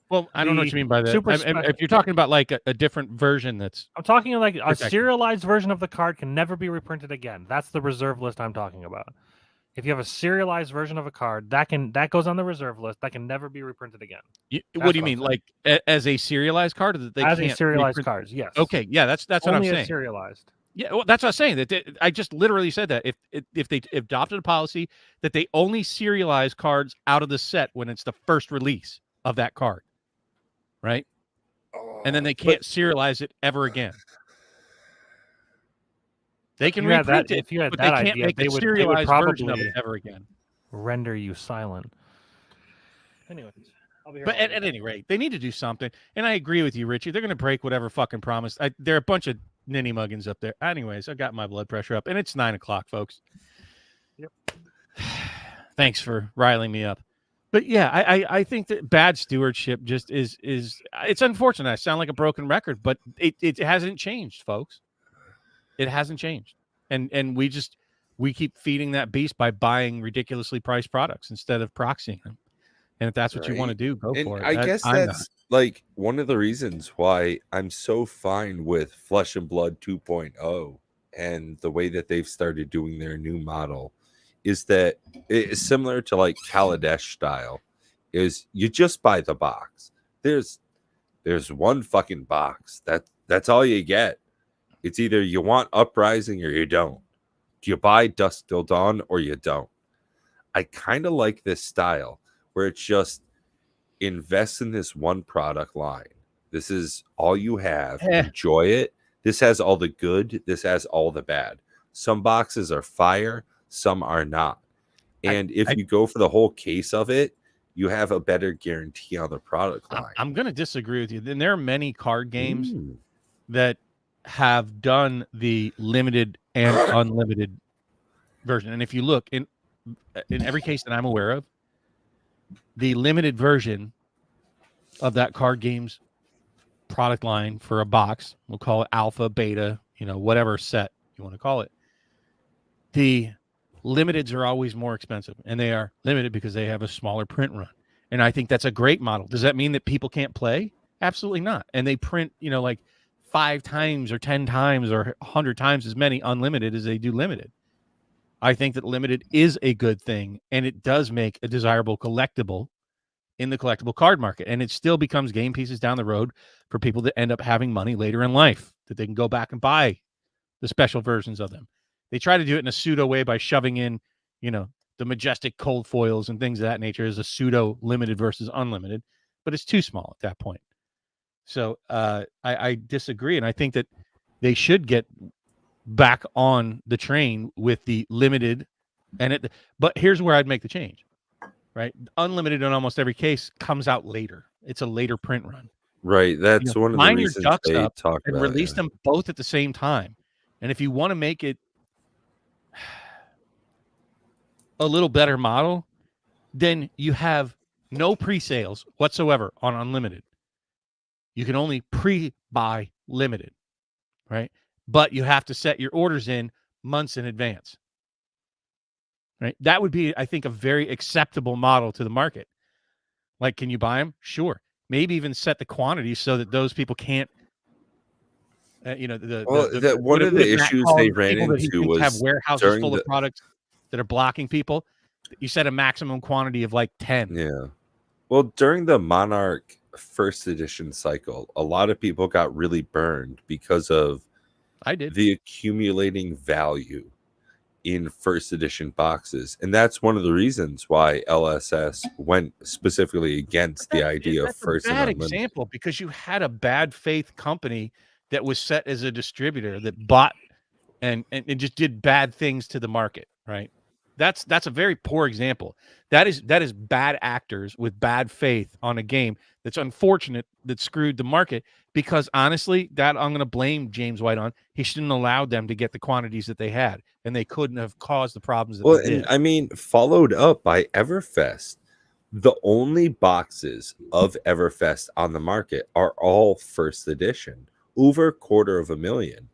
Well, I don't know what the you mean by that. super If you're talking about like a different version, that's I'm talking like a Protected. serialized version of the card can never be reprinted again. That's the reserve list I'm talking about. If you have a serialized version of a card, that goes on the reserve list. That can never be reprinted again. what do That's you what mean, I'm like as a serialized card, or that they As can't a serialized reprint- cards, yes. Okay, yeah, that's what I'm Only saying. as serialized. Yeah, well, that's what I'm saying. That I just literally said that if they adopted a policy that they only serialize cards out of the set when it's the first release of that card, right? And then they can't serialize it ever again. They can you had reprint that- it, if you had but that they can't idea, make they a would serialized version of probably- it ever again. Render you silent. Anyways, I'll be here. But all at day. any rate, they need to do something. And I agree with you, Richie. They're going to break whatever fucking promise. There are a bunch of ninny muggins up there. Anyways, I got my blood pressure up, and it's 9:00, folks. Yep. Thanks for riling me up. But yeah, I think that bad stewardship just is it's unfortunate. I sound like a broken record, but it hasn't changed, folks. It hasn't changed. And we keep feeding that beast by buying ridiculously priced products instead of proxying them. And if that's what you want to Right. do, go And for it. I guess I'm not. that's like one of the reasons why I'm so fine with Flesh and Blood 2.0 and the way that they've started doing their new model is that it's similar to like Kaladesh style. Is you just buy the box. There's one fucking box. That's all you get. It's either you want Uprising or you don't. Do you buy Dusk Till Dawn or you don't? I kind of like this style where it's just invest in this one product line. This is all you have. Enjoy it. This has all the good. This has all the bad. Some boxes are fire. Some are not. And if you go for the whole case of it, you have a better guarantee on the product line. I'm going to disagree with you. Then there are many card games that have done the limited and unlimited version. And if you look in every case that I'm aware of, the limited version of that card game's product line for a box, we'll call it alpha, beta, whatever set you want to call it. The limiteds are always more expensive, and they are limited because they have a smaller print run. And I think that's a great model. Does that mean that people can't play? Absolutely not. And they print, like 5 times or 10 times or 100 times as many unlimited as they do limited. I think that limited is a good thing, and it does make a desirable collectible in the collectible card market. And it still becomes game pieces down the road for people that end up having money later in life that they can go back and buy the special versions of them. They try to do it in a pseudo way by shoving in, the majestic cold foils and things of that nature as a pseudo limited versus unlimited, but it's too small at that point. So I disagree. And I think that they should get back on the train with the limited but here's where I'd make the change, right? Unlimited in almost every case comes out later. It's a later print run. Right. That's one of the line your reasons ducks they up talk and about release them both at the same time. And if you want to make it a little better model, then you have no pre-sales whatsoever on unlimited. You can only pre-buy limited, right? But you have to set your orders in months in advance, right? That would be, I think, a very acceptable model to the market. Like, can you buy them? Sure. Maybe even set the quantity so that those people can't, one of the issues they ran into was have warehouses during full the- of products that are blocking people. You set a maximum quantity of like 10. Yeah. Well, during the Monarch first edition cycle, a lot of people got really burned because of I did. the accumulating value in first edition boxes. And that's one of the reasons why LSS went specifically against the idea of That's first a and bad unlimited. example because you had a bad faith company that was set as a distributor that bought and just did bad things to the market, right? That's a very poor example. That is bad actors with bad faith on a game that's unfortunate that screwed the market, because honestly, that I'm going to blame James White on. He shouldn't have allowed them to get the quantities that they had, and they couldn't have caused the problems that Well, they did. and I mean, followed up by Everfest. The only boxes of Everfest on the market are all first edition, over 250,000.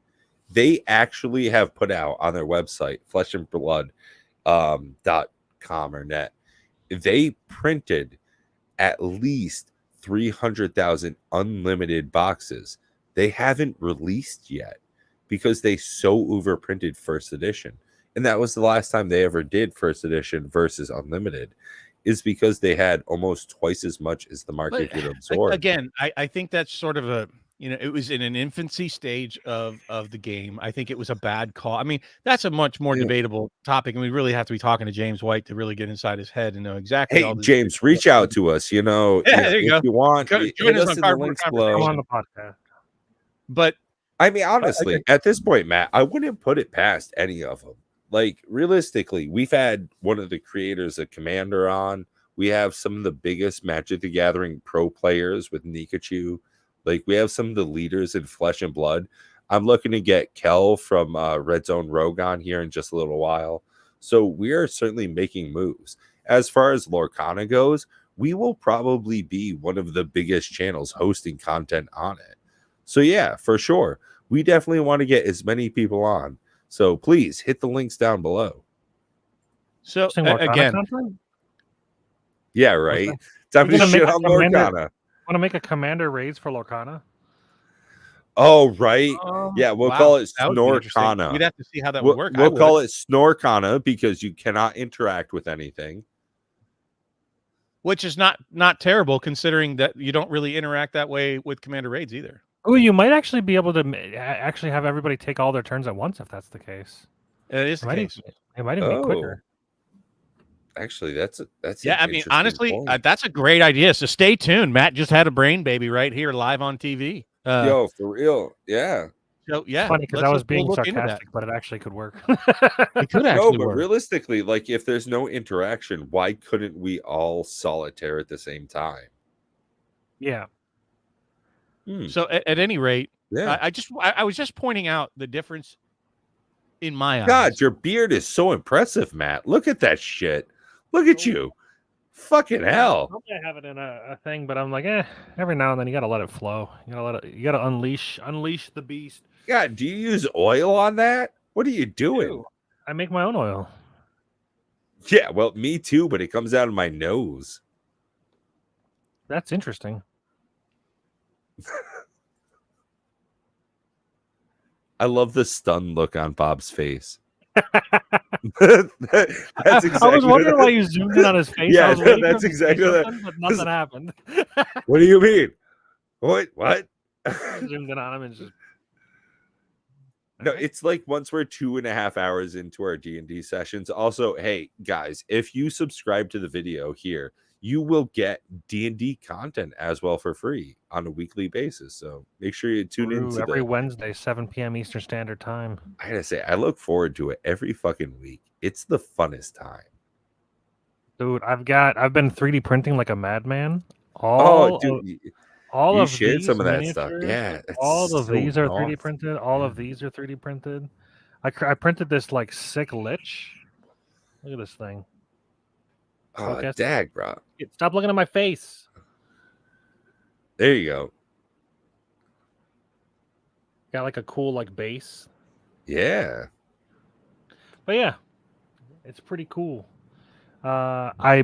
They actually have put out on their website, fleshandblood.com or net, they printed at least 300,000 unlimited boxes. They haven't released yet because they so overprinted first edition. And that was the last time they ever did first edition versus unlimited, is because they had almost twice as much as the market could absorb. Again, I think that's sort of a, it was in an infancy stage of the game. I think it was a bad call. I mean, that's a much more debatable topic, and we really have to be talking to James White to really get inside his head and know exactly. Hey, James, reach out to us. Yeah, there you if go. you want, Join hit us us on in the Cardboard links Conversation. below. Come on the podcast. But I mean, honestly, at this point, Matt, I wouldn't put it past any of them. Like, realistically, we've had one of the creators of Commander on. We have some of the biggest Magic the Gathering pro players with Nikachu. Like, we have some of the leaders in Flesh and Blood. I'm looking to get Kel from Red Zone Rogue on here in just a little while. So we are certainly making moves. As far as Lorcana goes, we will probably be one of the biggest channels hosting content on it. So yeah, for sure. We definitely want to get as many people on. So please hit the links down below. so again, Yeah, right. Time to shit on Lorcana. Want to make a commander raids for Lorcana? Oh, right. Yeah, we'll call it that would be interesting. Snorcana. We'd have to see how that would work. We'll call it Snorcana because you cannot interact with anything. Which is not terrible, considering that you don't really interact that way with Commander Raids either. Oh, you might actually be able to actually have everybody take all their turns at once if that's the case. It is the case. It might even be quicker. Actually, that's yeah. I mean, honestly, that's a great idea. So stay tuned. Matt just had a brain baby right here live on TV. Yo, for real, yeah. So yeah, funny because I was being sarcastic, but it actually could work. It could actually but work. Realistically, like if there's no interaction, why couldn't we all solitaire at the same time? Yeah. So at any rate, yeah, I was just pointing out the difference in my eyes. God, your beard is so impressive, Matt. Look at that shit. Look at you. Fucking hell. I have it in a thing, but I'm like, every now and then you gotta let it flow. You gotta unleash the beast. God, do you use oil on that? What are you doing? I make my own oil. Yeah, well, me too, but it comes out of my nose. That's interesting. I love the stunned look on Bob's face. That's exactly I was wondering why you zoomed in on his face. Yeah, that's exactly that. But nothing happened. What do you mean? What? I zoomed in on him and just. No, it's like once we're 2.5 hours into our D&D sessions. Also, hey guys, if you subscribe to the video here, you will get D&D content as well for free on a weekly basis. So make sure you tune in every Wednesday, 7 p.m. Eastern Standard Time. I gotta say, I look forward to it every fucking week. It's the funnest time. Dude, I've been 3D printing like a madman. You shared some of that stuff. Yeah. All of these are 3D printed. All of these are 3D printed. I printed this like sick lich. Look at this thing. Oh, dag, bro. Stop looking at my face. There you go. Got like a cool like base. Yeah. But yeah, it's pretty cool. I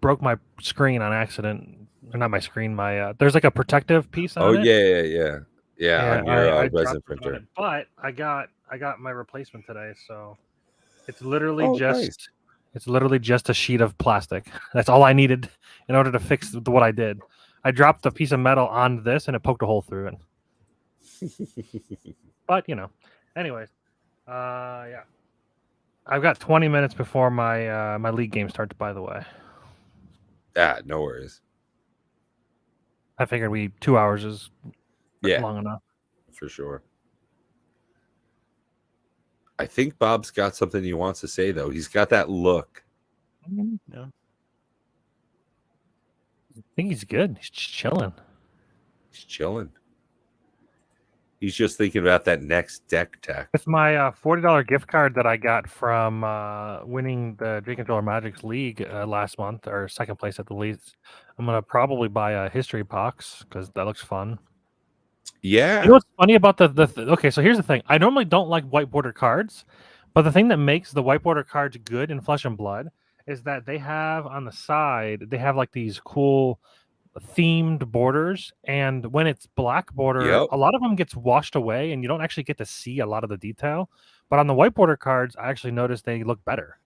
broke my screen on accident. Or not my screen. My there's like a protective piece on it. Yeah. On your resin printer. But I got my replacement today, so it's literally nice. It's literally just a sheet of plastic. That's all I needed in order to fix what I did. I dropped a piece of metal on this and it poked a hole through it. But anyways, yeah. I've got 20 minutes before my my league game starts. By the way, No worries. I figured 2 hours is Yeah, long enough. for sure. I think Bob's got something he wants to say though. He's got that look. No. I think he's good. He's just chilling. He's chilling. He's just thinking about that next deck tech. With my $40 gift card that I got from winning the Drake Controller Magics League last month, or second place at the least, I'm gonna probably buy a history box because that looks fun. Yeah. You know what's funny about okay, so here's the thing. I normally don't like white border cards, but the thing that makes the white border cards good in Flesh and Blood is that they have on the side, they have like these cool themed borders, and when it's black border, Yep. a lot of them gets washed away and you don't actually get to see a lot of the detail. But on the white border cards, I actually noticed they look better.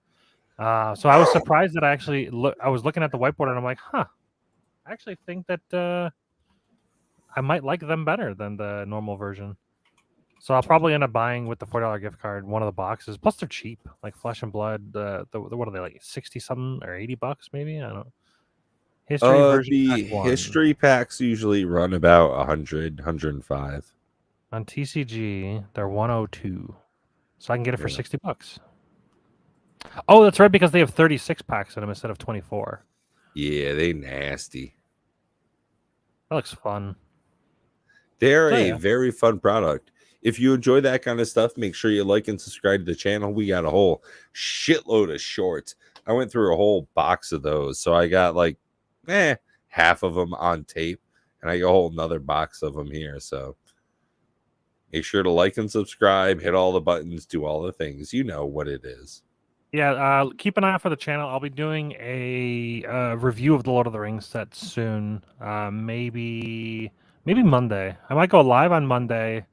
So I was surprised that I was looking at the whiteboard and I'm like, I actually think that I might like them better than the normal version. So I'll probably end up buying with the $40 gift card one of the boxes. Plus they're cheap, like Flesh and Blood. What are they, like 60 something or $80 maybe? I don't know. History version The pack 1. history packs usually run about 100, 105. On TCG, they're 102. So I can get it for Yeah. $60. Oh, that's right, because they have 36 packs in them instead of 24. Yeah, they nasty. That looks fun. They're Oh, a yeah. very fun product. If you enjoy that kind of stuff, make sure you like and subscribe to the channel. We got a whole shitload of shorts. I went through a whole box of those. So I got like half of them on tape, and I got a whole another box of them here. So make sure to like and subscribe, hit all the buttons, do all the things. You know what it is. Yeah, keep an eye out for the channel. I'll be doing a review of the Lord of the Rings set soon. Maybe Monday. I might go live on Monday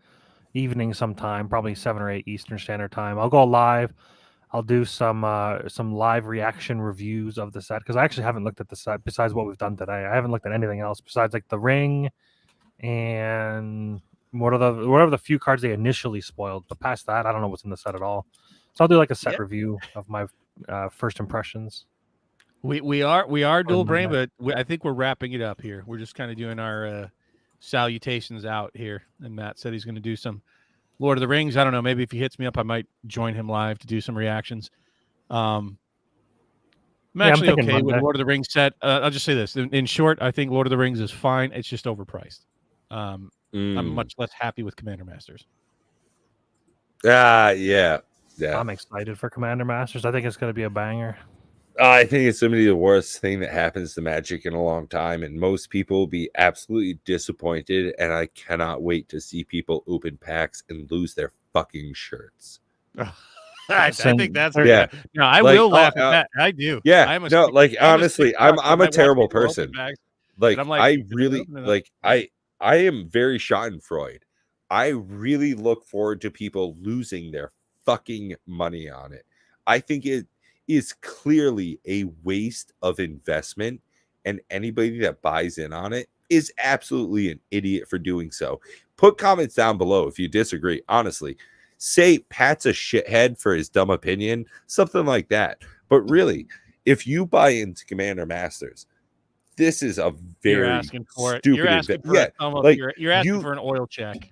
evening sometime, probably 7 or 8 Eastern Standard Time. I'll go live. I'll do some live reaction reviews of the set because I actually haven't looked at the set besides what we've done today. I haven't looked at anything else besides like the ring and whatever the few cards they initially spoiled. But past that, I don't know what's in the set at all. So I'll do like a set review of my first impressions. We are dual brain, Monday. but I think we're wrapping it up here. We're just kind of doing our salutations out here. And Matt said he's going to do some Lord of the Rings. I don't know. Maybe if he hits me up, I might join him live to do some reactions. I'm actually okay with Monday. Lord of the Rings set. I'll just say this. In short, I think Lord of the Rings is fine. It's just overpriced. I'm much less happy with Commander Masters. Yeah. I'm excited for Commander Masters. I think it's going to be a banger. I think it's going to be the worst thing that happens to Magic in a long time, and most people will be absolutely disappointed. And I cannot wait to see people open packs and lose their fucking shirts. I think that's yeah. No, I Like, will laugh at that. I do. Yeah. I'm a No, stick- like I'm a honestly, stick fuck. I'm I a watch terrible people open person. bags, Like and I'm like, I "Did they really open it up?" like I am very Schadenfreude. I really look forward to people losing their fucking money on it. I think it is clearly a waste of investment, and anybody that buys in on it is absolutely an idiot for doing so. Put comments down below if you disagree. Honestly, say Pat's a shithead for his dumb opinion, something like that. But really, if you buy into Commander Masters, this is a You're very asking for it. stupid You're asking for a thumb up. like, You're asking you- for an oil check.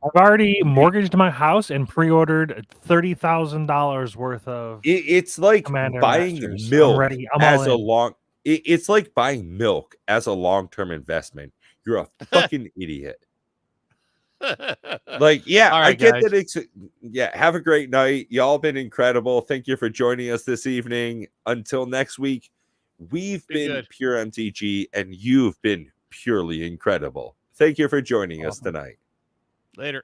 I've already mortgaged my house and pre-ordered $30,000 worth of. It's like Commander buying Masters. milk I'm ready. I'm as all a in. long. It's like buying milk as a long-term investment. You're a fucking idiot. Like, yeah, All I right, get guys. that. Yeah, have a great night. Y'all been incredible. Thank you for joining us this evening. Until next week, we've Be been good. Pure MTG, and you've been purely incredible. Thank you for joining us Awesome. tonight. Later.